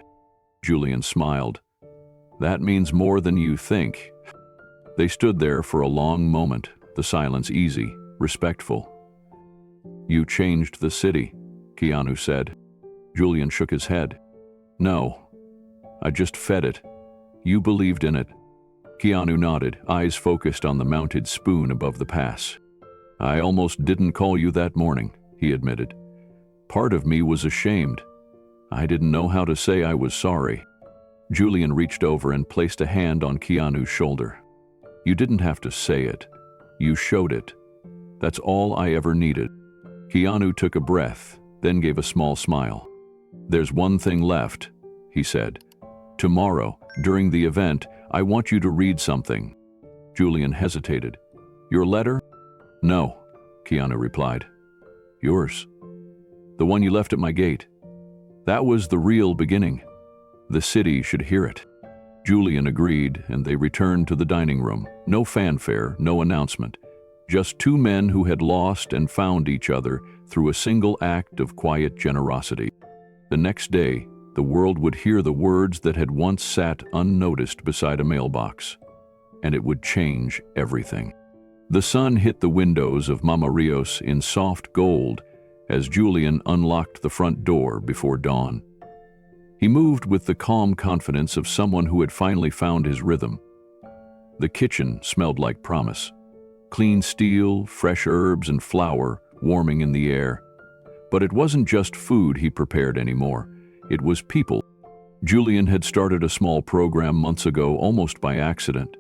Julian smiled. "That means more than you think." They stood there for a long moment, the silence easy, respectful. "You changed the city," Keanu said. Julian shook his head. "No, I just fed it. You believed in it." Keanu nodded, eyes focused on the mounted spoon above the pass. "I almost didn't call you that morning," he admitted. "Part of me was ashamed. I didn't know how to say I was sorry." Julian reached over and placed a hand on Keanu's shoulder. "You didn't have to say it. You showed it. That's all I ever needed." Keanu took a breath, then gave a small smile. "There's one thing left," he said. "Tomorrow, during the event, I want you to read something." Julian hesitated. "Your letter?" "No," Keanu replied. "Yours. The one you left at my gate. That was the real beginning. The city should hear it." Julian agreed, and they returned to the dining room. No fanfare, no announcement. Just two men who had lost and found each other through a single act of quiet generosity. The next day, the world would hear the words that had once sat unnoticed beside a mailbox, and it would change everything. The sun hit the windows of Mama Rios in soft gold as Julian unlocked the front door before dawn. He moved with the calm confidence of someone who had finally found his rhythm. The kitchen smelled like promise. Clean steel, fresh herbs, and flour warming in the air. But it wasn't just food he prepared anymore. It was people. Julian had started a small program months ago almost by accident.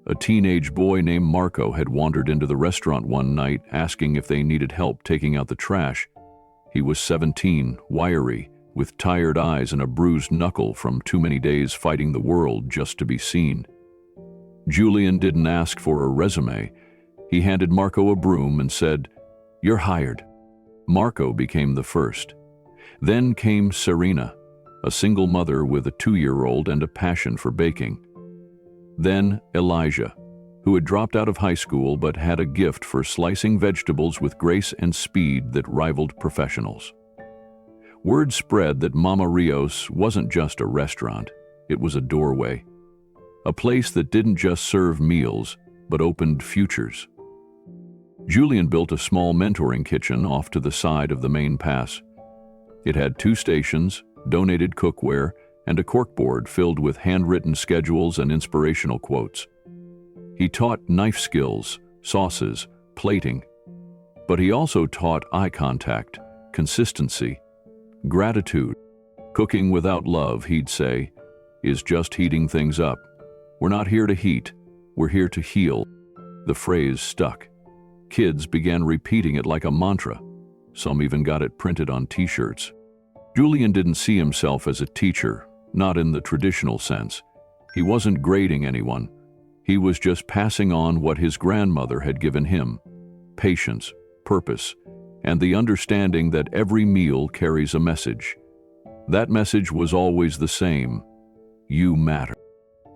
A teenage boy named Marco had wandered into the restaurant one night asking if they needed help taking out the trash. He was 17, wiry, with tired eyes and a bruised knuckle from too many days fighting the world just to be seen. Julian didn't ask for a resume. He handed Marco a broom and said, "You're hired." Marco became the first. Then came Serena, a single mother with a 2-year-old and a passion for baking. Then Elijah, who had dropped out of high school but had a gift for slicing vegetables with grace and speed that rivaled professionals. Word spread that Mama Rios wasn't just a restaurant, it was a doorway. A place that didn't just serve meals, but opened futures. Julian built a small mentoring kitchen off to the side of the main pass. It had 2 stations, donated cookware, and a corkboard filled with handwritten schedules and inspirational quotes. He taught knife skills, sauces, plating, but he also taught eye contact, consistency, gratitude. Cooking without love, he'd say, is just heating things up. We're not here to heat, we're here to heal. The phrase stuck. Kids began repeating it like a mantra. Some even got it printed on t-shirts. Julian didn't see himself as a teacher, not in the traditional sense. He wasn't grading anyone. He was just passing on what his grandmother had given him: patience, purpose, and the understanding that every meal carries a message. That message was always the same: you matter.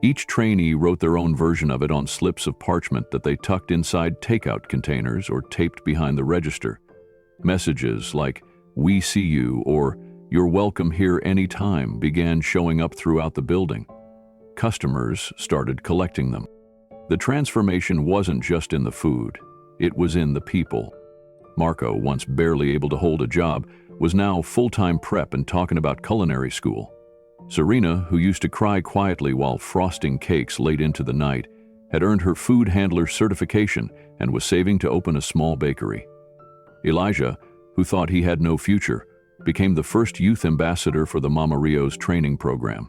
Each trainee wrote their own version of it on slips of parchment that they tucked inside takeout containers or taped behind the register. Messages like, "We see you," or "You're welcome here anytime," began showing up throughout the building. Customers started collecting them. The transformation wasn't just in the food, it was in the people. Marco, once barely able to hold a job, was now full-time prep and talking about culinary school. Serena, who used to cry quietly while frosting cakes late into the night, had earned her food handler certification and was saving to open a small bakery. Elijah, who thought he had no future, became the first youth ambassador for the Mama Rios training program.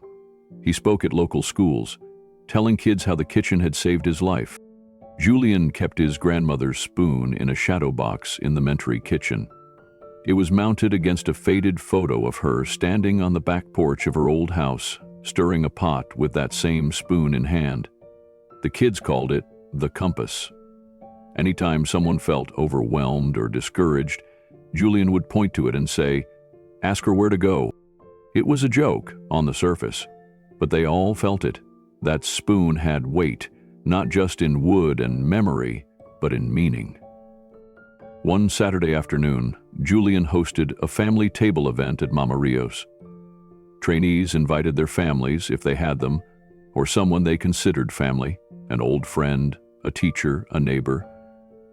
He spoke at local schools, telling kids how the kitchen had saved his life. Julian kept his grandmother's spoon in a shadow box in the mentoring kitchen. It was mounted against a faded photo of her standing on the back porch of her old house, stirring a pot with that same spoon in hand. The kids called it the compass. Anytime someone felt overwhelmed or discouraged, Julian would point to it and say, "Ask her where to go." It was a joke on the surface, but they all felt it. That spoon had weight, not just in wood and memory, but in meaning. One Saturday afternoon, Julian hosted a family table event at Mama Rios. Trainees invited their families, if they had them, or someone they considered family, an old friend, a teacher, a neighbor.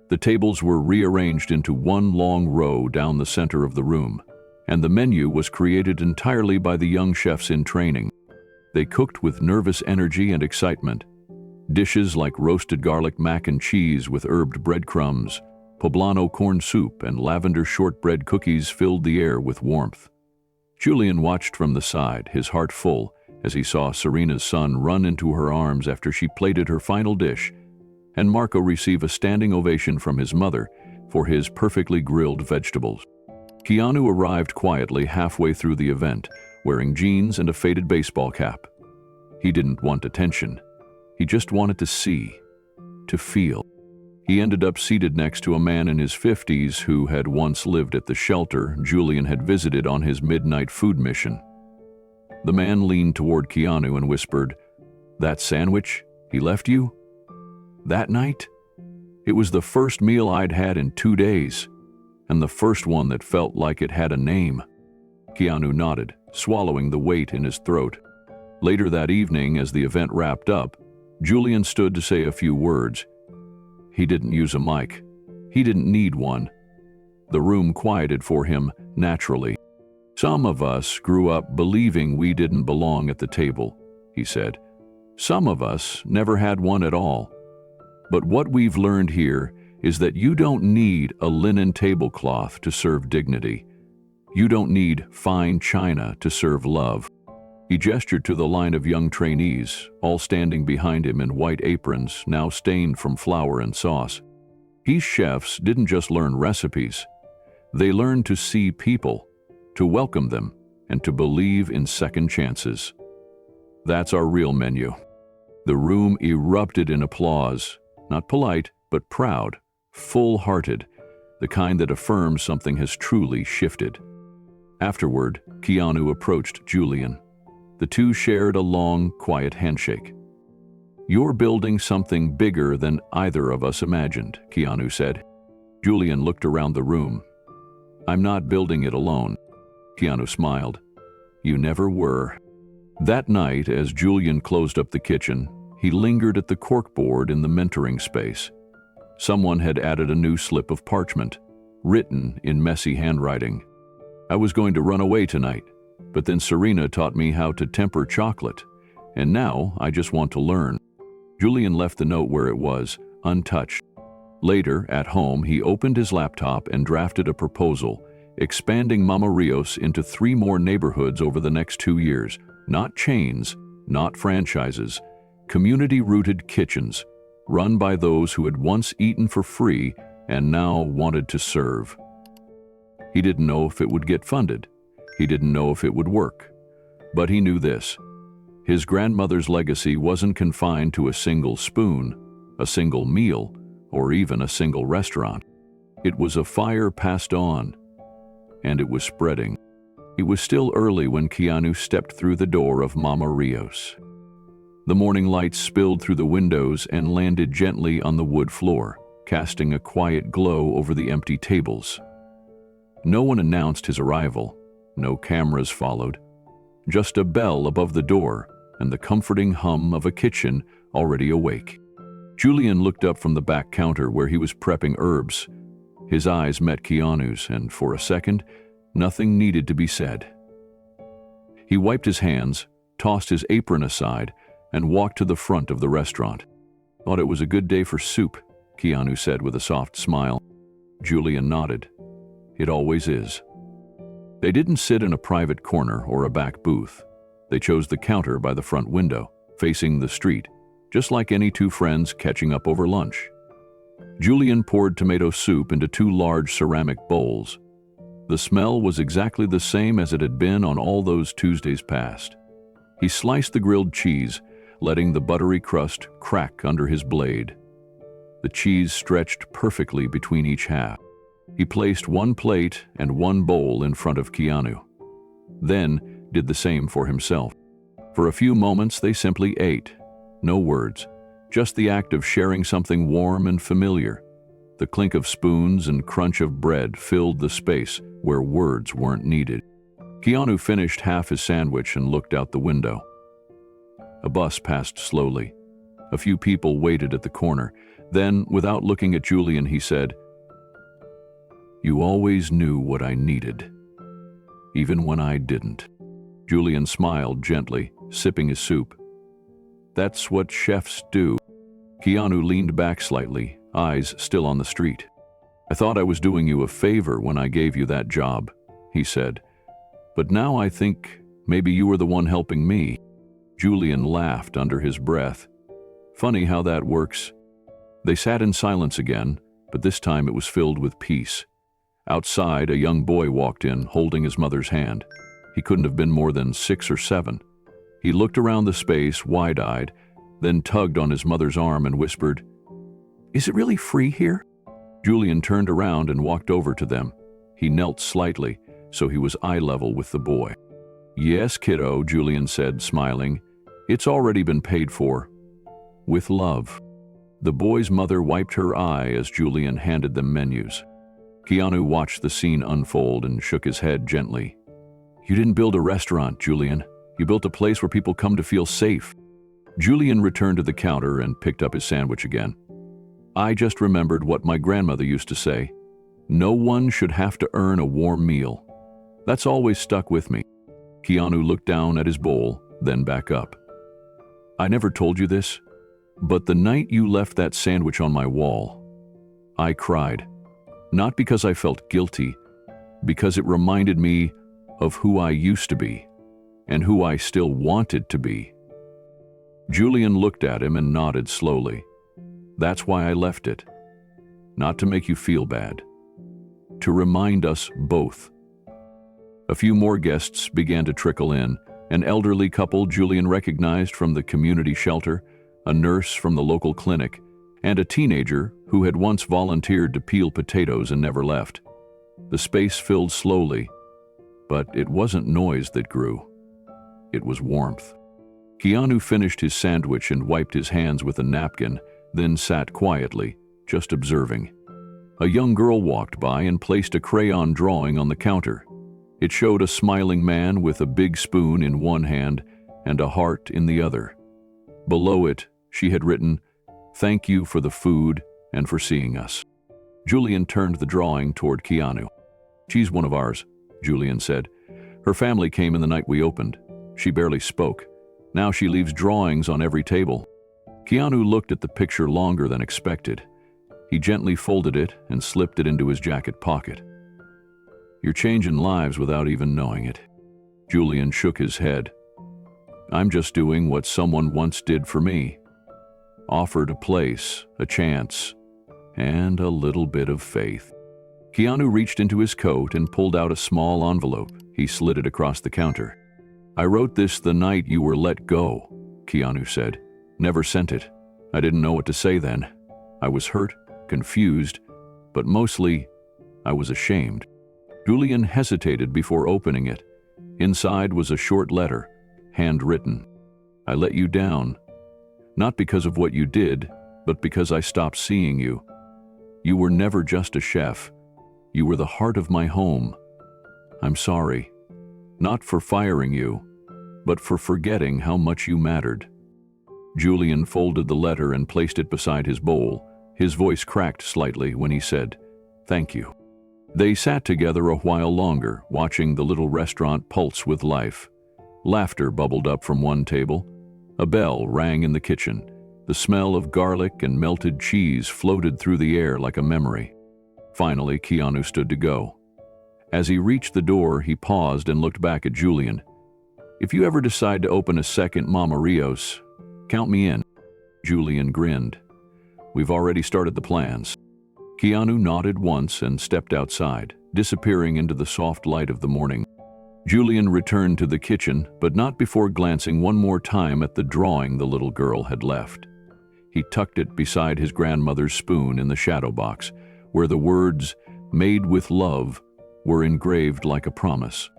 The tables were rearranged into one long row down the center of the room, and the menu was created entirely by the young chefs in training. They cooked with nervous energy and excitement. Dishes like roasted garlic mac and cheese with herbed breadcrumbs, poblano corn soup, and lavender shortbread cookies filled the air with warmth. Julian watched from the side, his heart full, as he saw Serena's son run into her arms after she plated her final dish, and Marco receive a standing ovation from his mother for his perfectly grilled vegetables. Keanu arrived quietly halfway through the event, wearing jeans and a faded baseball cap. He didn't want attention. He just wanted to see, to feel. He ended up seated next to a man in his 50s who had once lived at the shelter Julian had visited on his midnight food mission. The man leaned toward Keanu and whispered, "That sandwich he left you? That night? It was the first meal I'd had in 2 days, and the first one that felt like it had a name." Keanu nodded, swallowing the weight in his throat. Later that evening, as the event wrapped up, Julian stood to say a few words. He didn't use a mic. He didn't need one. The room quieted for him naturally. "Some of us grew up believing we didn't belong at the table," he said. "Some of us never had one at all. But what we've learned here is that you don't need a linen tablecloth to serve dignity. You don't need fine china to serve love." He gestured to the line of young trainees, all standing behind him in white aprons, now stained from flour and sauce. These chefs didn't just learn recipes. They learned to see people, to welcome them, and to believe in second chances. That's our real menu. The room erupted in applause, not polite, but proud, full-hearted, the kind that affirms something has truly shifted. Afterward, Keanu approached Julian. The two shared a long, quiet handshake. "You're building something bigger than either of us imagined," Keanu said. Julian looked around the room. "I'm not building it alone. Keanu smiled. You never were. That night, as Julian closed up the kitchen, he lingered at the corkboard in the mentoring space. Someone had added a new slip of parchment, written in messy handwriting. I was going to run away tonight, but then Serena taught me how to temper chocolate, and now I just want to learn. Julian left the note where it was, untouched. Later, at home, he opened his laptop and drafted a proposal, expanding Mama Rios into 3 more neighborhoods over the next 2 years. Not chains, not franchises, community-rooted kitchens, run by those who had once eaten for free and now wanted to serve. He didn't know if it would get funded. He didn't know if it would work. But he knew this. His grandmother's legacy wasn't confined to a single spoon, a single meal, or even a single restaurant. It was a fire passed on, and it was spreading. It was still early when Keanu stepped through the door of Mama Rios. The morning light spilled through the windows and landed gently on the wood floor, casting a quiet glow over the empty tables. No one announced his arrival. No cameras followed. Just a bell above the door and the comforting hum of a kitchen already awake. Julian looked up from the back counter where he was prepping herbs. His eyes met Keanu's, and for a second, nothing needed to be said. He wiped his hands, tossed his apron aside, and walked to the front of the restaurant. Thought it was a good day for soup, Keanu said with a soft smile. Julian nodded. It always is. They didn't sit in a private corner or a back booth. They chose the counter by the front window, facing the street, just like any 2 friends catching up over lunch. Julian poured tomato soup into 2 large ceramic bowls. The smell was exactly the same as it had been on all those Tuesdays past. He sliced the grilled cheese, letting the buttery crust crack under his blade. The cheese stretched perfectly between each half. He placed 1 plate and 1 bowl in front of Keanu, then did the same for himself. For a few moments they simply ate. No words, just the act of sharing something warm and familiar. The clink of spoons and crunch of bread filled the space where words weren't needed. Keanu finished half his sandwich and looked out the window. A bus passed slowly. A few people waited at the corner. Then, without looking at Julian, he said, "You always knew what I needed, even when I didn't." Julian smiled gently, sipping his soup. That's what chefs do. Keanu leaned back slightly, eyes still on the street. I thought I was doing you a favor when I gave you that job, he said. But now I think maybe you were the one helping me. Julian laughed under his breath. Funny how that works. They sat in silence again, but this time it was filled with peace. Outside, a young boy walked in, holding his mother's hand. He couldn't have been more than 6 or 7. He looked around the space, wide-eyed, then tugged on his mother's arm and whispered, "Is it really free here?" Julian turned around and walked over to them. He knelt slightly, so he was eye level with the boy. "Yes, kiddo," Julian said, smiling. "It's already been paid for. With love." The boy's mother wiped her eye as Julian handed them menus. Keanu watched the scene unfold and shook his head gently. "You didn't build a restaurant, Julian. You built a place where people come to feel safe." Julian returned to the counter and picked up his sandwich again. "I just remembered what my grandmother used to say. No one should have to earn a warm meal. That's always stuck with me." Keanu looked down at his bowl, then back up. "I never told you this, but the night you left that sandwich on my wall, I cried. Not because I felt guilty, because it reminded me of who I used to be, and who I still wanted to be." Julian looked at him and nodded slowly. "That's why I left it. Not to make you feel bad. To remind us both." A few more guests began to trickle in. An elderly couple Julian recognized from the community shelter, a nurse from the local clinic, and a teenager who had once volunteered to peel potatoes and never left. The space filled slowly, but it wasn't noise that grew. It was warmth. Keanu finished his sandwich and wiped his hands with a napkin, then sat quietly, just observing. A young girl walked by and placed a crayon drawing on the counter. It showed a smiling man with a big spoon in one hand and a heart in the other. Below it, she had written, "Thank you for the food and for seeing us." Julian turned the drawing toward Keanu. "She's one of ours," Julian said. "Her family came in the night we opened. She barely spoke. Now she leaves drawings on every table." Keanu looked at the picture longer than expected. He gently folded it and slipped it into his jacket pocket. "You're changing lives without even knowing it." Julian shook his head. "I'm just doing what someone once did for me. Offered a place, a chance, and a little bit of faith." Keanu reached into his coat and pulled out a small envelope. He slid it across the counter. "I wrote this the night you were let go," Keanu said. "Never sent it. I didn't know what to say then. I was hurt, confused, but mostly, I was ashamed." Julian hesitated before opening it. Inside was a short letter, handwritten. "I let you down. Not because of what you did, but because I stopped seeing you. You were never just a chef. You were the heart of my home. I'm sorry. Not for firing you, but for forgetting how much you mattered." Julian folded the letter and placed it beside his bowl. His voice cracked slightly when he said, "Thank you." They sat together a while longer, watching the little restaurant pulse with life. Laughter bubbled up from one table. A bell rang in the kitchen. The smell of garlic and melted cheese floated through the air like a memory. Finally, Keanu stood to go. As he reached the door, he paused and looked back at Julian. "If you ever decide to open a second Mama Rios, count me in." Julian grinned. "We've already started the plans." Keanu nodded once and stepped outside, disappearing into the soft light of the morning. Julian returned to the kitchen, but not before glancing one more time at the drawing the little girl had left. He tucked it beside his grandmother's spoon in the shadow box, where the words, "Made with love," were engraved like a promise.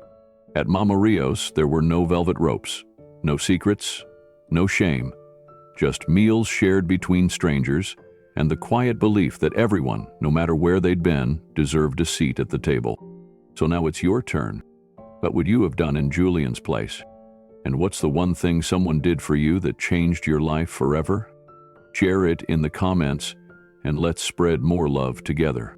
At Mama Rios, there were no velvet ropes, no secrets, no shame, just meals shared between strangers, and the quiet belief that everyone, no matter where they'd been, deserved a seat at the table. So now it's your turn. What would you have done in Julian's place? And what's the one thing someone did for you that changed your life forever? Share it in the comments, and let's spread more love together.